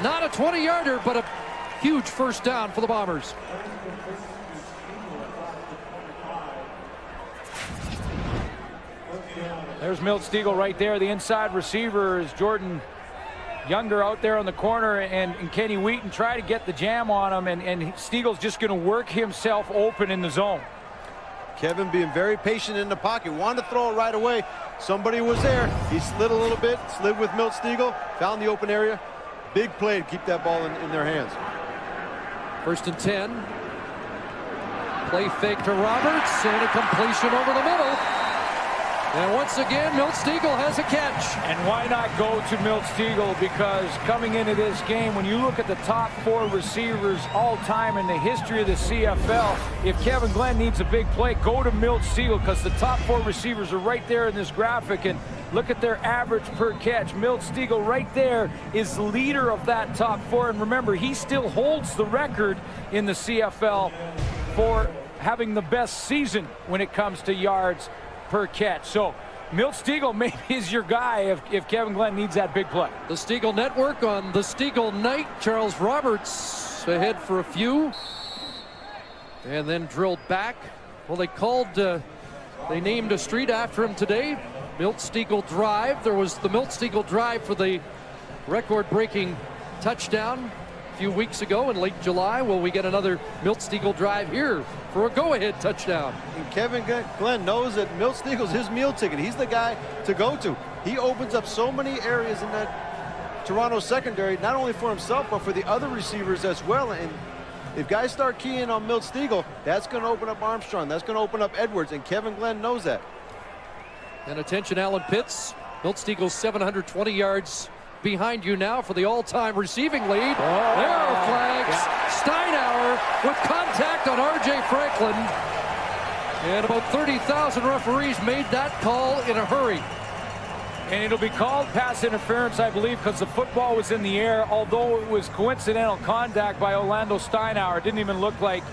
Not a 20-yarder, but a huge first down for the Bombers. There's Milt Stegall right there. The inside receiver is Jordan Younger out there on the corner, and Kenny Wheaton try to get the jam on him, and Stegall's just going to work himself open in the zone. Kevin being very patient in the pocket, wanted to throw it right away. Somebody was there. He slid a little bit, slid with Milt Stegall, found the open area. Big play to keep that ball in their hands. 1st and 10. Play fake to Roberts, and a completion over the middle. And once again, Milt Stegall has a catch. And why not go to Milt Stegall? Because coming into this game, when you look at the top 4 receivers all time in the history of the CFL, if Kevin Glenn needs a big play, go to Milt Stegall, because the top 4 receivers are right there in this graphic. And look at their average per catch. Milt Stegall right there is the leader of that top 4. And remember, he still holds the record in the CFL for having the best season when it comes to yards per catch. So Milt Stegall maybe is your guy if Kevin Glenn needs that big play. The Stegall Network on the Stegall night. Charles Roberts ahead for a few, and then drilled back. Well, they named a street after him today. Milt Stegall Drive. There was the Milt Stegall Drive for the record-breaking touchdown a few weeks ago in late July. Will we get another Milt Stegall drive here for a go-ahead touchdown? And Kevin Glenn knows that Milt Steagall's his meal ticket. He's the guy to go to. He opens up so many areas in that Toronto secondary, not only for himself, but for the other receivers as well. And if guys start keying on Milt Stegall, that's going to open up Armstrong. That's going to open up Edwards, and Kevin Glenn knows that. And attention, Alan Pitts. Milt Stegall's 720 yards behind you now for the all-time receiving lead. Oh, there are flags. Yeah. Steinauer with contact on R.J. Franklin. And about 30,000 referees made that call in a hurry. And it'll be called pass interference, I believe, because the football was in the air, although it was coincidental contact by Orlando Steinauer. It didn't even look like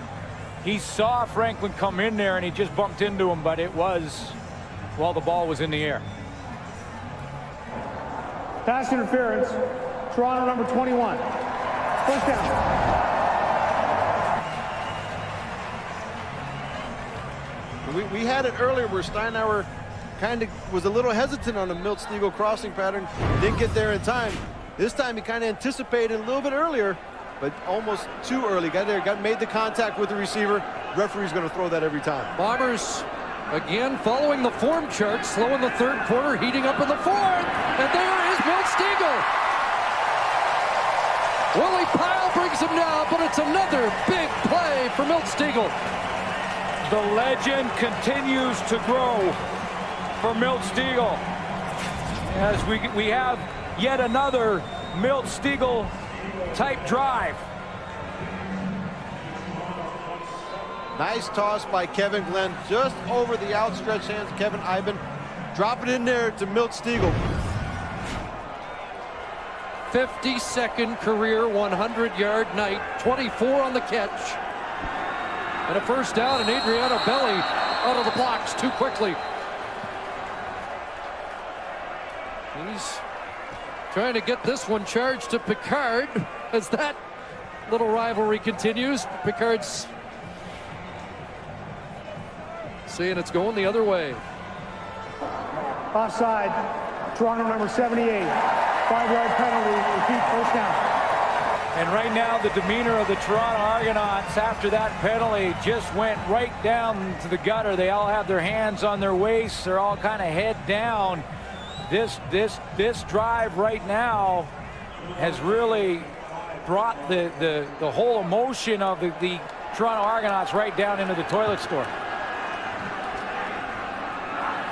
he saw Franklin come in there and he just bumped into him, but it was while the ball was in the air. Pass interference, Toronto number 21. First down. We had it earlier where Steinauer kind of was a little hesitant on the Milt Stegall crossing pattern, didn't get there in time. This time he kind of anticipated a little bit earlier, but almost too early. Got there, made the contact with the receiver. Referee's going to throw that every time. Bombers again following the form chart, slow in the third quarter, heating up in the fourth, and there is Milt Stegall. Willie Pyle brings him down, but it's another big play for Milt Stegall. The legend continues to grow for Milt Stegall, as we have yet another Milt Stegall type drive. Nice toss by Kevin Glenn, just over the outstretched hands of Kevin Iben. Drop it in there to Milt Stegall. 52nd career 100-yard night, 24 on the catch. And a first down, and Adriano Belli out of the blocks too quickly. He's trying to get this one charged to Picard as that little rivalry continues. Picard's saying it's going the other way. Offside, Toronto number 78. 5-yard penalty, repeat, first down. And right now, the demeanor of the Toronto Argonauts after that penalty just went right down to the gutter. They all have their hands on their waists. They're all kind of head down. This drive right now has really brought the whole emotion of the Toronto Argonauts right down into the toilet store.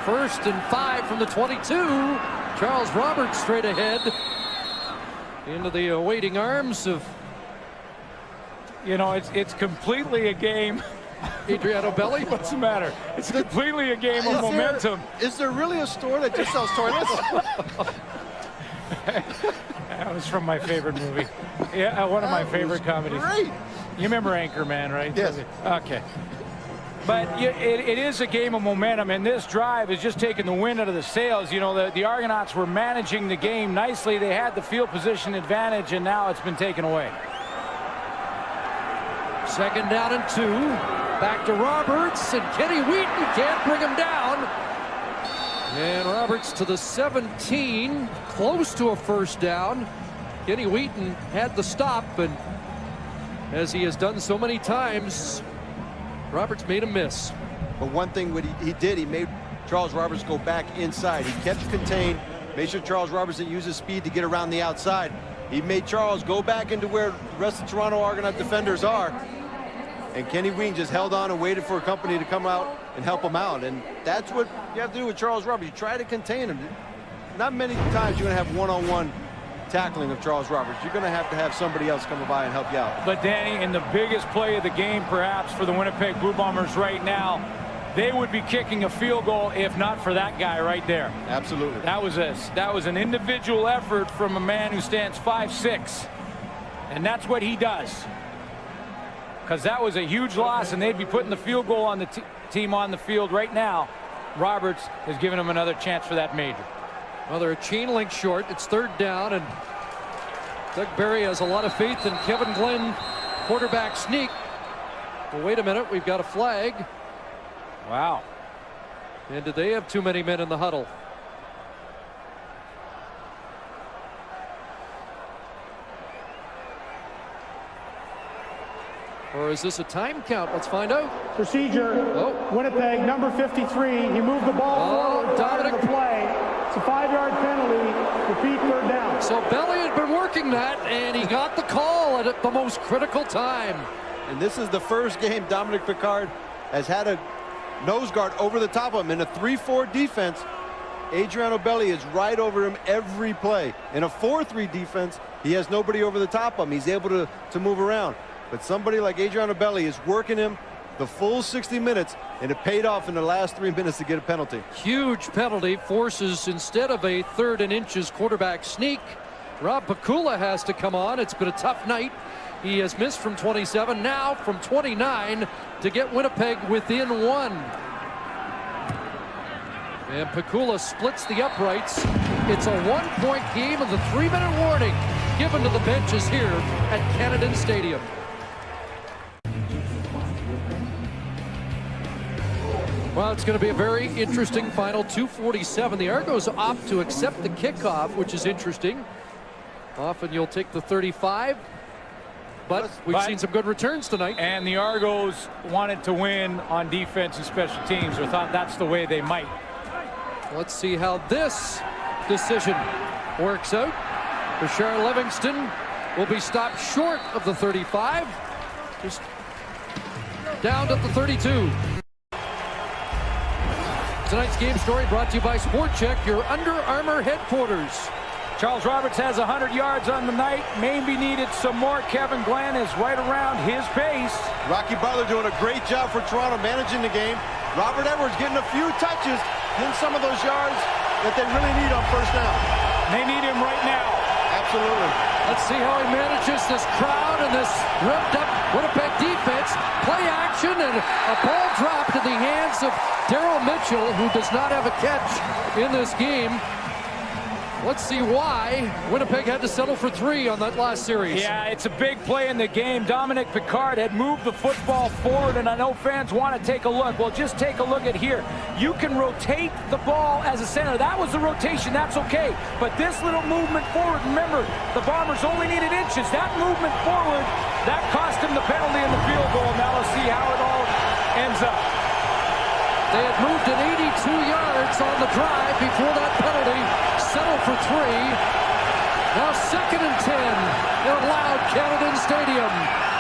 1st and 5 from the 22. Charles Roberts straight ahead into the awaiting arms of, you know, it's completely a game. Adriano Belli, what's the matter? It's completely a game of momentum. Is there really a store that just sells toilets? That was from my favorite movie. Yeah, one of my favorite comedies. Great. You remember Anchorman, right? Yes. Okay. But it is a game of momentum, and this drive is just taking the wind out of the sails. You know, the Argonauts were managing the game nicely. They had the field position advantage, and now it's been taken away. 2nd down and 2. Back to Roberts, and Kenny Wheaton can't bring him down. And Roberts to the 17, close to a first down. Kenny Wheaton had the stop, and as he has done so many times, Roberts made a miss. But one thing what he did, he made Charles Roberts go back inside. He kept contained, made sure Charles Roberts didn't use his speed to get around the outside. He made Charles go back into where the rest of the Toronto Argonaut defenders are. And Kenny Wheaton just held on and waited for a company to come out and help him out. And that's what you have to do with Charles Roberts. You try to contain him. Not many times you're going to have one-on-one tackling of Charles Roberts. You're going to have somebody else come by and help you out. But Danny, in the biggest play of the game perhaps for the Winnipeg Blue Bombers right now, they would be kicking a field goal if not for that guy right there. Absolutely. That was an individual effort from a man who stands 5'6", and that's what he does. Because that was a huge loss, and they'd be putting the field goal on the team on the field right now. Roberts is giving them another chance for that major. Well, they're a chain link short. It's 3rd down, and Doug Barry has a lot of faith in Kevin Glenn quarterback sneak. Well, wait a minute, we've got a flag. Wow. And did they have too many men in the huddle? Or is this a time count? Let's find out. Procedure. Winnipeg, number 53. He moved the ball forward prior to the play. It's a 5-yard penalty. Repeat, third down. So Belly had been working that, and he got the call at the most critical time. And this is the first game Dominic Picard has had a nose guard over the top of him. In a 3-4 defense, Adriano Belli is right over him every play. In a 4-3 defense, he has nobody over the top of him. He's able to move around. But somebody like Adriano Belli is working him the full 60 minutes, and it paid off in the last 3 minutes to get a penalty. Huge penalty, forces, instead of a 3rd and inches quarterback sneak, Rob Pakula has to come on. It's been a tough night. He has missed from 27, now from 29 to get Winnipeg within 1. And Pakula splits the uprights. It's a 1-point game, and the 3-minute warning given to the benches here at Canada Stadium. Well, it's going to be a very interesting final. 2:47. The Argos opt to accept the kickoff, which is interesting. Often you'll take the 35, but we've seen some good returns tonight. And the Argos wanted to win on defense and special teams, or thought that's the way they might. Let's see how this decision works out. Bashar Livingston will be stopped short of the 35, just down to the 32. Tonight's game story brought to you by Sport Check, your Under Armour headquarters. Charles Roberts has 100 yards on the night. Maybe needed some more. Kevin Glenn is right around his pace. Rocky Butler doing a great job for Toronto managing the game. Robert Edwards getting a few touches, getting some of those yards that they really need on first down. They need him right now. Absolutely. Let's see how he manages this crowd and this revved up Winnipeg defense. Play action and a ball dropped in the hands of Daryl Mitchell, who does not have a catch in this game. Let's see why Winnipeg had to settle for 3 on that last series. Yeah, it's a big play in the game. Dominic Picard had moved the football forward, and I know fans want to take a look. Well, just take a look at here. You can rotate the ball as a center. That was the rotation. That's okay. But this little movement forward, remember, the Bombers only needed inches. That movement forward, that cost him the penalty in the field goal. Now let's see how it all ends up. They had moved it 82 yards on the drive before that penalty. Settled for 3. Now 2nd and 10 in loud Canada Stadium.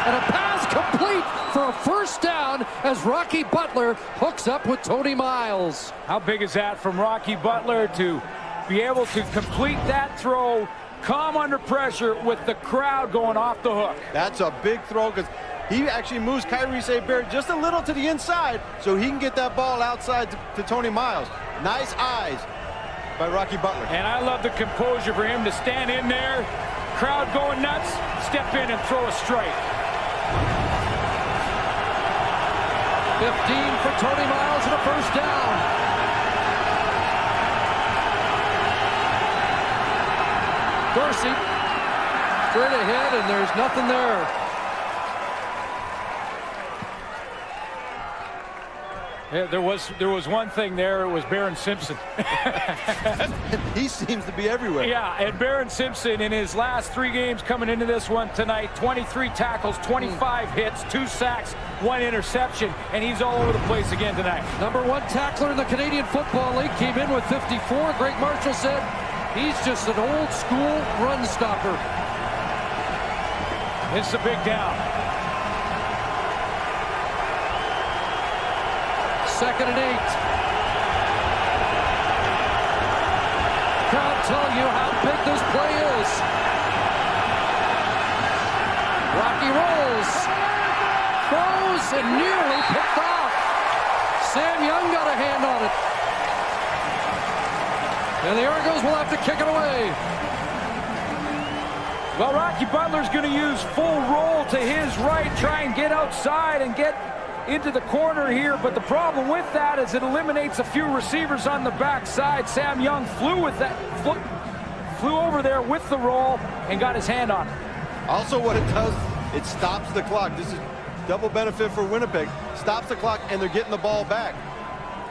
And a pass complete for a first down as Rocky Butler hooks up with Tony Miles. How big is that from Rocky Butler to be able to complete that throw, calm under pressure with the crowd going off the hook? That's a big throw because he actually moves Kyrie Saint-Bear just a little to the inside so he can get that ball outside to Tony Miles. Nice eyes by Rocky Butler. And I love the composure for him to stand in there, crowd going nuts, step in and throw a strike. 15 for Tony Miles and a first down. Dorsey straight ahead, and there's nothing there. Yeah, there was one thing there. It was Barron Simpson. He seems to be everywhere. Yeah, and Barron Simpson in his last 3 games coming into this one tonight, 23 tackles, 25 hits, 2 sacks, 1 interception, and he's all over the place again tonight. Number 1 tackler in the Canadian Football League, came in with 54. Greg Marshall said he's just an old school run stopper. It's a big down. 2nd and 8. Crowd telling you how big this play is. Rocky rolls, throws, and nearly picked off. Sam Young got a hand on it. And the Argos will have to kick it away. Well, Rocky Butler's going to use full roll to his right, try and get outside and get into the corner here, but the problem with that is it eliminates a few receivers on the backside. Sam Young flew over there with the roll and got his hand on it. Also what it does, it stops the clock. This is double benefit for Winnipeg. Stops the clock and they're getting the ball back.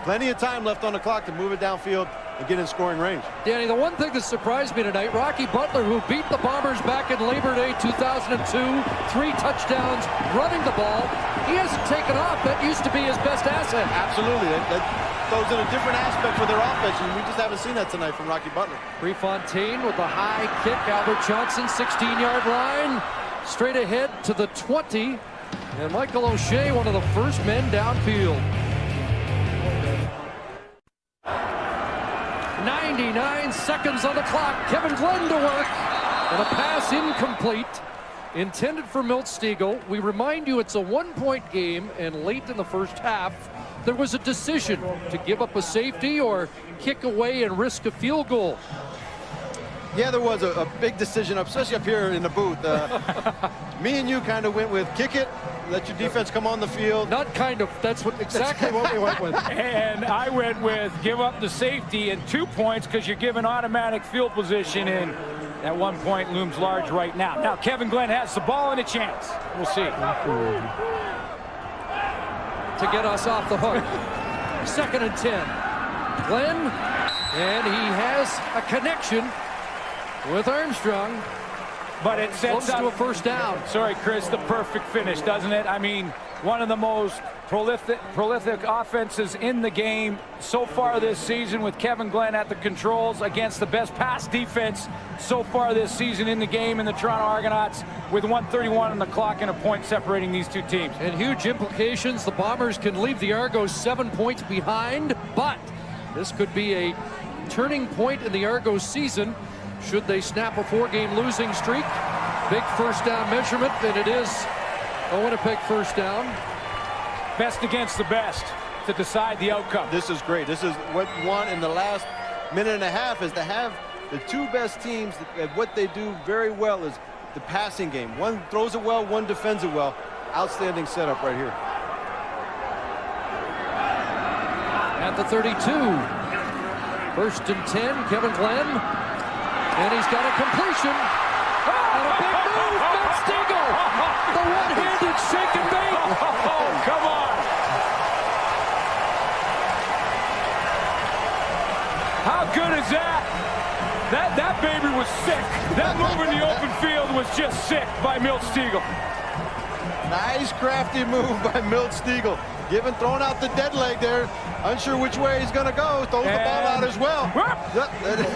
Plenty of time left on the clock to move it downfield and get in scoring range. Danny, the one thing that surprised me tonight, Rocky Butler, who beat the Bombers back in Labor Day 2002, 3 touchdowns, running the ball, he hasn't taken off. That used to be his best asset. Absolutely. That throws in a different aspect for their offense, and we just haven't seen that tonight from Rocky Butler. Prefontaine with the high kick. Albert Johnson, 16-yard line. Straight ahead to the 20. And Michael O'Shea, one of the first men downfield. 99 seconds on the clock. Kevin Glenn to work. And a pass incomplete. Intended for Milt Stegall. We remind you it's a 1-point game, and late in the first half, there was a decision to give up a safety or kick away and risk a field goal. Yeah, there was a big decision, especially up here in the booth. Me and you kind of went with kick it, let your defense come on the field. Not kind of, that's exactly what we went with. And I went with give up the safety and 2 points because you're given automatic field position, and that 1 point looms large right now. Now Kevin Glenn has the ball and a chance. We'll see. To get us off the hook. 2nd and 10. Glenn, and he has a connection with Armstrong. But it sets up to a first down. Sorry, Chris, the perfect finish, doesn't it? I mean, one of the most prolific offenses in the game so far this season, with Kevin Glenn at the controls against the best pass defense so far this season in the game in the Toronto Argonauts, with 1:31 on the clock and a point separating these two teams. And huge implications. The Bombers can leave the Argos 7 points behind, but this could be a turning point in the Argos season should they snap a 4-game losing streak. Big first down measurement, and it is a Winnipeg first down. Best against the best to decide the outcome. This is great. This is what we want in the last minute and a half, is to have the 2 best teams at what they do very well is the passing game. One throws it well, one defends it well. Outstanding setup right here. At the 32. 1st and 10, Kevin Glenn. And he's got a completion. And a big move, Milt Stegall. The one-handed shake and bake. Oh, come on. How good is that? That baby was sick. That move in the open field was just sick by Milt Stegall. Nice crafty move by Milt Stegall. Throwing out the dead leg there. Unsure which way he's going to go. Throws the ball out as well.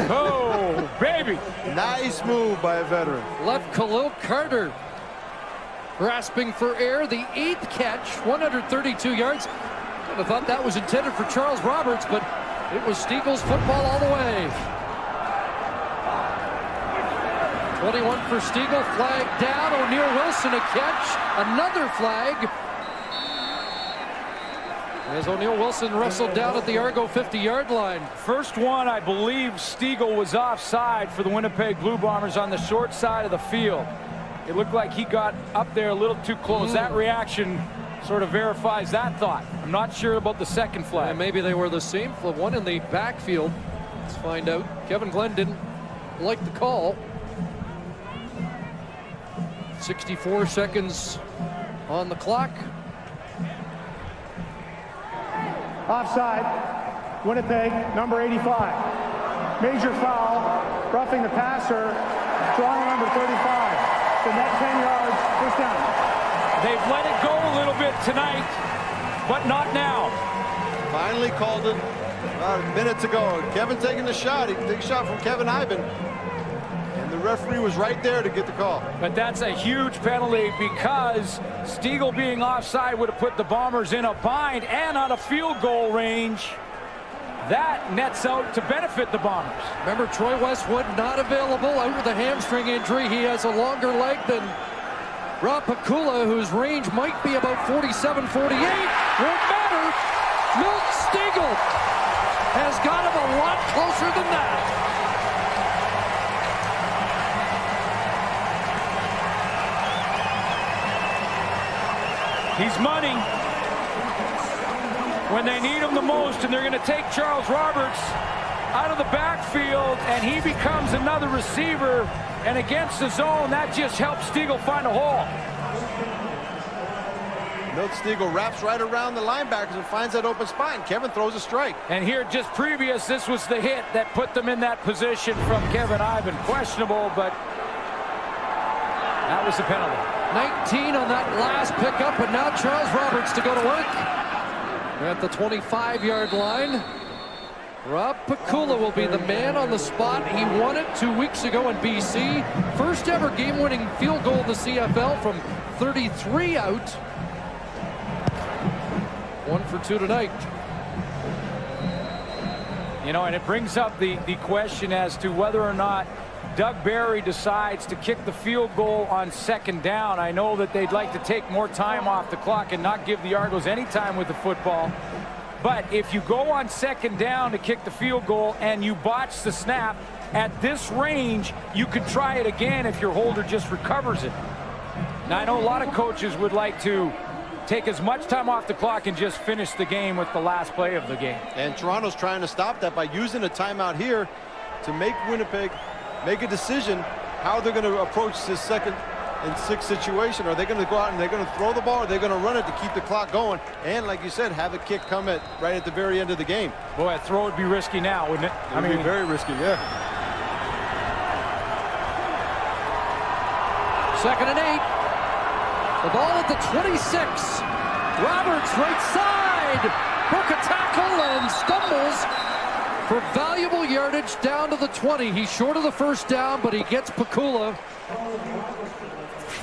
Oh, baby. Nice move by a veteran. Left Khalil Carter grasping for air. The 8th catch, 132 yards. Kind of thought that was intended for Charles Roberts, but it was Stegall's football all the way. 21 for Stegall. Flag down. O'Neal Wilson a catch. Another flag. As O'Neal Wilson wrestled down at the Argo 50-yard line. First one, I believe Stegall was offside for the Winnipeg Blue Bombers on the short side of the field. It looked like he got up there a little too close. That reaction sort of verifies that thought. I'm not sure about the second flag. And maybe they were the same. The one in the backfield. Let's find out. Kevin Glenn didn't like the call. 64 seconds on the clock. Offside, Winnipeg, number 85. Major foul, roughing the passer, Toronto number 35. The net 10 yards, first down. They've let it go a little bit tonight, but not now. Finally called it about minutes ago. Kevin taking the shot. He took a shot from Kevin Ivan. And the referee was right there to get the call. But that's a huge penalty, because Stegall being offside would have put the Bombers in a bind and on a field goal range. That nets out to benefit the Bombers. Remember, Troy Westwood not available, out with a hamstring injury. He has a longer leg than Rob Pakula, whose range might be about 47, 48. Won't matter. Milt Stegall has got him a lot closer than that. He's money when they need him the most, and they're going to take Charles Roberts out of the backfield, and he becomes another receiver, and against the zone, that just helps Stegall find a hole. Milt Stegall wraps right around the linebackers and finds that open spot, and Kevin throws a strike. And here, just previous, this was the hit that put them in that position from Kevin Ivan. Questionable, but that was the penalty. 19 on that last pickup, and now Charles Roberts to go to work at the 25-yard line. Rob Pakula will be the man on the spot. He won it 2 weeks ago in BC. First ever game-winning field goal in the CFL from 33 out. 1 for 2 tonight. You know, and it brings up the question as to whether or not Doug Barry decides to kick the field goal on second down. I know that they'd like to take more time off the clock and not give the Argos any time with the football. But if you go on second down to kick the field goal and you botch the snap, at this range, you could try it again if your holder just recovers it. Now, I know a lot of coaches would like to take as much time off the clock and just finish the game with the last play of the game. And Toronto's trying to stop that by using a timeout here to make Winnipeg make a decision how they're going to approach this 2nd and 6 situation. Are they going to go out and they're going to throw the ball, or are they going to run it to keep the clock going? And like you said, have a kick come right at the very end of the game. Boy, a throw would be risky now, wouldn't it? It would be very risky, yeah. 2nd and 8. The ball at the 26. Roberts right side. Broke a tackle and stumbles for valuable yardage down to the 20. He's short of the first down, but he gets Pakula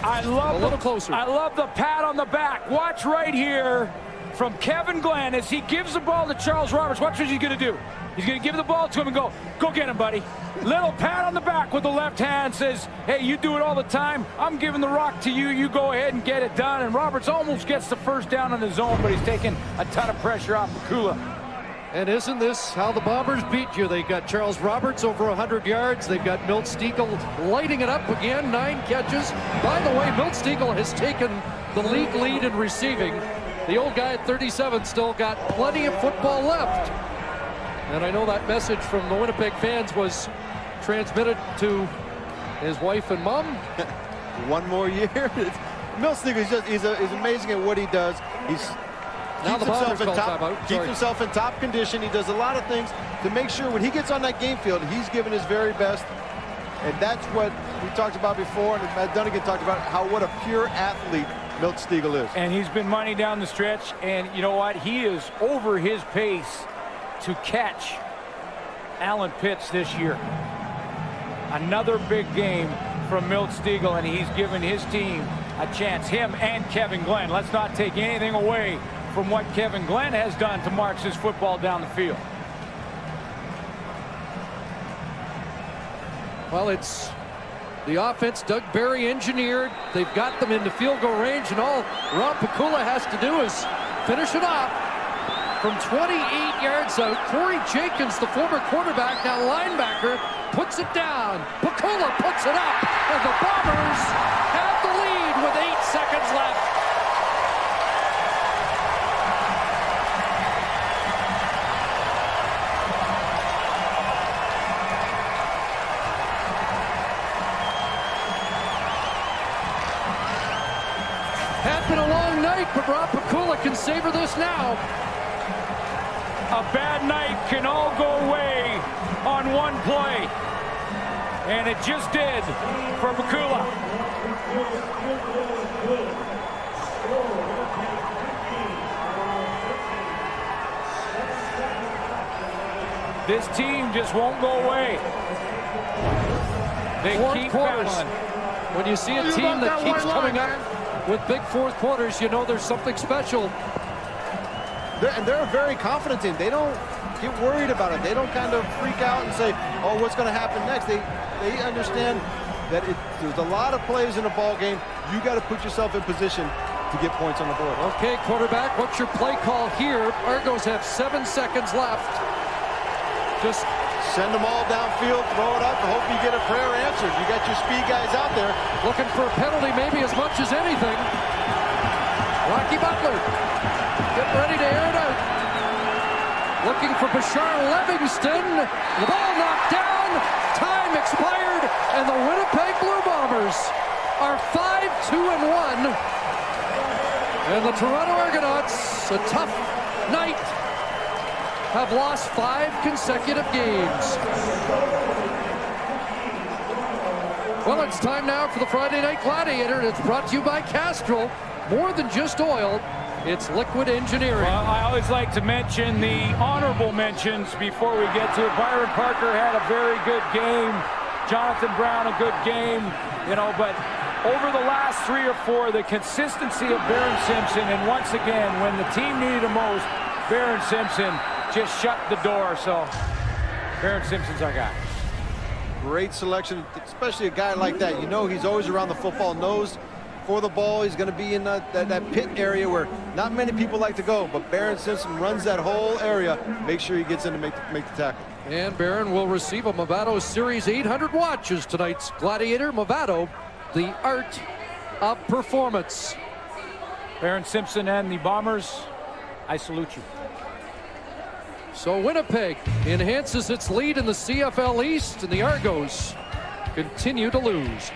a little closer. I love the pat on the back. Watch right here from Kevin Glenn as he gives the ball to Charles Roberts. Watch what he's going to do. He's going to give the ball to him and go get him, buddy. Little pat on the back with the left hand, says, hey, you do it all the time. I'm giving the rock to you. You go ahead and get it done. And Roberts almost gets the first down on his own, but he's taking a ton of pressure off Pakula. And isn't this how the Bombers beat you? They got Charles Roberts over 100 yards. They've got Milt Stegall lighting it up again, 9 catches. By the way, Milt Stegall has taken the league lead in receiving. The old guy at 37 still got plenty of football left. And I know that message from the Winnipeg fans was transmitted to his wife and mom. 1 more year. Milt Stegall, he's amazing at what he does. Keeps himself in top condition. He does a lot of things to make sure when he gets on that game field, he's giving his very best. And that's what we talked about before, and Matt Dunnigan talked about what a pure athlete Milt Stegall is. And he's been money down the stretch, and you know what? He is over his pace to catch Alan Pitts this year. Another big game from Milt Stegall, and he's given his team a chance, him and Kevin Glenn. Let's not take anything away from what Kevin Glenn has done to march this football down the field. Well, it's the offense Doug Barry engineered. They've got them into field goal range, and all Rob Pakula has to do is finish it off. From 28 yards out, Corey Jenkins, the former quarterback, now linebacker, puts it down. Pakula puts it up, and the Bombers have the lead with 8 seconds left. Had been a long night, but Rob Pakula can savor this now. A bad night can all go away on one play. And it just did for Pakula. This team just won't go away. They keep battling. When you see a team that keeps coming up with big fourth quarters, you know there's something special. They're a very confident team. They don't get worried about it. They don't kind of freak out and say, oh, what's going to happen next? They understand that there's a lot of plays in a ball game. You got to put yourself in position to get points on the board. Okay, quarterback, what's your play call here? Argos have 7 seconds left. Just send them all downfield, throw it up, and hope you get a prayer answered. You got your speed guys out there. Looking for a penalty maybe as much as anything. Rocky Butler getting ready to air it out. Looking for Bashar Livingston. The ball knocked down. Time expired, and the Winnipeg Blue Bombers are 5-2-1. And the Toronto Argonauts, a tough night, have lost 5 consecutive games. Well, it's time now for the Friday Night Gladiator, and it's brought to you by Castrol. More than just oil, it's liquid engineering. Well, I always like to mention the honorable mentions before we get to it. Byron Parker had a very good game. Jonathan Brown, a good game, you know, but over the last 3 or 4, the consistency of Barron Simpson, and once again, when the team needed him most, Barron Simpson just shut the door. So Barron Simpson's our guy. Great selection, especially a guy like that. You know he's always around the football, knows for the ball. He's going to be in that pit area where not many people like to go, but Barron Simpson runs that whole area. Make sure he gets in to make the tackle. And Barron will receive a Movado Series 800 watch as tonight's Gladiator. Movado, the art of performance. Barron Simpson and the Bombers, I salute you. So Winnipeg enhances its lead in the CFL East, and the Argos continue to lose.